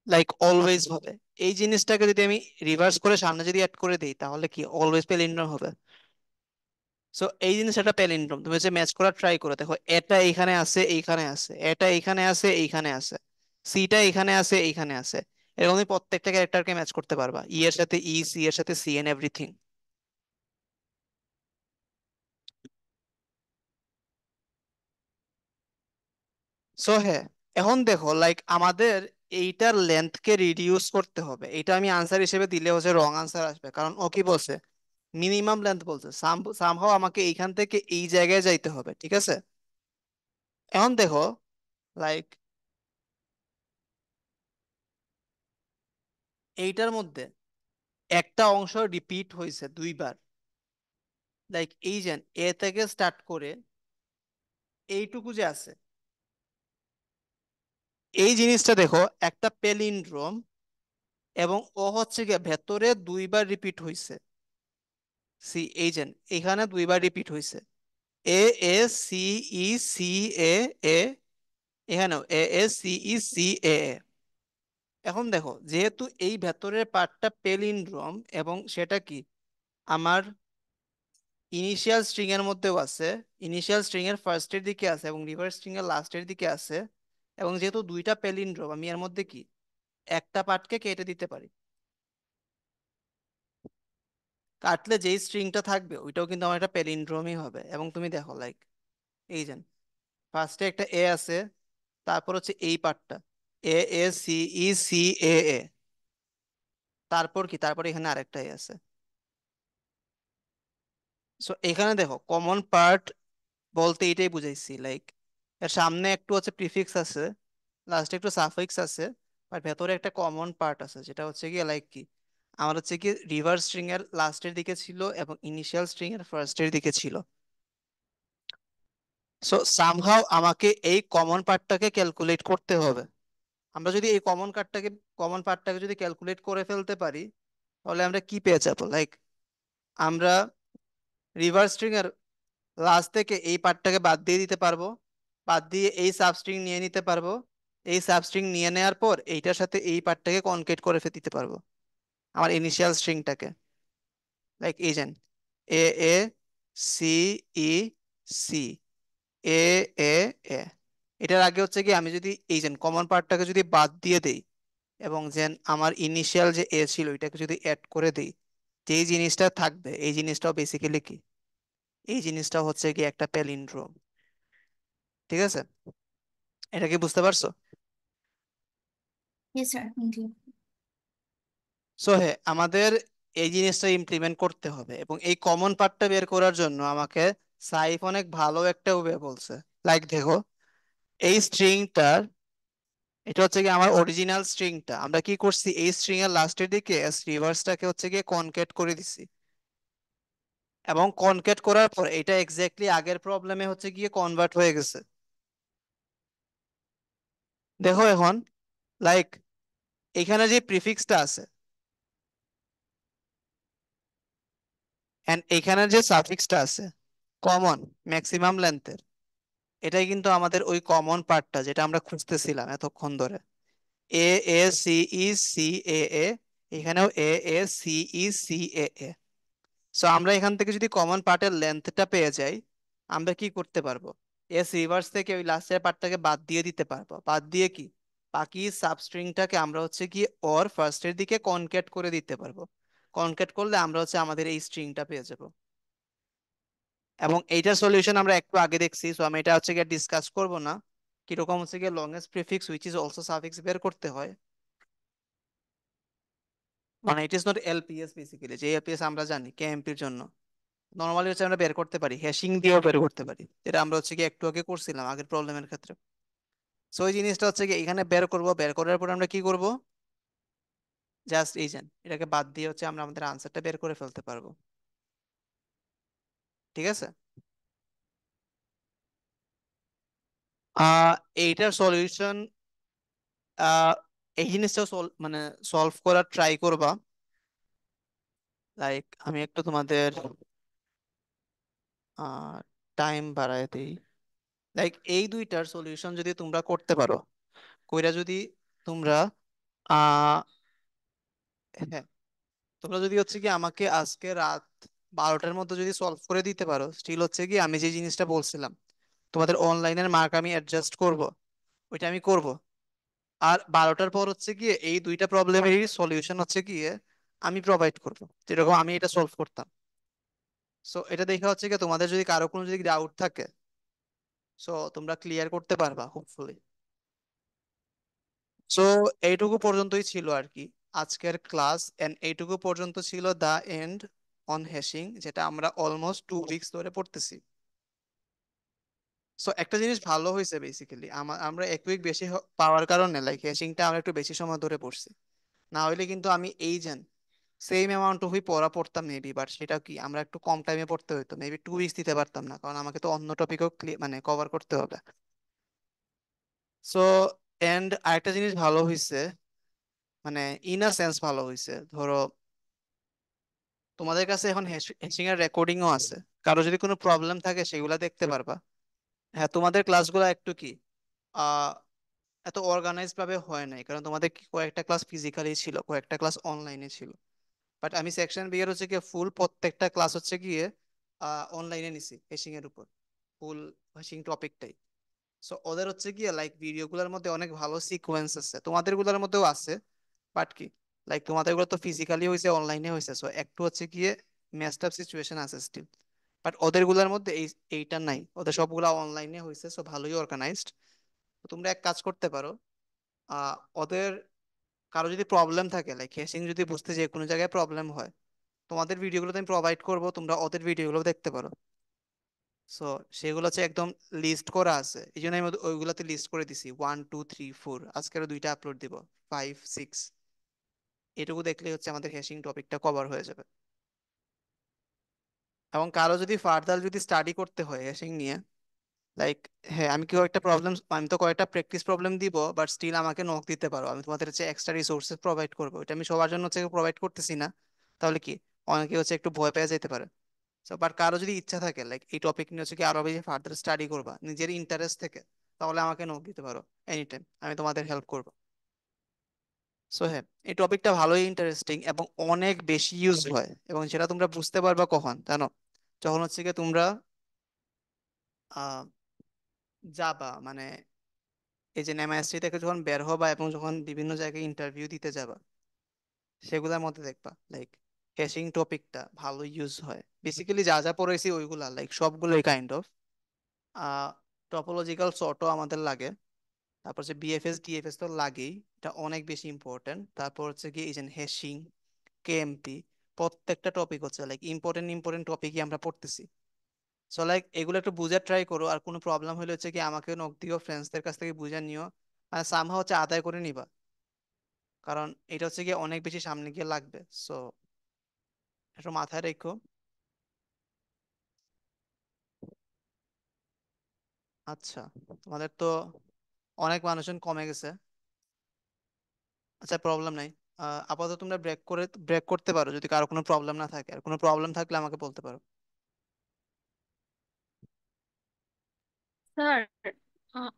লাইক অলওয়েজ হবে। এই জিনিসটাকে যদি আমি রিভার্স করে সামনে যদি অ্যাড করে দেই, তাহলে কি অলওয়েজ পেলিন্ড্রোম হবে। সো এই জিনিস একটা প্যালিন্ড্রোম, তুমি হচ্ছে ম্যাচ করার ট্রাই করো, দেখো এটা এইখানে আছে, এইখানে আছে, এটা এইখানে আছে, এইখানে আছে, সিটা এখানে আছে, এইখানে আছে, এরকম তুমি প্রত্যেকটা ক্যারেক্টারকে ম্যাচ করতে পারবা, ই এর সাথে ই, সি এর সাথে সি, এন্ড এভরিথিং। সো হ্যাঁ, এখন দেখো, লাইক আমাদের এইটার লেন্থ কে রিডিউস করতে হবে। এটা আমি আনসার হিসেবে দিলে হচ্ছে রং আনসার আসবে, কারণ ও কি বলছে, মিনিমাম লেন্থ বলছে, সামহাও আমাকে এইখান থেকে এই জায়গায় যাইতে হবে, ঠিক আছে? এখন দেখো, লাইক এইটার মধ্যে একটা অংশ রিপিট হয়েছে দুইবার, লাইক এই যে এ থেকে স্টার্ট করে এইটুকু যে আছে, এই জিনিসটা দেখো একটা পেলিন্ড্রোম, এবং ও হচ্ছে গিয়ে ভেতরে দুইবার রিপিট হয়েছে। সি এই যে এখানে দুইবার রিপিট হয়েছে, এ A C E C A A, এখানেও A A C E C A এ। এখন দেখো যেহেতু এই ভেতরের পার্টটা পেলিন্ড্রোম এবং সেটা কি আমার ইনিশিয়াল স্ট্রিং এর মধ্যেও আছে, ইনিশিয়াল স্ট্রিং এর ফার্স্টের দিকে আছে এবং রিভার্স স্ট্রিং এর লাস্টের দিকে আছে, এবং যেহেতু দুইটা পেলিন্ড্রোম আমি এর মধ্যে কি একটা পার্টকে কেটে দিতে পারি। কাটলে যেই স্ট্রিংটা থাকবে ওইটাও কিন্তু আমার একটা পেলিন্ড্রোমই হবে। এবং তুমি দেখো লাইক এই যে ফার্স্টে একটা এ আছে, তারপর হচ্ছে এই পার্টটা এ A C E C A এ, তারপর কি তারপর এখানে আরেকটা এ আছে। সো এখানে দেখো কমন পার্ট বলতে এটাই বুঝাইছি, লাইক এর সামনে একটু হচ্ছে প্রিফিক্স আছে, লাস্টে একটু সাফিক্স আছে, আর ভেতরে একটা কমন পার্ট আছে, যেটা হচ্ছে কি লাইক কি আমার হচ্ছে কি রিভার্স স্ট্রিং এর লাস্টের দিকে ছিল এবং ইনিশিয়াল স্ট্রিং এর ফার্স্টের দিকে ছিল। সো সামহাও আমাকে এই কমন পার্টটাকে ক্যালকুলেট করতে হবে। আমরা যদি এই কমন পার্টটাকে যদি ক্যালকুলেট করে ফেলতে পারি, তাহলে আমরা কি পেয়ে যাবো, লাইক আমরা রিভার্স স্ট্রিং এর লাস্ট থেকে এই পার্টটাকে বাদ দিয়ে দিতে পারবো, বাদ দিয়ে এই সাবস্ট্রিং নিয়ে নিতে পারবো, এই সাবস্ট্রিং নিয়ে নেওয়ার পর এইটার সাথে এই পার্টটাকে কনকেট করে দিতে পারবো আমার ইনিশিয়াল স্ট্রিংটাকে, লাইক এই যেন এ A C E C A এ এ। এটার আগে হচ্ছে কি আমি যদি এই যেন কমন পার্টটাকে যদি বাদ দিয়ে দেই এবং যেন আমার ইনিশিয়াল যে এ ছিল এটাকে যদি অ্যাড করে দেই, যেই জিনিসটা থাকবে এই জিনিসটাও বেসিক্যালি কি এই জিনিসটা হচ্ছে কি একটা প্যালিন্ড্রোম, ঠিক আছে? এটা কি বুঝতে পারছো? Yes sir. সো হ্যাঁ, আমাদের এই জিনিসটা ইমপ্লিমেন্ট করতে হবে এবং এই কমন পার্টটা বের করার জন্য আমাকে সাইফ অনেক ভালো একটা ওয়ে বলছে। লাইক দেখো এই স্ট্রিংটার, এটা হচ্ছে কি আমার অরিজিনাল স্ট্রিংটা, আমরা কি করছি এই স্ট্রিং এর লাস্টের দিকে এস রিভার্সটাকে হচ্ছে গিয়ে কনকেট করে দিছি, এবং কনকেট করার পর এটা এক্স্যাক্টলি আগের প্রবলেমে হচ্ছে গিয়ে কনভার্ট হয়ে গেছে। দেখো এখন লাইক এখানে যে প্রিফিক্সটা আছে এন্ড এখানে যে সাফিক্সটা আছে কমন ম্যাক্সিমাম লেন্থের, এটাই কিন্তু আমাদের ওই কমন পার্টটা যেটা আমরা খুঁজতেছিলাম এতক্ষণ ধরে, এ A C E C A A, এখানেও A A C E C A A. So আমরা এখান থেকে যদি কমন পার্টের লেন্থটা পেয়ে যাই, আমরা কি করতে পারবো এস রিভার্স থেকে ওই লাস্টের পার্টটাকে বাদ দিয়ে দিতে পারবো, বাদ দিয়ে কি বাকি সাবস্ট্রিংটাকে আমরা হচ্ছে কি ওর ফার্স্টের দিকে কনকেট করে দিতে পারবো। কনকেট করলে আমরা হচ্ছে আমাদের এই স্ট্রিংটা পেয়ে যাব। এবং এইটার সলিউশন আমরা একটু আগে দেখছি, সো আমি এটা হচ্ছে গিয়ে ডিসকাস করব না, কিরকম হচ্ছে গিয়ে longest prefix which is also suffix বের করতে হয়। মানে it is not LPS basically, যে এলপিএস আমরা জানি কেএমপির জন্য নর্মালি হচ্ছে আমরা বের করতে পারি, হ্যাশিং দিয়েও বের করতে পারি, যেটা আমরা হচ্ছে কি একটু আগে করছিলাম আগের প্রবলেমের ক্ষেত্রে। সো ওই জিনিসটা হচ্ছে কি এখানে বের করব, বের করার পর আমরা কি করব জাস্ট এই যেন এটাকে বাদ দিয়ে হচ্ছে আমরা আমাদের আনসারটা বের করে ফেলতে পারবো, ঠিক আছে? আহ এইটার সলিউশন, আহ এই জিনিসটা মানে সলভ করার ট্রাই করবা। লাইক আমি একটু তোমাদের টাইম বাড়ায় দিই। লাইক এই দুইটার সলিউশন যদি তোমরা করতে পারো, কইরা যদি তোমরা আহ হ্যাঁ, তোমরা যদি হচ্ছে কি আমাকে আজকে রাত 12টার মধ্যে যদি সলভ করে দিতে পারো, স্টিল হচ্ছে কি আমি যে জিনিসটা বলছিলাম তোমাদের অনলাইনের মার্ক আমি অ্যাডজাস্ট করব, ওইটা আমি করব। আর 12টার পর হচ্ছে গিয়ে এই দুইটা প্রবলেমেরই সলিউশন হচ্ছে গিয়ে আমি প্রোভাইড করব, যেরকম আমি এটা সলভ করতাম। সো এটা দেখে হচ্ছে কি তোমাদের যদি কারো কোনো যদি ডাউট থাকে, সো তোমরা ক্লিয়ার করতে পারবা হোপফুলি। সো এইটুকু পর্যন্তই ছিল আর কি আজকের ক্লাস, এন্ড এইটুকু পর্যন্ত ছিল দা এন্ড অন হ্যাশিং, যেটা আমরা অলমোস্ট 2 উইকস ধরে পড়তেছি। সো একটা জিনিস ভালো হয়েছে বেসিক্যালি, আমরা 1 উইক বেশি পাওয়ার কারণে লাইক হ্যাশিংটা আমরা একটু বেশি সময় ধরে পড়ছি। না হলে কিন্তু আমি এই যেন সেম অ্যামাউন্ট অফ পড়া পড়তাম মেবি, বাট সেটা কি আমরা একটু কম টাইমে পড়তে হতো, মেবি 2 উইকস দিতে পারতাম না, কারণ আমাকে তো অন্য টপিকও মানে কভার করতে হবে। সো এন্ড আরেকটা জিনিস ভালো হয়েছে, মানে ইন আ সেন্স ভালো হয়েছে, ধরো তোমাদের কাছে এখন হ্যাশিং এর রেকর্ডিংও আছে, কারো যদি কোনো প্রবলেম থাকে সেগুলা দেখতে পারবা। হ্যাঁ, তোমাদের ক্লাসগুলো একটু কি আহ এত অর্গানাইজ ভাবে হয় নাই, কারণ তোমাদের কয়েকটা ক্লাস ফিজিক্যালি ছিল, কয়েকটা ক্লাস অনলাইনে ছিল। বাট আমি সেকশন বি এর হচ্ছে গিয়ে ফুল প্রত্যেকটা ক্লাস হচ্ছে গিয়ে অনলাইনে নিছি হ্যাশিং এর উপর, ফুল হ্যাশিং টপিকটাই। সো ওদের হচ্ছে গিয়ে লাইক ভিডিও গুলোর মধ্যে অনেক ভালো সিকোয়েন্স আছে, তোমাদের গুলোর মধ্যেও আছে, বাট কি লাইক তোমাদের গুলো তো ফিজিক্যালি হয়েছে, অনলাইনে হয়েছে, সো একটু হচ্ছে গিয়ে মেসড আপ সিচুয়েশন আছে স্টিল। বাট ওদের গুলোর মধ্যে এইটা নাই, ওদের সবগুলা অনলাইনে হয়েছে, সো ভালোই অর্গানাইজড। তোমরা এক কাজ করতে পারো, ওদের কারো যদি প্রবলেম থাকে লাইক হ্যাশিং যদি বুঝতে যে কোনো জায়গায় প্রবলেম হয়, তোমাদের ভিডিওগুলো তো আমি প্রোভাইড করবো, তোমরা ওদের ভিডিওগুলো দেখতে পারো। সো সেগুলো হচ্ছে একদম লিস্ট করা আছে, এই জন্য আমি ওইগুলোতে লিস্ট করে দিছি 1 2 3 4, আজকেরও 2টা আপলোড দিব, 5 6, এটুকু দেখলে হচ্ছে আমাদের হ্যাশিং টপিকটা কভার হয়ে যাবে। এবং কারো যদি ফার্দার যদি স্টাডি করতে হয় হ্যাশিং নিয়ে, লাইক হ্যাঁ আমি কি একটা প্রবলেম, আমি তো কয়েকটা প্র্যাকটিস প্রবলেম দিব, বাট স্টিল আমাকে নক দিতে পারো, আমি তোমাদের হচ্ছে এক্সট্রা রিসোর্সেস প্রোভাইড করবো, এটা আমি সবার জন্য হচ্ছে প্রোভাইড করতেছি না। তাহলে কি অনেকে হচ্ছে একটু ভয় পেয়ে যেতে পারে। সো বাট কারো যদি ইচ্ছা থাকে লাইক এই টপিক নিয়ে হচ্ছে কি আরো বেশি ফার্দার স্টাডি করবা নিজের ইন্টারেস্ট থেকে, তাহলে আমাকে নক দিতে পারো এনি টাইম, আমি তোমাদের হেল্প করবো। সো হ্যাঁ, এই টপিকটা ভালোই ইন্টারেস্টিং এবং অনেক বেশি ইউজ হয়, এবং সেটা তোমরা বুঝতে পারবা কখন জানো, যখন হচ্ছে কি তোমরা আহ যাবা মানে এই যে এমআইএসসি থেকে যখন বের হবা এবং যখন বিভিন্ন জায়গায় ইন্টারভিউ দিতে যাবা, সেগুলোর মধ্যে দেখবা লাইক হ্যাশিং টপিকটা ভালো ইউজ হয়। বেসিক্যালি যা যা পড়েছি ওইগুলা লাইক সবগুলোই কাইন্ড অফ টপোলজিক্যাল সর্টও আমাদের লাগে, তারপর হচ্ছে বিএফএস ডিএফএস তো লাগেই, এটা অনেক বেশি ইম্পর্টেন্ট। তারপর হচ্ছে কি এই যে হ্যাশিং, কেএমপি, প্রত্যেকটা টপিক হচ্ছে লাইক ইম্পর্টেন্ট ইম্পর্টেন্ট টপিকই আমরা পড়তেছি। সো লাইক এগুলো একটু বুঝার ট্রাই করো, আর কোনো প্রবলেম হলে হচ্ছে কি আমাকে নক দিও, ফ্রেন্ডসদের কাছ থেকে বুঝে নিও, মানে সামহাও হচ্ছে আদায় করে নিবা, কারণ এটা হচ্ছে গিয়ে অনেক বেশি সামনে গিয়ে লাগবে। সো একটু মাথায় রেখো। আচ্ছা, তোমাদের তো অনেক মানুষজন কমে গেছে, আচ্ছা প্রবলেম নাই। আপাতত তোমরা ব্রেক করতে পারো, যদি কারো কোনো প্রবলেম না থাকে, আর কোনো প্রবলেম থাকলে আমাকে বলতে পারো। স্যার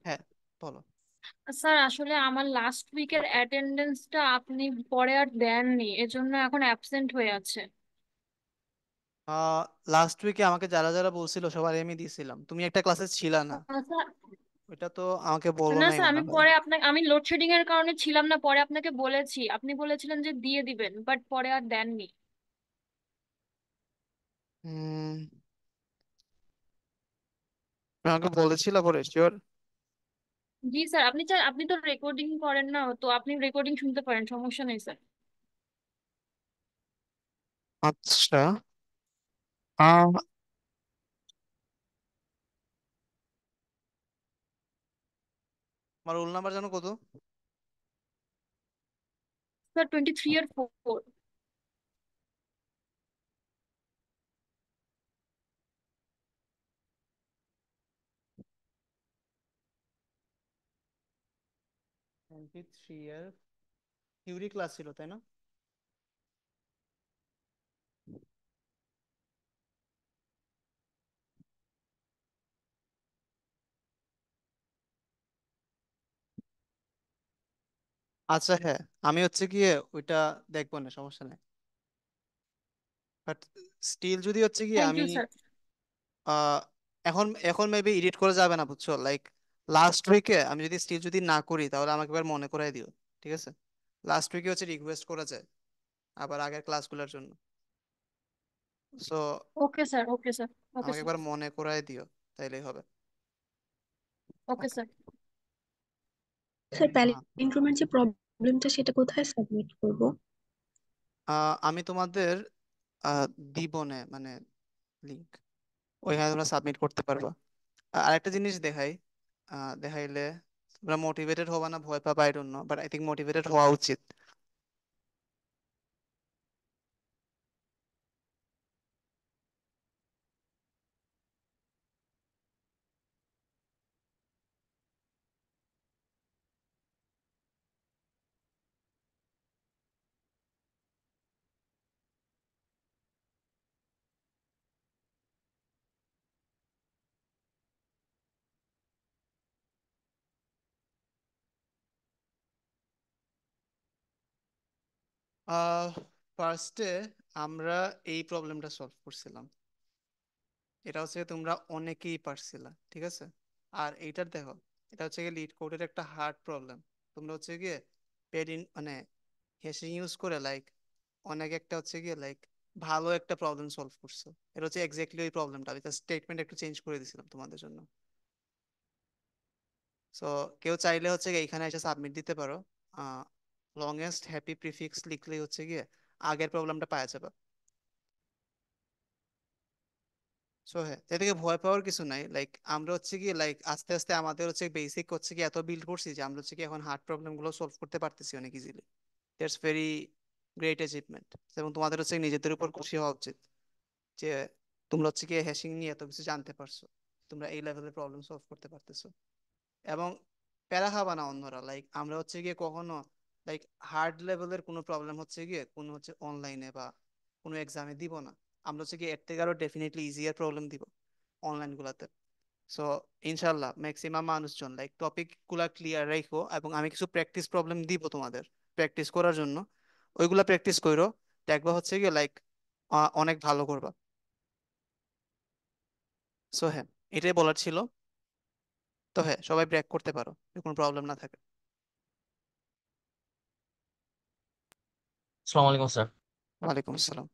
হ্যাঁ, বলো। স্যার আসলে আমার লাস্ট উইকের অ্যাটেন্ডেন্সটা আপনি পরে আর দেননি, এজন্য এখন অ্যাবসেন্ট হয়ে আছে। লাস্ট উইকে আমাকে যারা যারা বলছিল সবার আমি দিয়েছিলাম, তুমি একটা ক্লাসে ছিলা না, স্যার ওইটা তো আমাকে বলো না নাই স্যার, মনে আমি হয়। পরে আপনাকে, আমি লোডশেডিং এর কারণে ছিলাম না, পরে আপনাকে বলেছি, আপনি বলেছিলেন যে দিয়ে দিবেন, বাট পরে আর দেননি। হুম, তুমি আমাকে বলেছিল পরে শিওর? জি স্যার, আপনি চান, আপনি তো রেকর্ডিং করেন না, তো আপনি রেকর্ডিং শুনতে পারেন, সমস্যা নেই স্যার। আচ্ছা, আহ আমার রোল নাম্বার জানো কত? স্যার 23 আর 4। 23 এর থিওরি ক্লাস ছিল তাই না? আচ্ছা হ্যাঁ, আমি হচ্ছে গিয়ে ওইটা দেখবো না, সমস্যা নেই। বাট স্টিল যদি হচ্ছে গিয়ে থ্যাংক আমি ইউ স্যার। আহ এখন এখন মেবি এডিট করে যাবে না বুঝছো, লাইক লাস্ট উইকে আমি যদি স্টিল যদি না করি তাহলে আমাকে এবার মনে করাই দিও, ঠিক আছে? লাস্ট উইকে হচ্ছে রিকোয়েস্ট করা যায় আবার আগের ক্লাসগুলোর জন্য। So okay sir, okay sir, okay আমাকে স্যার, একবার মনে করাই দিও, তাইলেই হবে। ওকে ওকে। স্যার। স্যার প্যালিন্ড্রোমের যে প্রবলেমটা সেটা কোথায় সাবমিট করব? আমি তোমাদের আহ, দিব না মানে লিঙ্ক, ওইখানে তোমরা সাবমিট করতে পারবা। আরেকটা জিনিস দেখাই, দেখাইলে তোমরা মোটিভেটেড হবা না ভয় পাবা, I don't know, but I think motivated হওয়া উচিত। ফার্স্টে আমরা এই প্রবলেমটা সলভ করছিলাম, এটা হচ্ছে গিয়ে তোমরা অনেকেই পারছিলা, ঠিক আছে। আর এইটার দেখো, এটা হচ্ছে গিয়ে লিড কোডের একটা হার্ড প্রবলেম। তোমরা হচ্ছে গিয়ে পেডিন মানে হ্যাশিং ইউজ করে লাইক অনেক একটা হচ্ছে গিয়ে লাইক ভালো একটা প্রবলেম সলভ করছো। এটা হচ্ছে এক্স্যাক্টলি ওই প্রবলেমটা, আমি স্টেটমেন্ট একটু চেঞ্জ করে দিয়েছিলাম তোমাদের জন্য। সো কেউ চাইলে হচ্ছে গিয়ে এখানে এসে সাবমিট দিতে পারো, লংয়েস্ট হ্যাপি প্রিফিক্স লিখলেই হচ্ছে গিয়ে আগের প্রবলেমটা পাওয়া যাবে। সো হ্যাঁ, এ থেকে ভয় পাওয়ার কিছু নাই, লাইক আমরা হচ্ছে কি লাইক আস্তে আস্তে আমাদের হচ্ছে বেসিক হচ্ছে কি এত বিল্ড করছি যে আমরা হচ্ছে কি এখন হার্ড প্রবলেম গুলো সলভ করতে পারতেছি অনেক easily. That's very great achievement. এবং তোমাদের হচ্ছে নিজেদের উপর খুশি হওয়া উচিত যে তোমরা হচ্ছে কি হ্যাশিং নিয়ে এত কিছু জানতে পারছো, তোমরা এই লেভেলের প্রবলেম সলভ করতে পারতেছো। এবং প্যারা খাবা না অন্যরা, লাইক আমরা হচ্ছে গিয়ে কখনো লাইক হার্ড লেভেলের কোনো প্রবলেম হচ্ছে গিয়ে কোনো হচ্ছে অনলাইনে বা কোনো এক্সামে দিব না। আমরা হচ্ছে গিয়ে এর থেকে আরো ডেফিনেটলি ইজিয়ার প্রবলেম দিব অনলাইন গুলাতে। সো ইনশাল্লাহ ম্যাক্সিমাম মানুষজন লাইক টপিক গুলা ক্লিয়ার রাখো, এবং আমি কিছু প্র্যাকটিস প্রবলেম দিব তোমাদের প্র্যাকটিস করার জন্য, ওইগুলা প্র্যাকটিস করো, দেখবা হচ্ছে গিয়ে লাইক অনেক ভালো করবা। সো হ্যাঁ, এটাই বলার ছিল। তো হ্যাঁ, সবাই ব্রেক করতে পারো যদি কোনো প্রবলেম না থাকে। আসসালামু আলাইকুম স্যার। ওয়ালাইকুম আসসালাম।